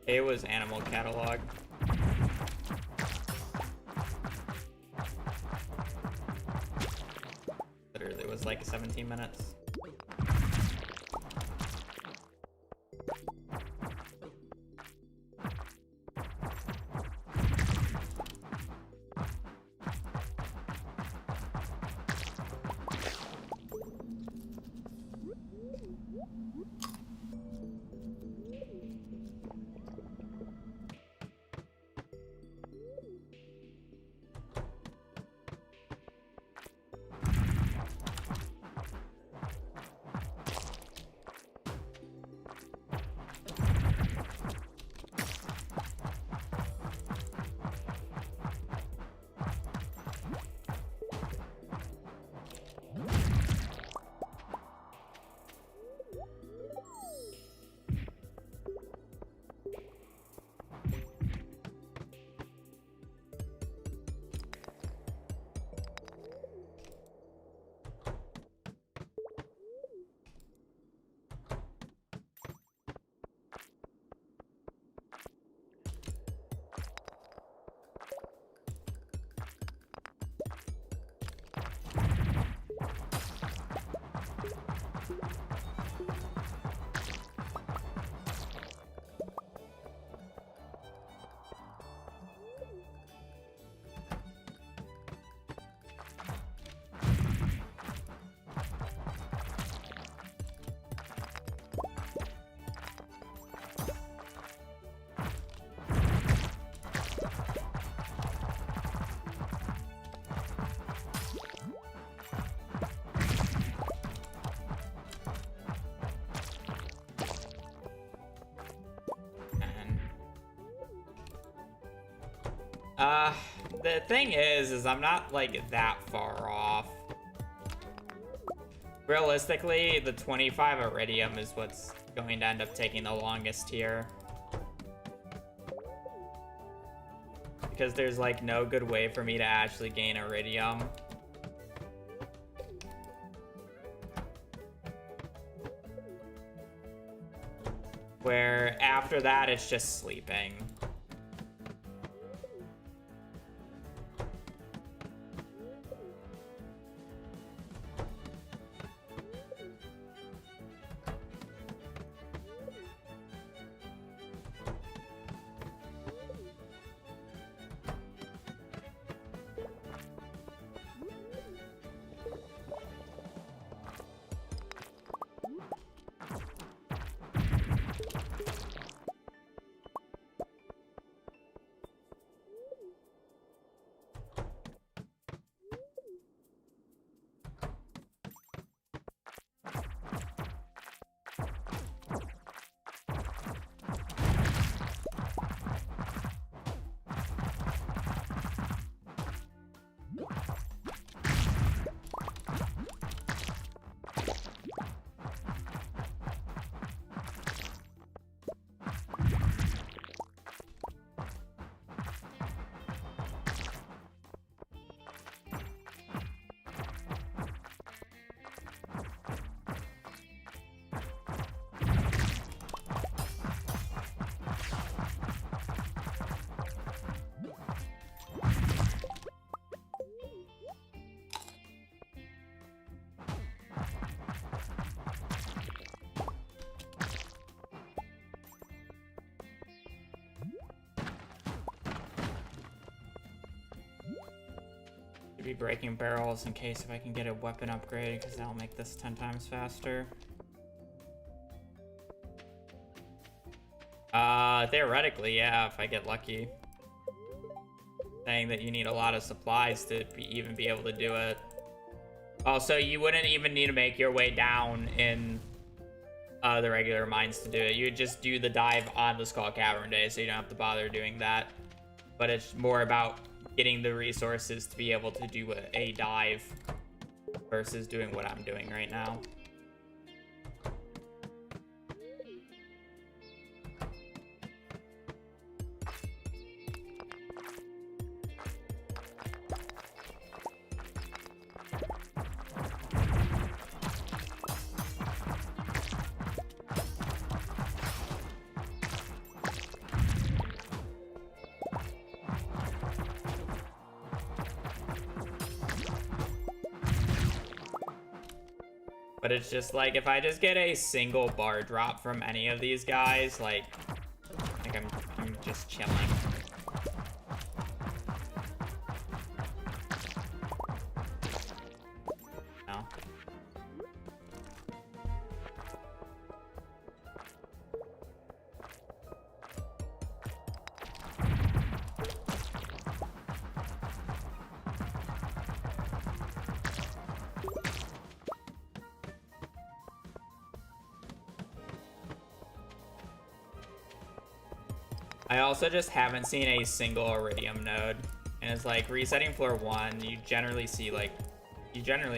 It was Animal Catalog. Literally, it was like 17 minutes. The thing is I'm not like that far off. Realistically, the 25 Iridium is what's going to end up taking the longest here. Because there's like no good way for me to actually gain Iridium. Where after that, it's just sleeping. Be breaking barrels in case if I can get a weapon upgrade, because that'll make this 10 times faster. Theoretically, yeah, if I get lucky. Saying that you need a lot of supplies to even be able to do it. Also, you wouldn't even need to make your way down in the regular mines to do it. You would just do the dive on the Skull Cavern day, so you don't have to bother doing that. But it's more about getting the resources to be able to do a dive versus doing what I'm doing right now. But it's just like, if I just get a single bar drop from any of these guys, like I'm just chilling. No. I also just haven't seen a single Iridium node. And it's like, resetting floor 1, you generally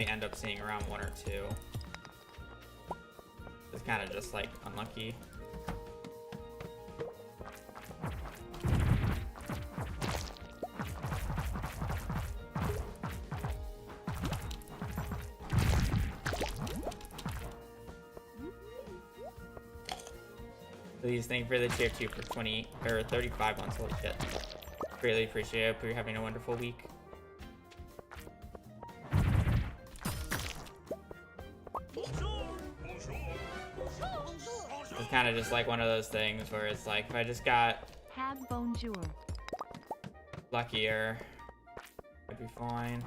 end up seeing around 1 or 2. It's kind of just like unlucky. Please, thank you for the tier 2 for 20 or 35 months. Holy shit. Greatly appreciate it. Hope you're having a wonderful week. It's kind of just like one of those things where it's like, if I just got Bonjour. luckier, I'd be fine.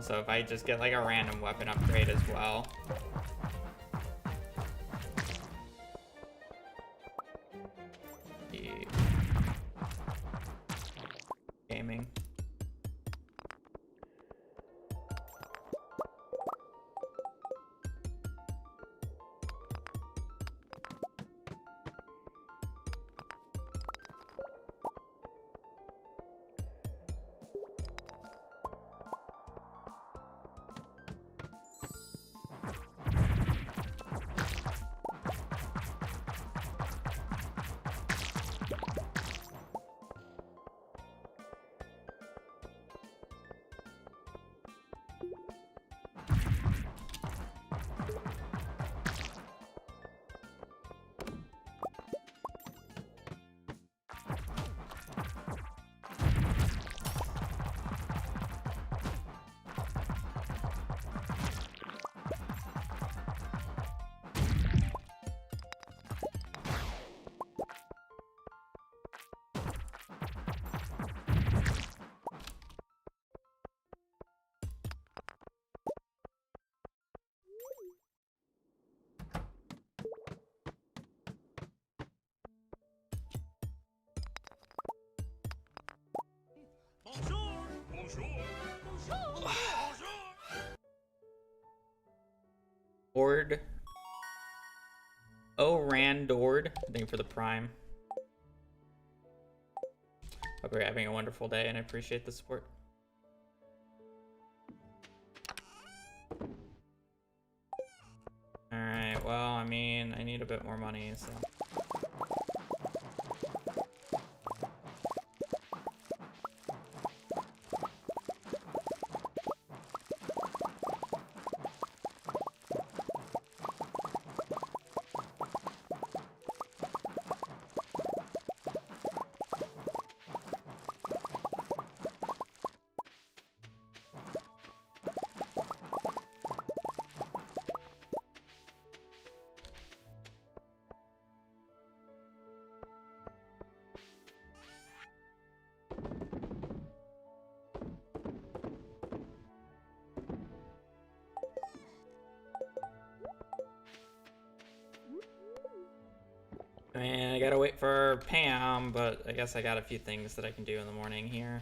So if I just get like a random weapon upgrade as well. Gaming. Ord. Oh, Randord. Thank you for the prime. Hope you're having a wonderful day and I appreciate the support. Alright, well, I mean, I need a bit more money, so. I mean, I gotta wait for Pam, but I guess I got a few things that I can do in the morning here.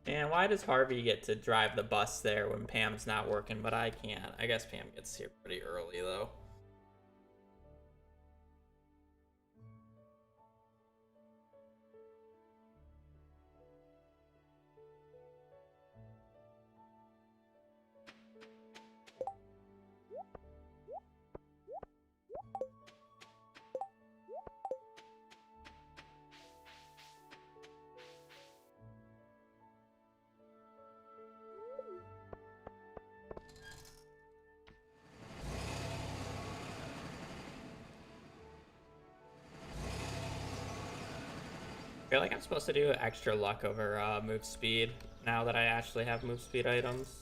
And why does Harvey get to drive the bus there when Pam's not working, but I can't? I guess Pam gets here pretty early, though. I feel like I'm supposed to do extra luck over move speed now that I actually have move speed items.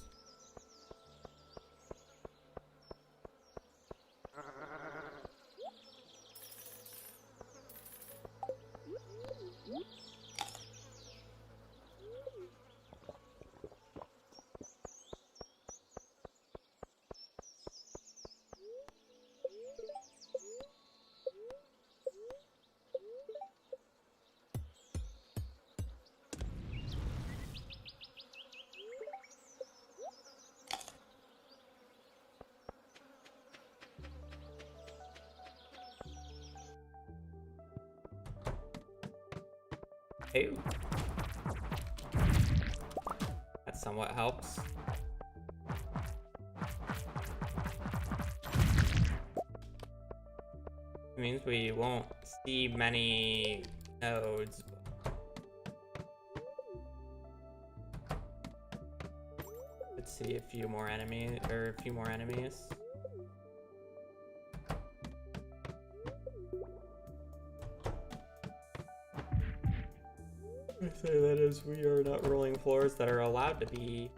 Ew. That somewhat helps. It means we won't see many nodes. Let's see a few more enemies, or a few more enemies. I say that as we are not rolling floors that are allowed to be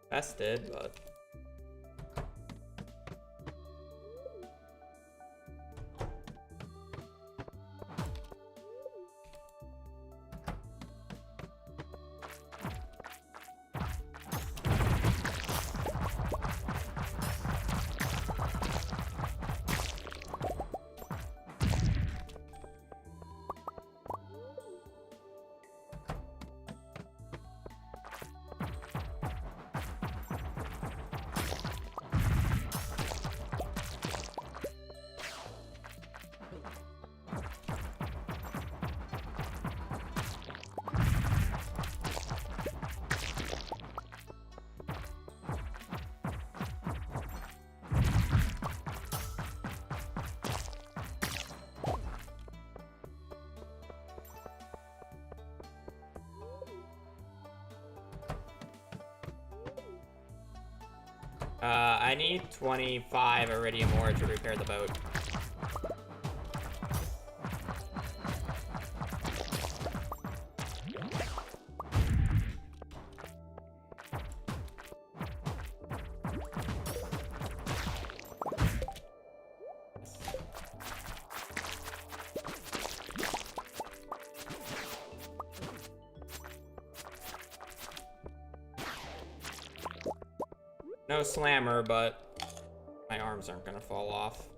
tested, but I need 25 iridium ore to repair the boat. No slammer, but my arms aren't gonna fall off.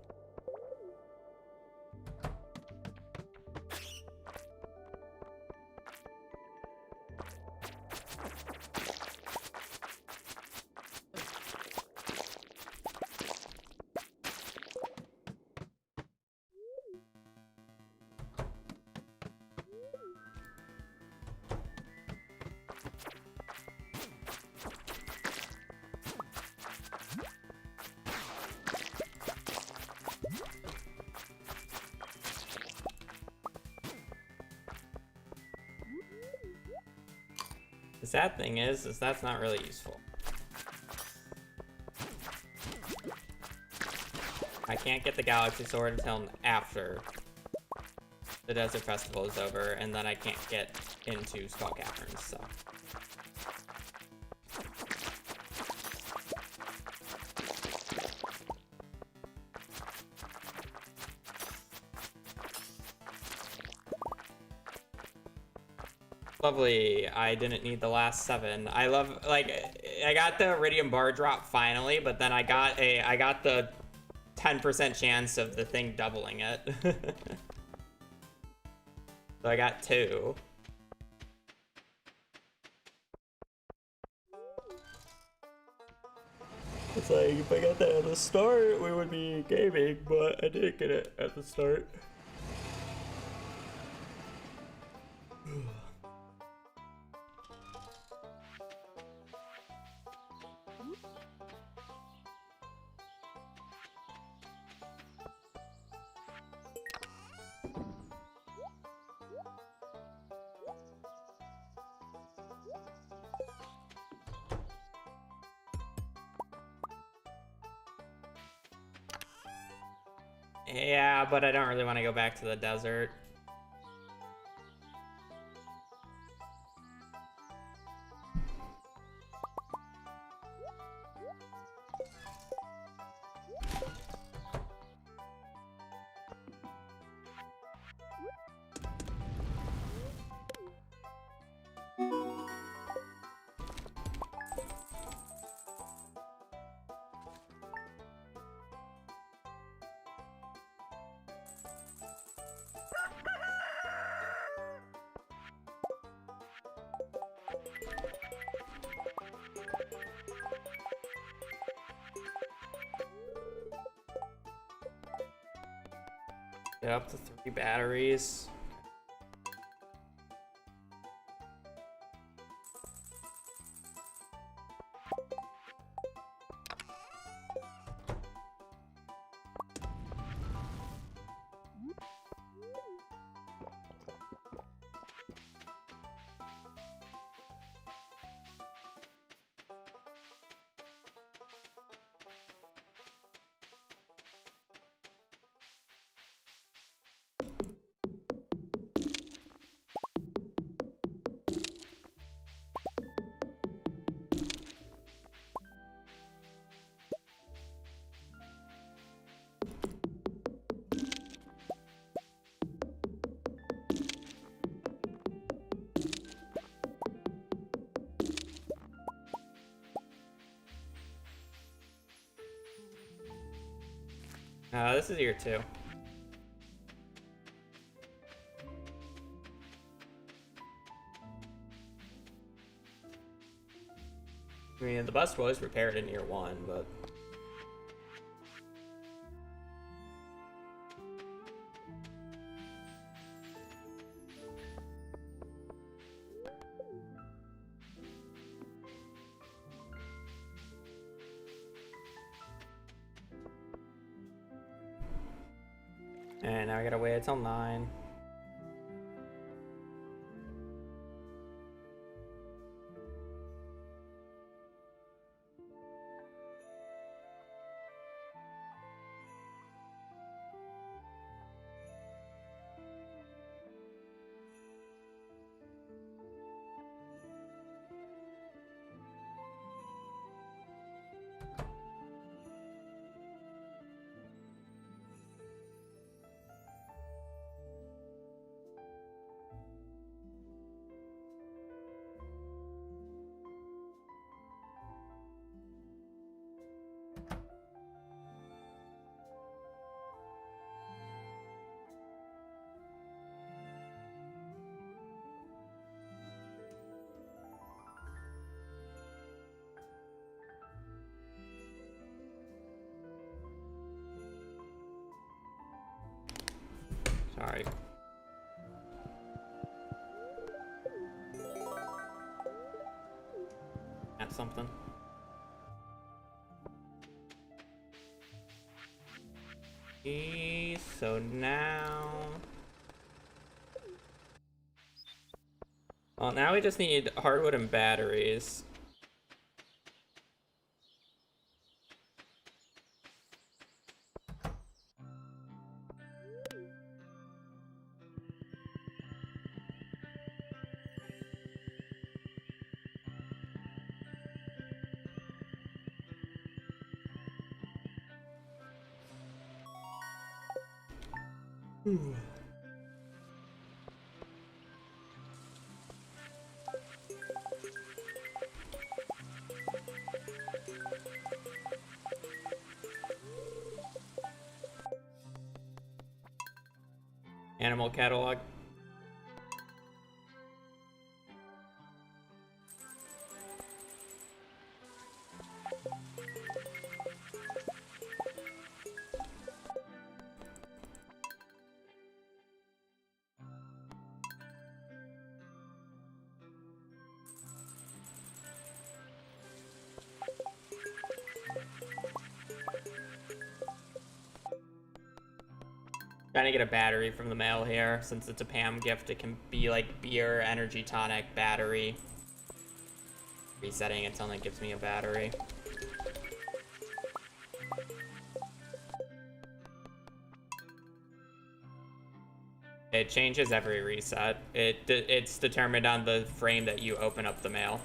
The sad thing is that's not really useful. I can't get the Galaxy Sword until after the Desert Festival is over, and then I can't get into Skull Caverns, so. Lovely. I didn't need the last 7. I love, like, I got the Iridium bar drop finally, but then I got the 10% chance of the thing doubling it. So I got 2. It's like, if I got that at the start, we would be gaming, but I didn't get it at the start. Yeah, but I don't really want to go back to the desert. Get up to 3 batteries. This is year 2. I mean, the bus was repaired in year 1, but... And now I gotta wait until 9. Sorry. That's something. So now... Well, now we just need hardwood and batteries. Animal catalog. Trying to get a battery from the mail here. Since it's a Pam gift, it can be like beer, energy tonic, battery. Resetting it until it gives me a battery. It changes every reset. It's determined on the frame that you open up the mail.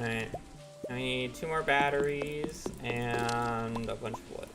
Alright, I need 2 more batteries and a bunch of wood.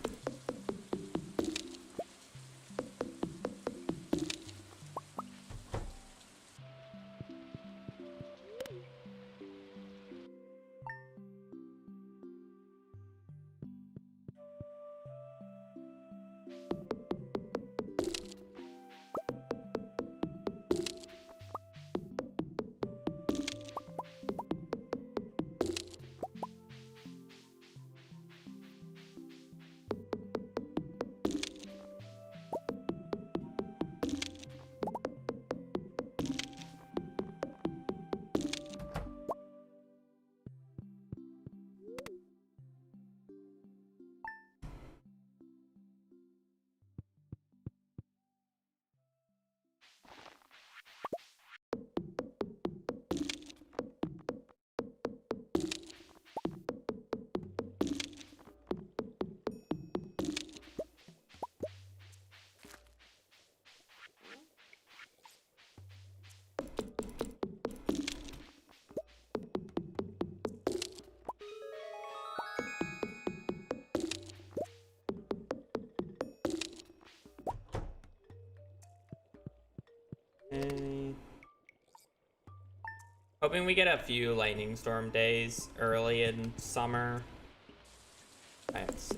Okay. Hoping we get a few lightning storm days early in summer. Thanks.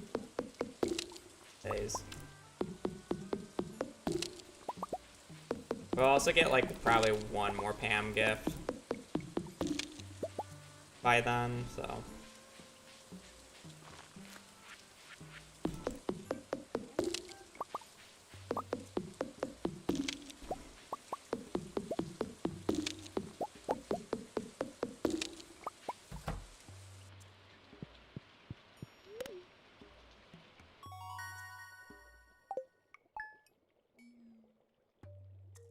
Days. We'll also get like probably 1 more Pam gift by then, so.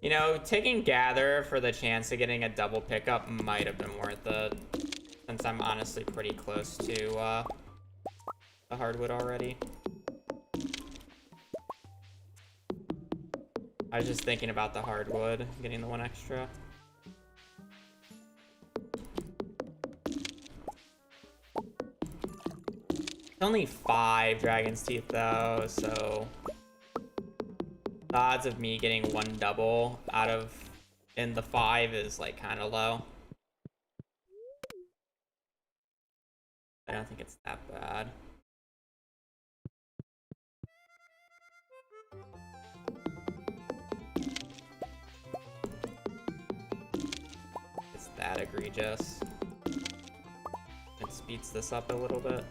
You know, taking Gather for the chance of getting a double pickup might have been worth it, since I'm honestly pretty close to the hardwood already. I was just thinking about the hardwood, getting the 1 extra. It's only 5 Dragon's Teeth though, so the odds of me getting 1 double out of in the 5 is like kind of low. I don't think it's that bad. It's that egregious. It speeds this up a little bit.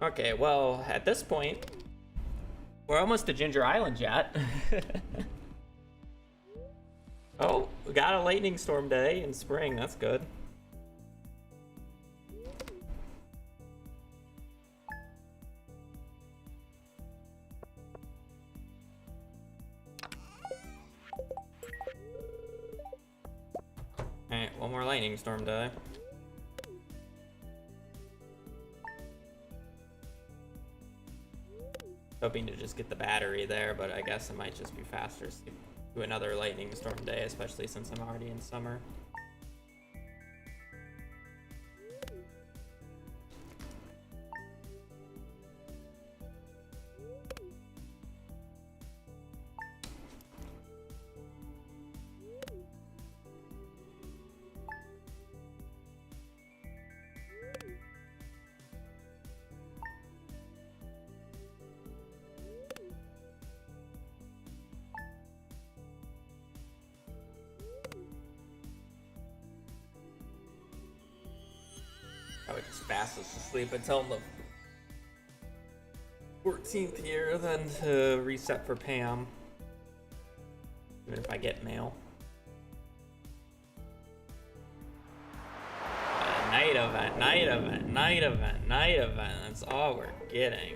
Okay, well, at this point, we're almost to Ginger Island yet. Oh, we got a lightning storm day in spring. That's good. Alright, one more lightning storm day. Hoping to just get the battery there, but I guess it might just be faster to do another lightning storm day, especially since I'm already in summer. I would just fastest asleep until the 14th year, then to reset for Pam. Even if I get mail. Night event, night event, night event, night event. That's all we're getting.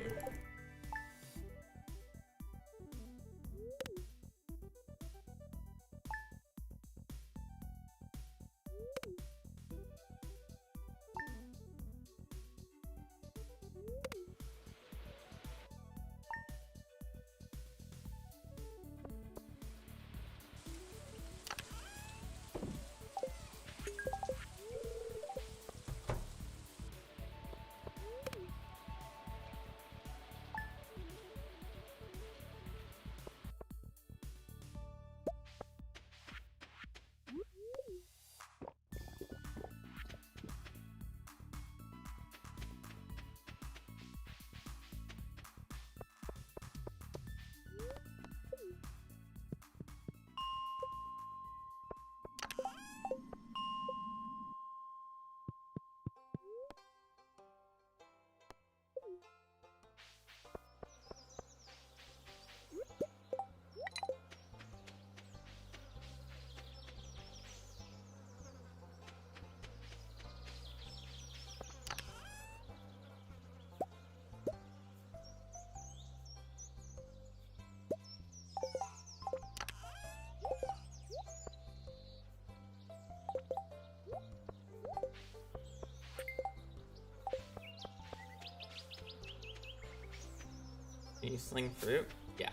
Can you sling fruit? Yeah.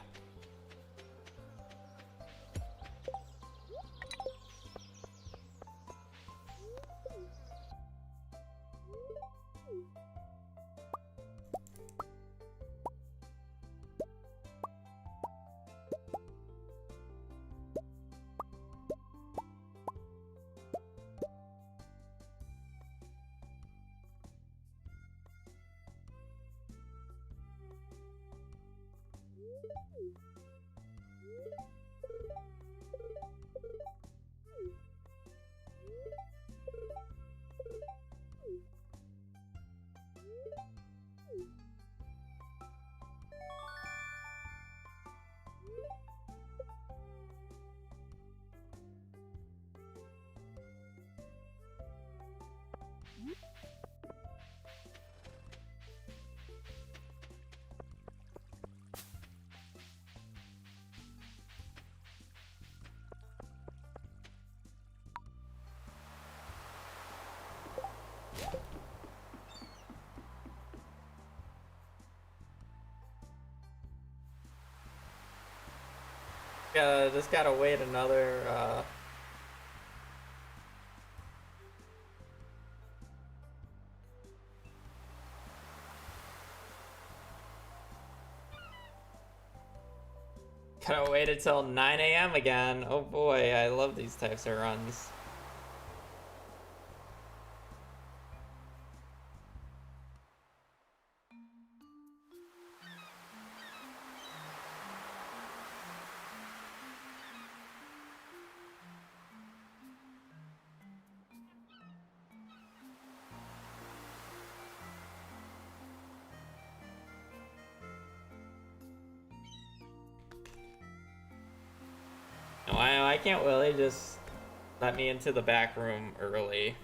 Just gotta wait another, Gotta wait until 9 a.m. again. Oh boy, I love these types of runs. Why can't Willie just let me into the back room early?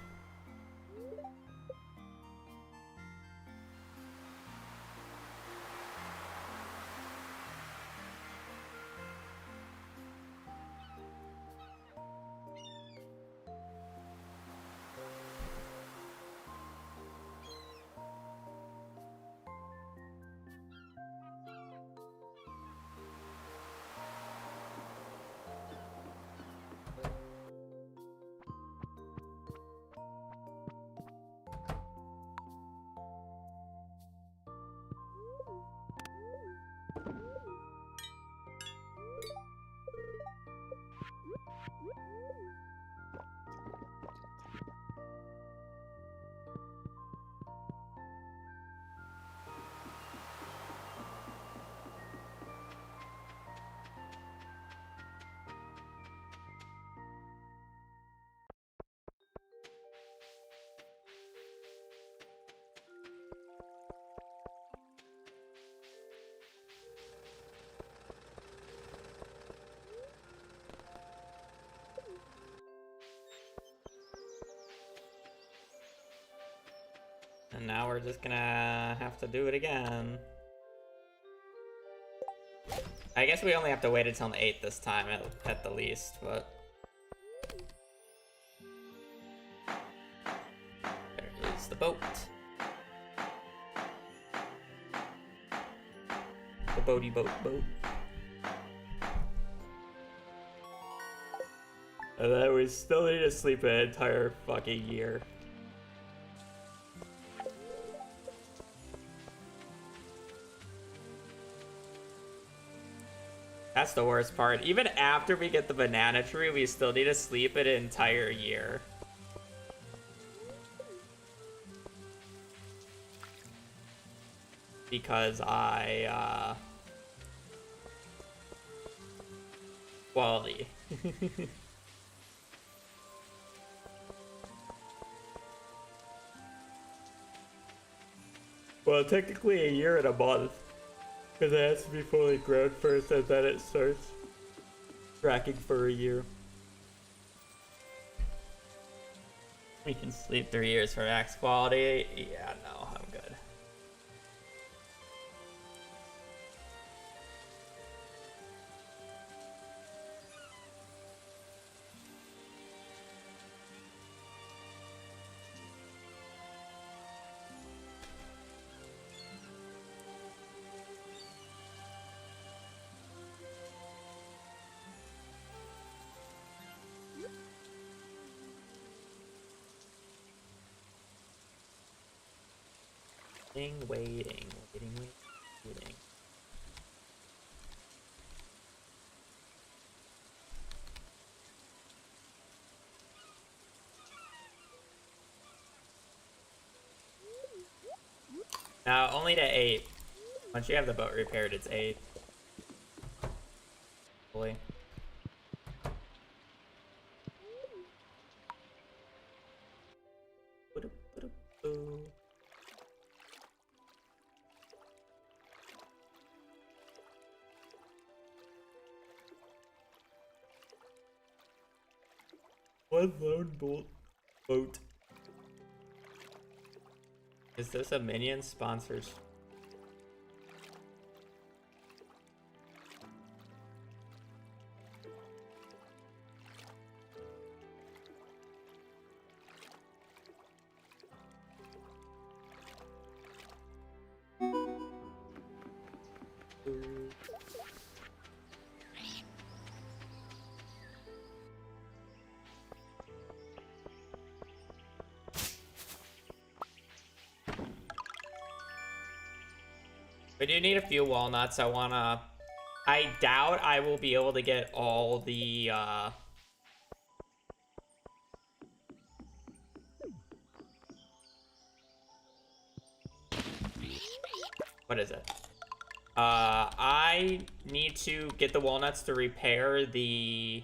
And now we're just gonna have to do it again. I guess we only have to wait until the 8th this time at the least, but... There is the boat. The boaty boat. And then we still need to sleep an entire fucking year. That's the worst part. Even after we get the banana tree, we still need to sleep an entire year. Because quality. Well, technically a year and a month. Because it has to be fully grown first, and then it starts tracking for a year. We can sleep 3 years for max quality. Yeah, no, I'm good. Waiting. Now, only to 8. Once you have the boat repaired, it's 8. Hopefully. One lone boat. Is this a Minion sponsors? We do need a few walnuts. I doubt I will be able to get all the, what is it? I need to get the walnuts to repair the,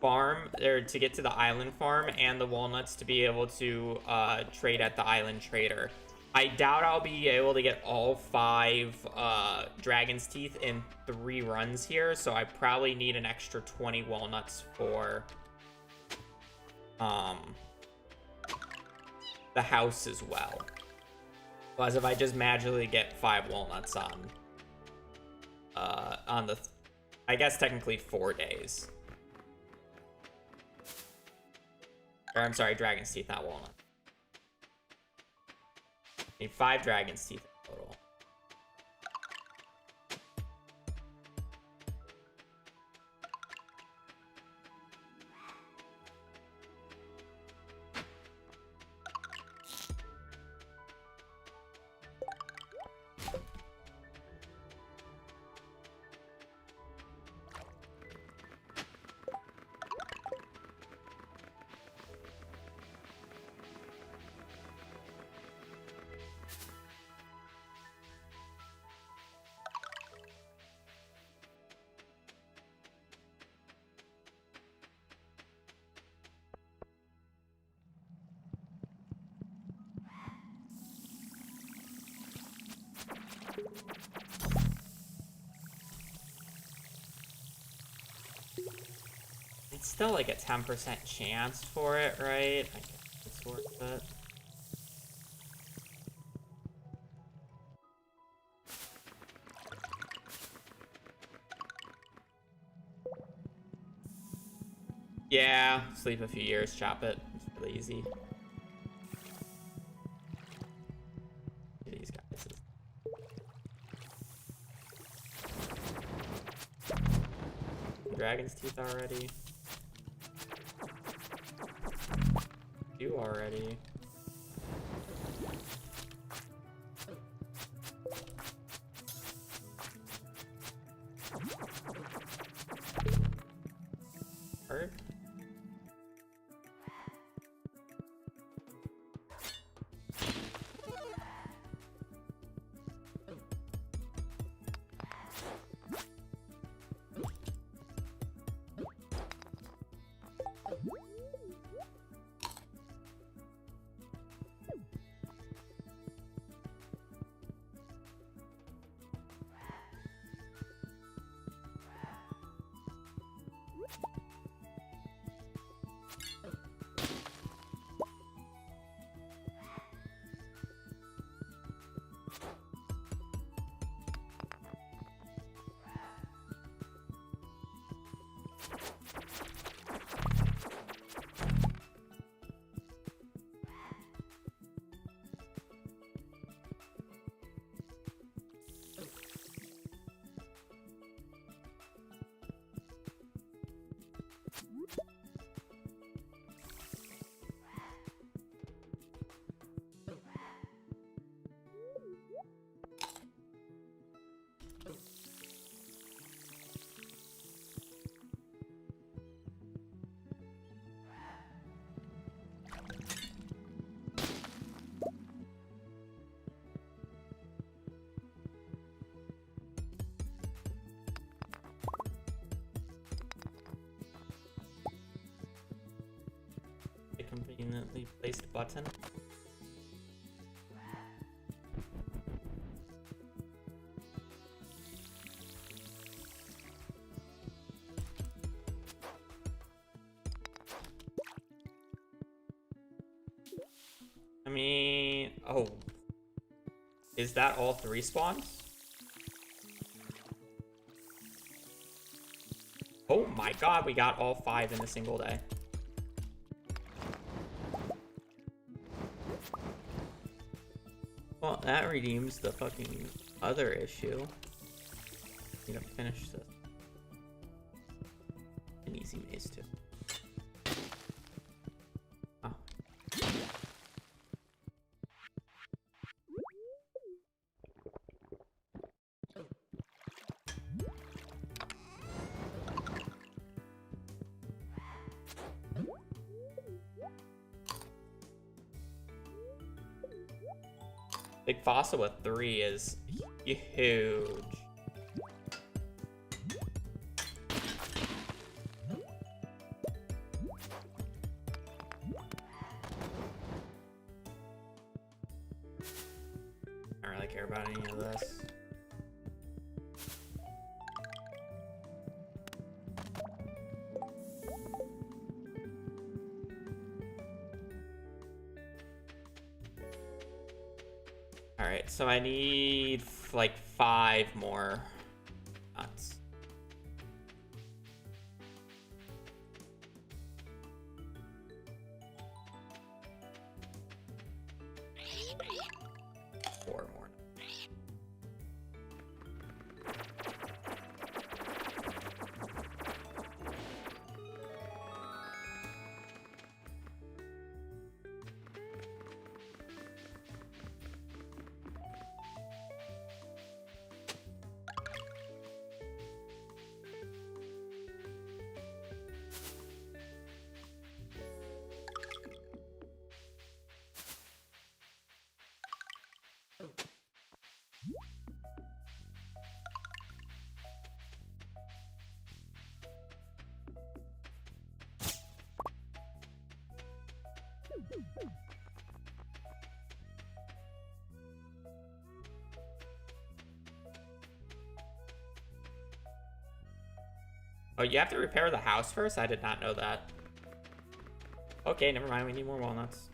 farm, or to get to the island farm, and the walnuts to be able to, trade at the island trader. I doubt I'll be able to get all 5 Dragon's Teeth in 3 runs here, so I probably need an extra 20 walnuts for the house as well. Plus, if I just magically get 5 walnuts on the, I guess technically 4 days. Or I'm sorry, Dragon's Teeth, not walnut. Need 5 Dragon's Teeth in total. It's still like a 10% chance for it, right? I guess it's worth it. Yeah, sleep a few years, chop it. It's really easy. These guys. Dragon's Teeth already. You already. Hurt. Conveniently placed button. I mean, oh, is that all 3 spawns? Oh my god, we got all 5 in a single day. Well, that redeems the fucking other issue. Need to finish this. An easy maze too. Oh. Big Fossil with 3 is huge. about any of this. Alright, so I need like 5 more nuts. Four more. Oh, you have to repair the house first? I did not know that. Okay, never mind. We need more walnuts.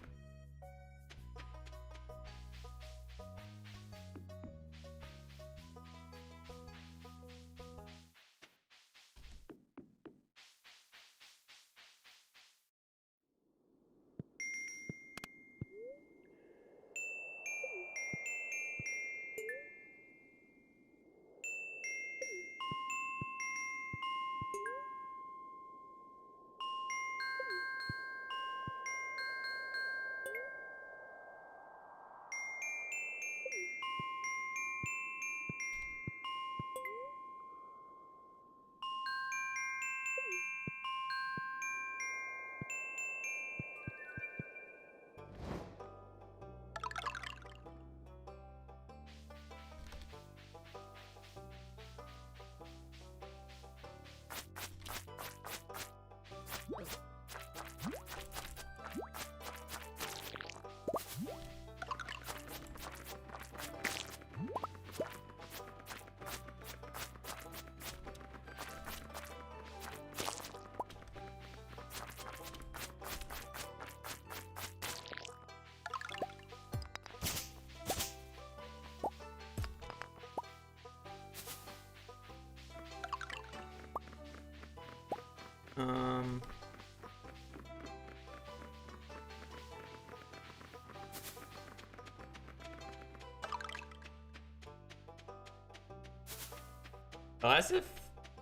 Well, as if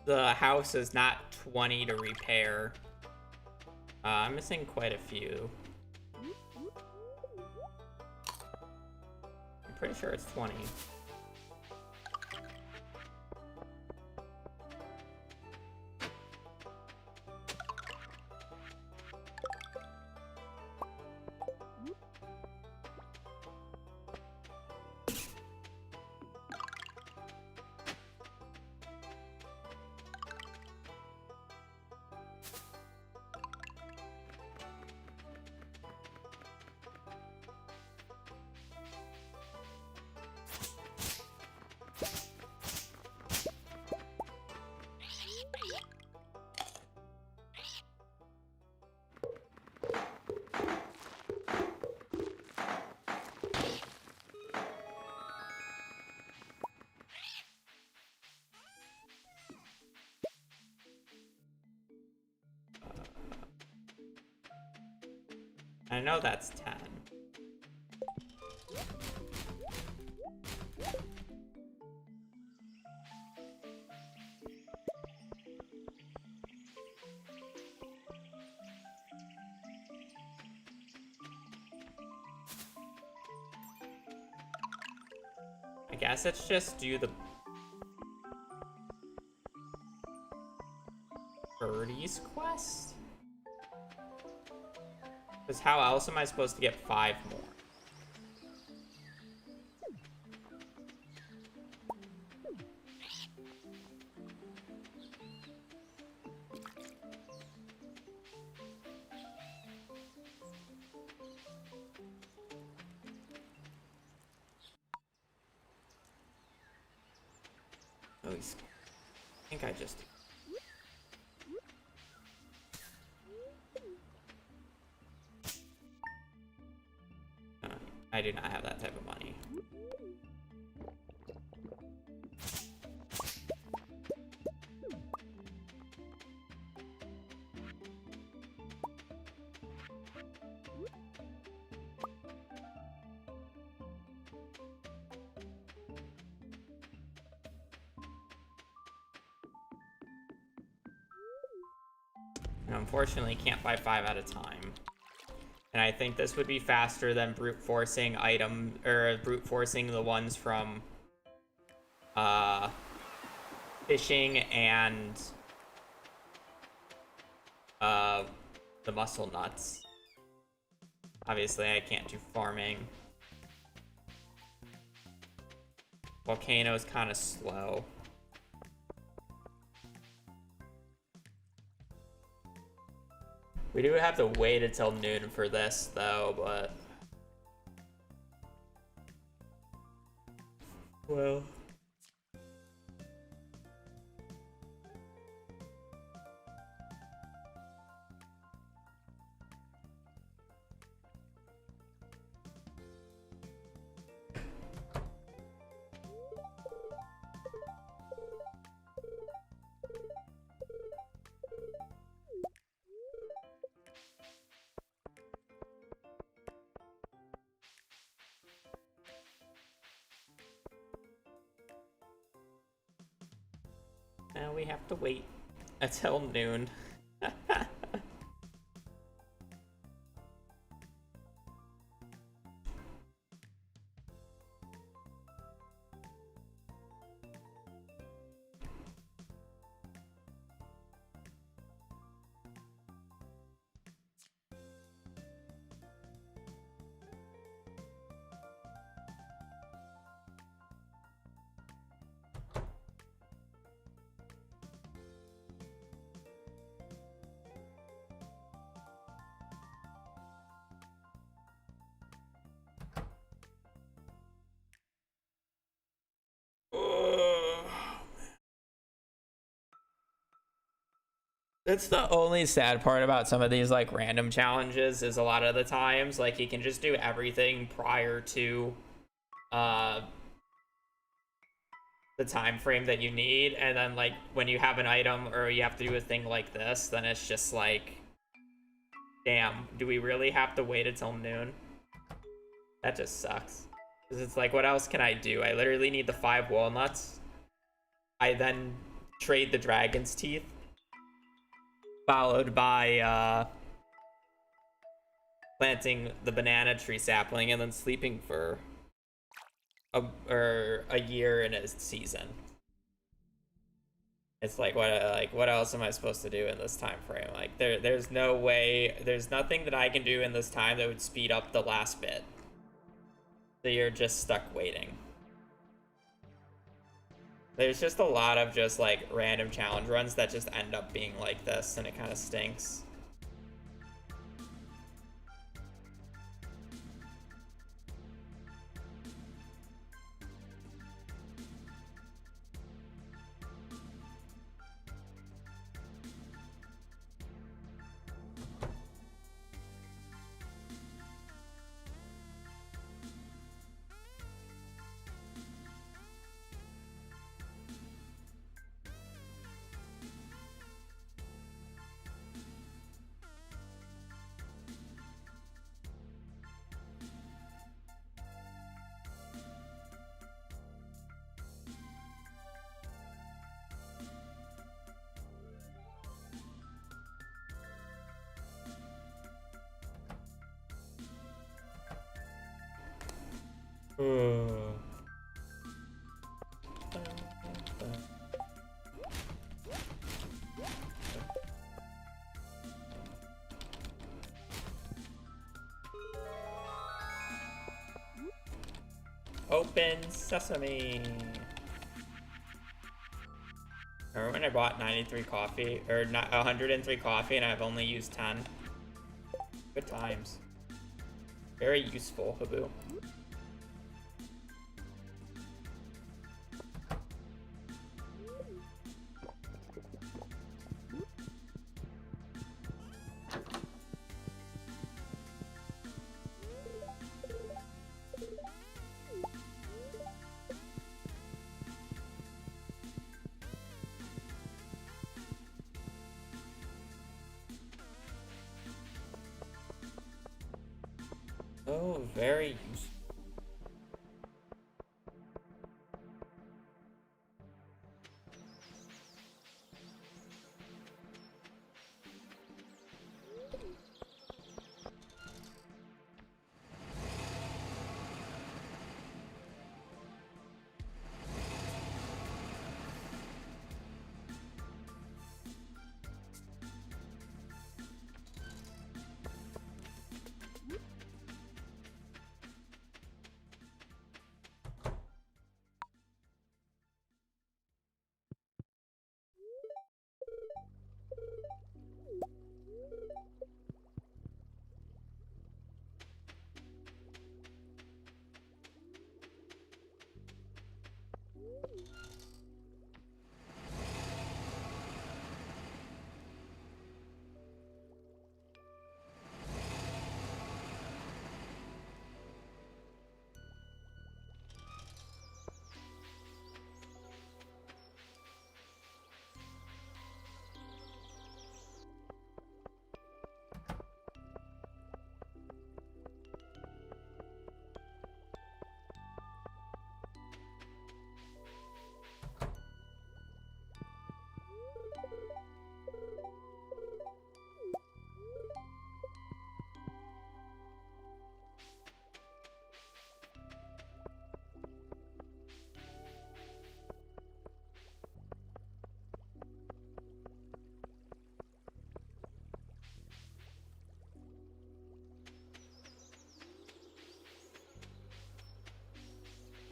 the house is not 20 to repair. I'm missing quite a few. I'm pretty sure it's 20. I know that's 10. I guess let's just do the birdies quest? Because how else am I supposed to get 5 more? Oh, he's... I think I just... I do not have that type of money. And unfortunately, can't buy 5 at a time. And I think this would be faster than brute forcing brute forcing the ones from fishing and the muscle nuts. Obviously, I can't do farming. Volcano is kind of slow. We do have to wait until noon for this, though, but... Well... Now we have to wait until noon. That's the only sad part about some of these like random challenges is a lot of the times like you can just do everything prior to the time frame that you need, and then like when you have an item or you have to do a thing like this, then it's just like, damn, do we really have to wait until noon? That just sucks. Because it's like, what else can I do? I literally need the 5 walnuts. I then trade the dragon's teeth, followed by planting the banana tree sapling and then sleeping for a year in a season. It's like, what else am I supposed to do in this time frame? Like there's no way, there's nothing that I can do in this time that would speed up the last bit. So you're just stuck waiting. There's just a lot of just like random challenge runs that just end up being like this, and it kind of stinks. Open sesame. Remember when I bought 93 coffee, or not 103 coffee, and I've only used 10? Good times. Very useful, Habu. Oh, very useful.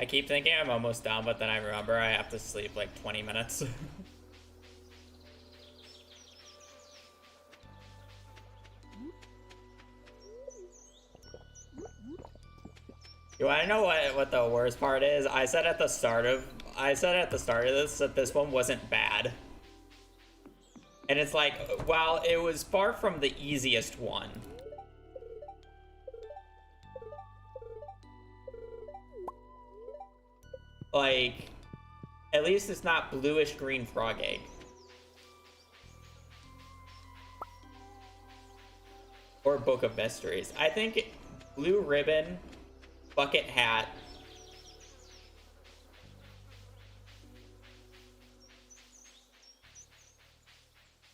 I keep thinking I'm almost done, but then I remember I have to sleep like 20 minutes. You want to know what the worst part is? I said at the start of this that this one wasn't bad. And it's like, well, it was far from the easiest one. Like, at least it's not bluish green frog egg. Or Book of Mysteries. I think blue ribbon, bucket hat.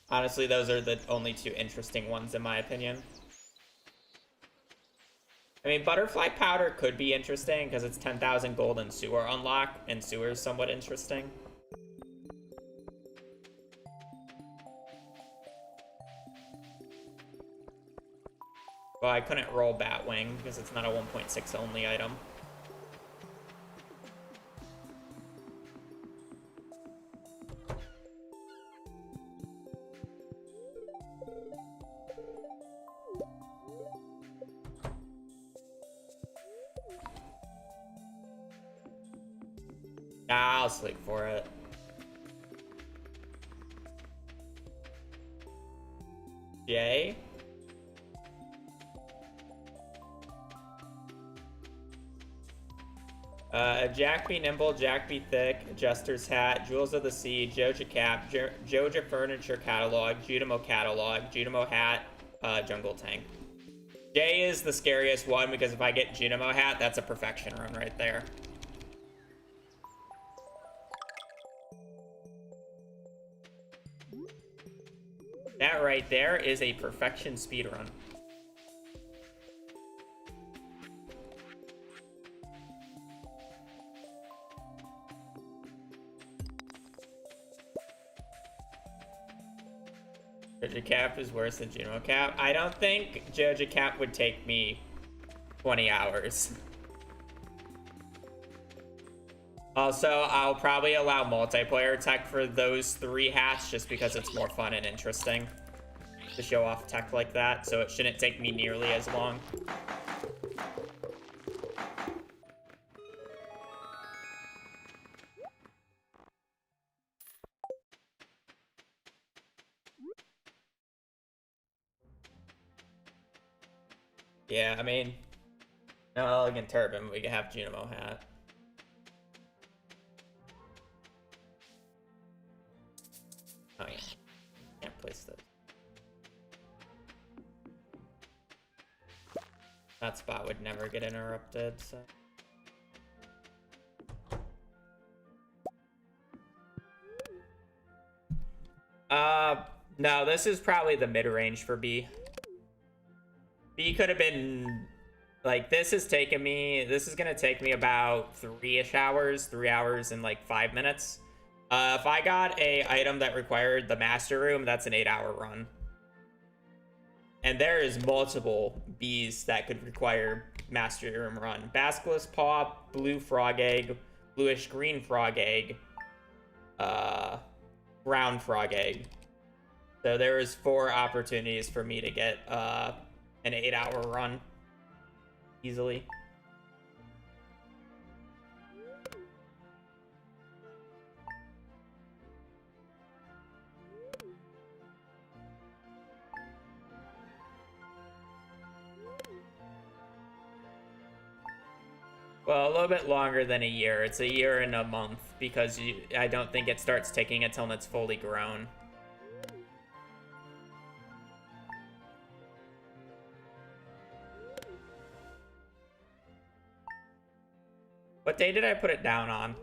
Honestly, those are the only two interesting ones in my opinion. I mean, butterfly powder could be interesting because it's 10,000 gold and sewer unlock, and sewer is somewhat interesting. Well, I couldn't roll Batwing because it's not a 1.6 only item. I'll sleep for it. Jay? Jack be nimble, Jack be thick, Jester's hat, Jewels of the Sea, Joja cap, Joja furniture catalog, Judimo catalog, Judimo hat, jungle tank. Jay is the scariest one because if I get Judimo hat, that's a perfection run right there. That right there is a perfection speedrun. Joja Cap is worse than Juno Cap. I don't think Joja Cap would take me 20 hours. Also, I'll probably allow multiplayer tech for those 3 hats just because it's more fun and interesting to show off tech like that, so it shouldn't take me nearly as long. Yeah, I mean, no elegant turban, we can have Junimo hat. Oh yeah, can't place those. That spot would never get interrupted, so. No, this is probably the mid-range for B. B could have been, like, this is gonna take me about 3-ish hours, 3 hours and like 5 minutes. If I got a item that required the master room, that's an 8-hour run. And there is multiple Bs that could require master room run. Basilisk Paw, blue frog egg, bluish green frog egg, brown frog egg. So there is 4 opportunities for me to get an 8-hour run easily. Well, a little bit longer than a year. It's a year and a month because I don't think it starts ticking until it's fully grown. What day did I put it down on?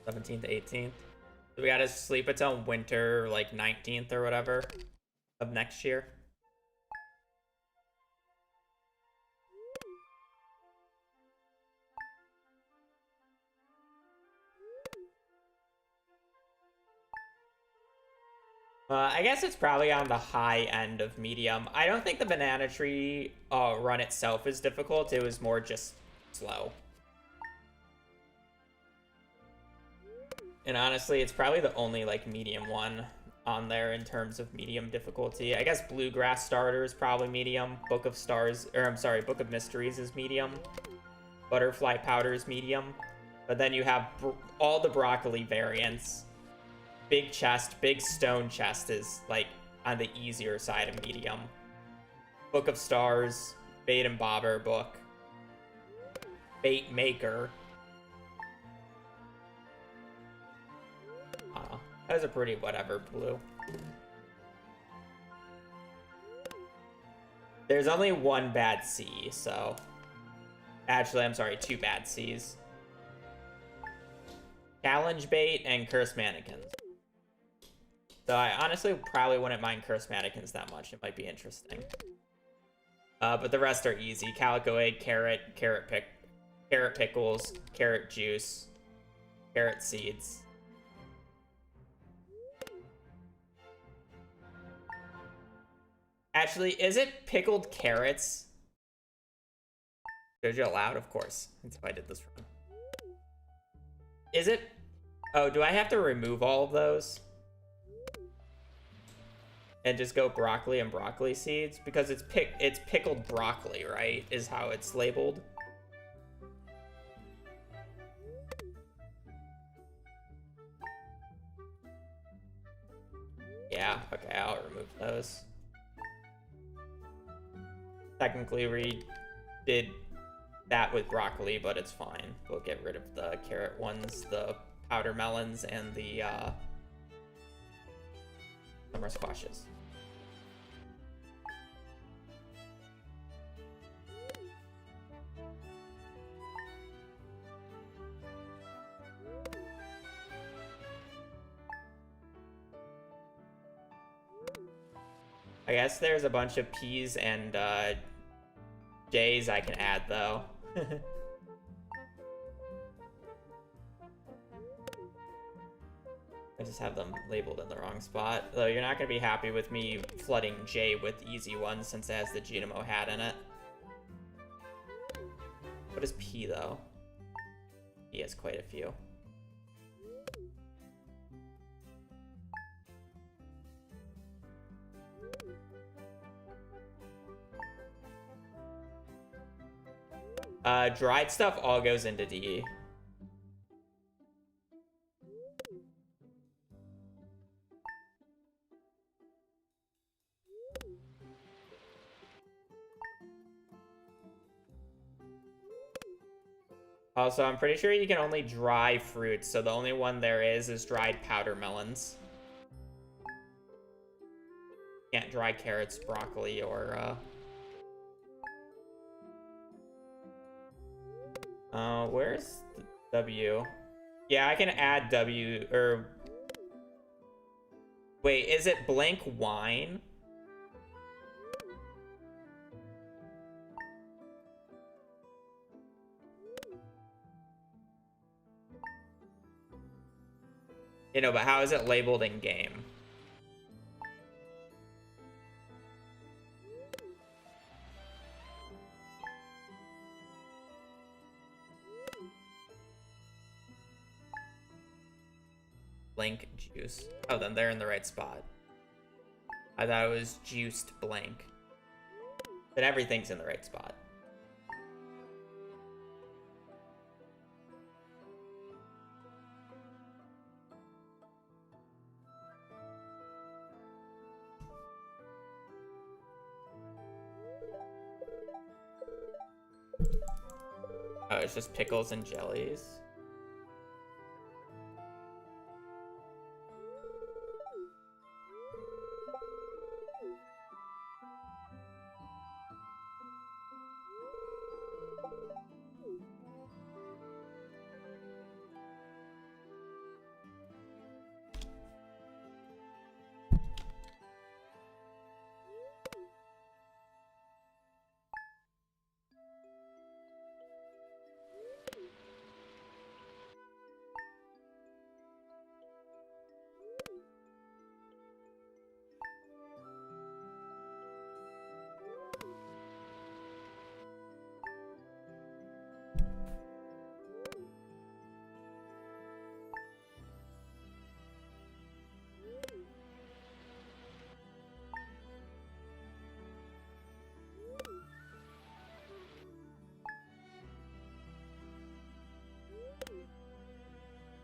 '17th, '18th. So we gotta sleep until winter, like 19th or whatever of next year. I guess it's probably on the high end of medium. I don't think the banana tree run itself is difficult. It was more just slow. And honestly, it's probably the only like medium one on there in terms of medium difficulty. I guess Bluegrass Starter is probably medium. Book of Stars, or I'm sorry, Book of Mysteries is medium. Butterfly Powder is medium. But then you have all the broccoli variants. Big Chest, Big Stone Chest is like on the easier side of medium. Book of Stars, Bait and Bobber book. Bait Maker. Those are pretty whatever blue. There's only one bad C, so. Actually, I'm sorry, 2 bad Cs. Challenge Bait and Curse Mannequins. So I honestly probably wouldn't mind Curse Mannequins that much. It might be interesting. But the rest are easy. Calico Egg, Carrot, Carrot Pickles, Carrot Juice, Carrot Seeds. Actually, is it pickled carrots? Jojo Loud, of course. That's why I did this wrong. Is it? Oh, do I have to remove all of those? And just go broccoli and broccoli seeds? Because it's pickled broccoli, right? Is how it's labeled. Yeah, okay, I'll remove those. Technically, we did that with broccoli, but it's fine. We'll get rid of the carrot ones, the powder melons, and the summer squashes. I guess there's a bunch of P's and J's I can add, though. I just have them labeled in the wrong spot. Though you're not going to be happy with me flooding J with easy ones since it has the Genemo hat in it. What is P, though? He has quite a few. Dried stuff all goes into D. Also, I'm pretty sure you can only dry fruits, so the only one there is dried powder melons. Can't dry carrots, broccoli, or where's the W? Yeah, I can add W, or... Wait, is it blank wine? You know, but how is it labeled in game? Blank juice. Oh, then they're in the right spot. I thought it was juiced blank. But everything's in the right spot. Oh, it's just pickles and jellies.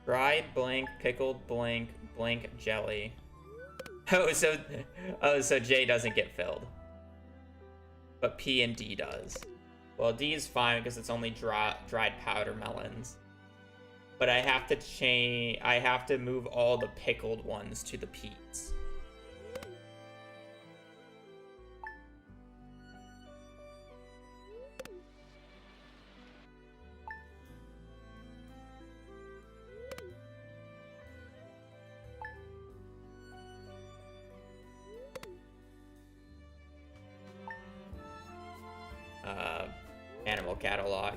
Dried blank, pickled blank, blank jelly. Oh, so J doesn't get filled. But P and D does. Well, D is fine because it's only dried powder melons. But I have to move all the pickled ones to the P's. Animal catalog.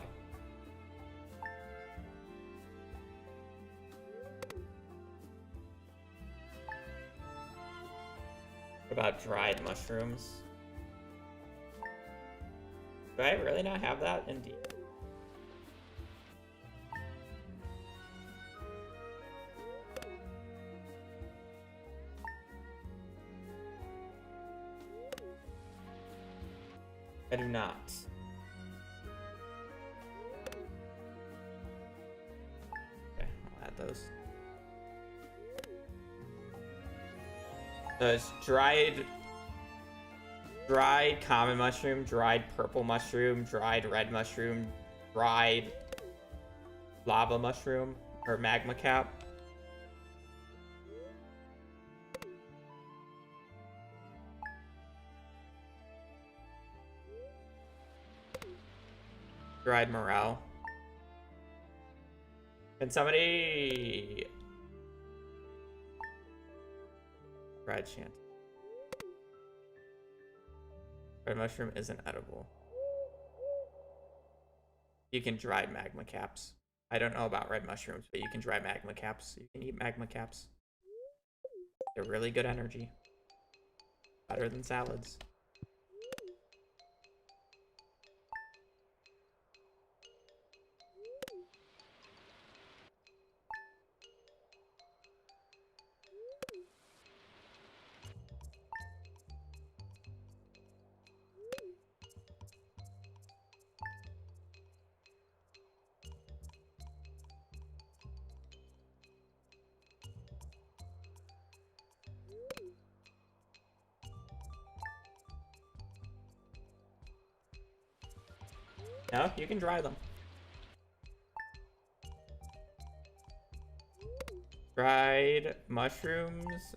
What about dried mushrooms? Do I really not have that? Indeed. I do not. Okay, I'll add those. It's dried common mushroom, dried purple mushroom, dried red mushroom, dried lava mushroom, or magma cap. Dried morel. Can somebody... Dried shanty. Red mushroom isn't edible. You can dry magma caps. I don't know about red mushrooms, but you can dry magma caps. You can eat magma caps. They're really good energy. Better than salads. No, you can dry them. Dried mushrooms.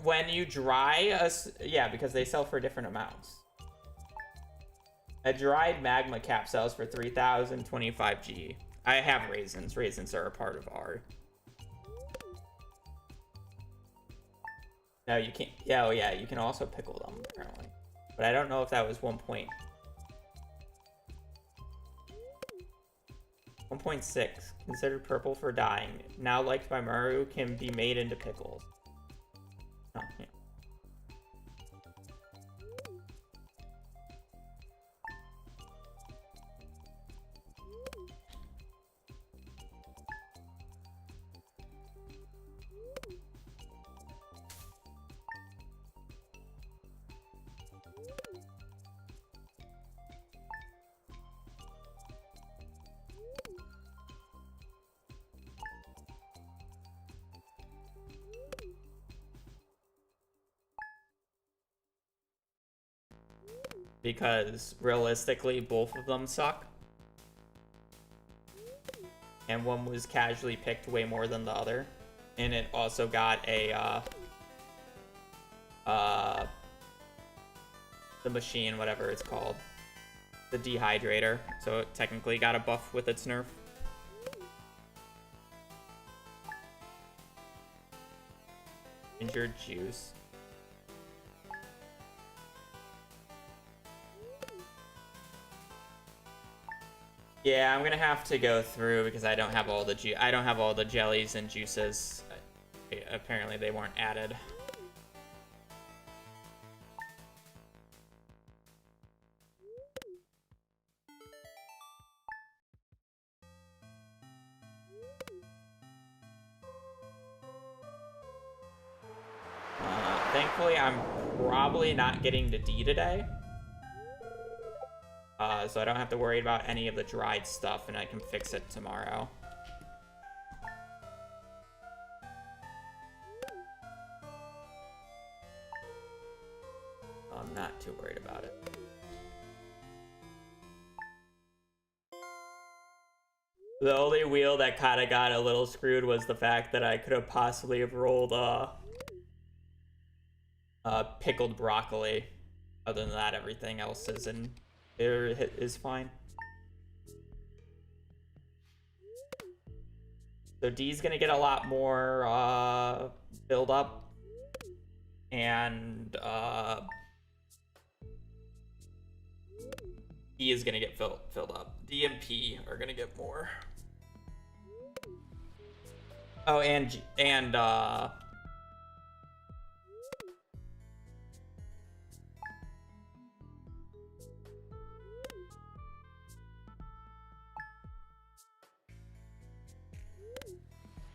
When you dry yeah, because they sell for different amounts. A dried magma cap sells for 3,025 G. I have raisins. Raisins are a part of our. No, you can't. Yeah, oh yeah, you can also pickle them apparently, but I don't know if that was 1.6. Considered purple for dyeing. Now liked by Maru, can be made into pickles. Oh, yeah. Because realistically, both of them suck. And one was casually picked way more than the other. And it also got a, the machine, whatever it's called. The dehydrator. So it technically got a buff with its nerf. Ginger juice. Yeah, I'm gonna have to go through because I don't have all the jellies and juices. Apparently they weren't added. Thankfully, I'm probably not getting to D today. So I don't have to worry about any of the dried stuff, and I can fix it tomorrow. I'm not too worried about it. The only wheel that kind of got a little screwed was the fact that I could have possibly have rolled pickled broccoli. Other than that, everything else is fine. So D's gonna get a lot more build up, and E is gonna get filled up. D and P are gonna get more. Oh, and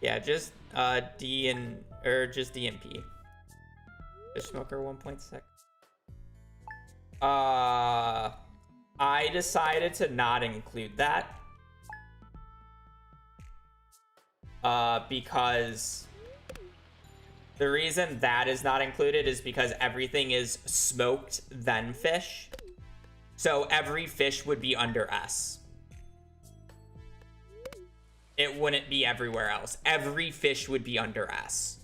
yeah, just D and just D and P. Fish smoker 1.6. I decided to not include that. Because the reason that is not included is because everything is smoked then fish. So every fish would be under S. It wouldn't be everywhere else. Every fish would be under S.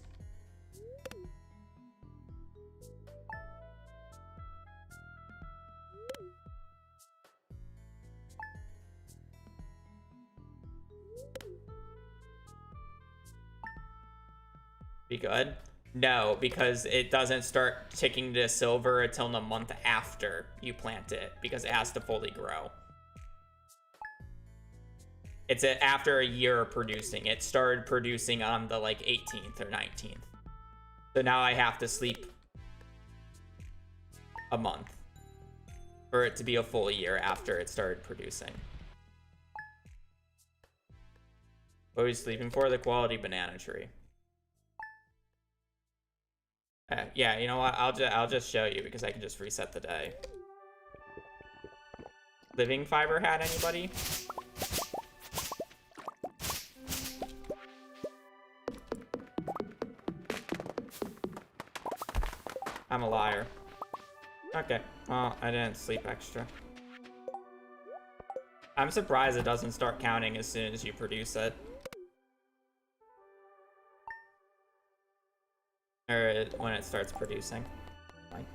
Be good? No, because it doesn't start ticking to silver until the month after you plant it, because it has to fully grow. It's after a year of producing. It started producing on the like 18th or 19th. So now I have to sleep a month for it to be a full year after it started producing. What are we sleeping for? The quality banana tree. Yeah, you know what? I'll just show you because I can just reset the day. Living fiber hat, anybody? I'm a liar. Okay, well, I didn't sleep extra. I'm surprised it doesn't start counting as soon as you produce it. Or when it starts producing. Fine.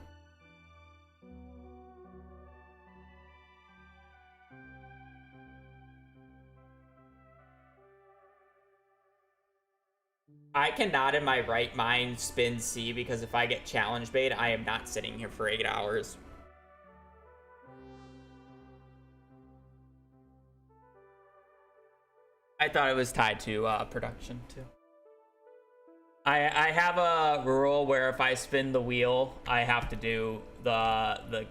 I cannot in my right mind spin C because if I get challenge bait, I am not sitting here for 8 hours. I thought it was tied to production too. I have a rule where if I spin the wheel, I have to do the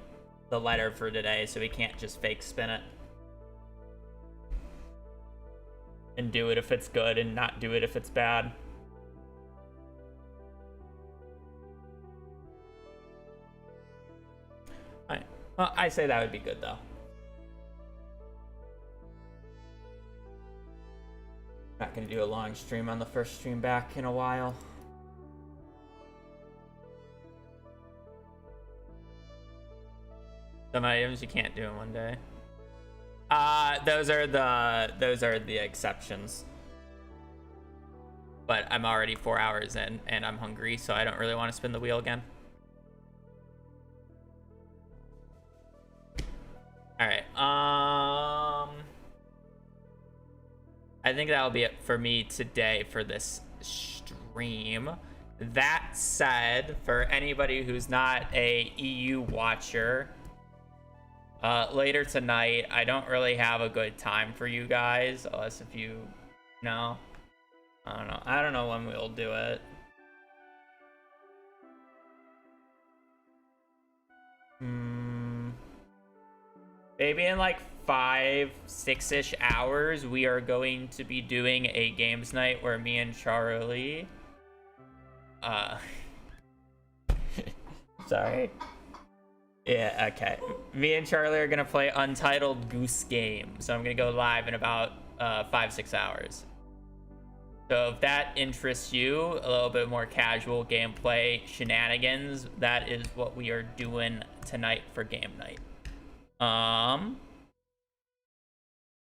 letter for today, so we can't just fake spin it. And do it if it's good and not do it if it's bad. Alright. Well, I say that would be good though. Not gonna do a long stream on the first stream back in a while. Some items you can't do in one day. Those are the exceptions. But I'm already 4 hours in and I'm hungry, so I don't really want to spin the wheel again. Alright, I think that'll be it for me today for this stream. That said, for anybody who's not a EU watcher, later tonight, I don't really have a good time for you guys, unless if you know. I don't know when we'll do it. Maybe in like 5-6-ish hours, we are going to be doing a games night where me and Charlie, sorry. Yeah, okay. Me and Charlie are gonna play Untitled Goose Game, so I'm gonna go live in about 5-6 hours. So if that interests you, a little bit more casual gameplay shenanigans, that is what we are doing tonight for game night. Gonna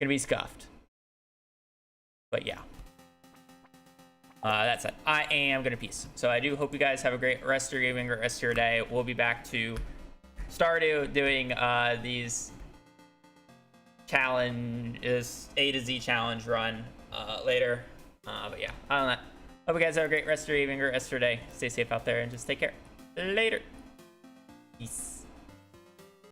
be scuffed, but yeah. That's it. I am gonna peace. So I do hope you guys have a great rest of your evening, or rest of your day. We'll be back to Stardew doing these challenges, A to Z challenge run later. But yeah, other than that, hope you guys have a great rest of your evening or rest of your day. Stay safe out there and just take care. Later. Peace.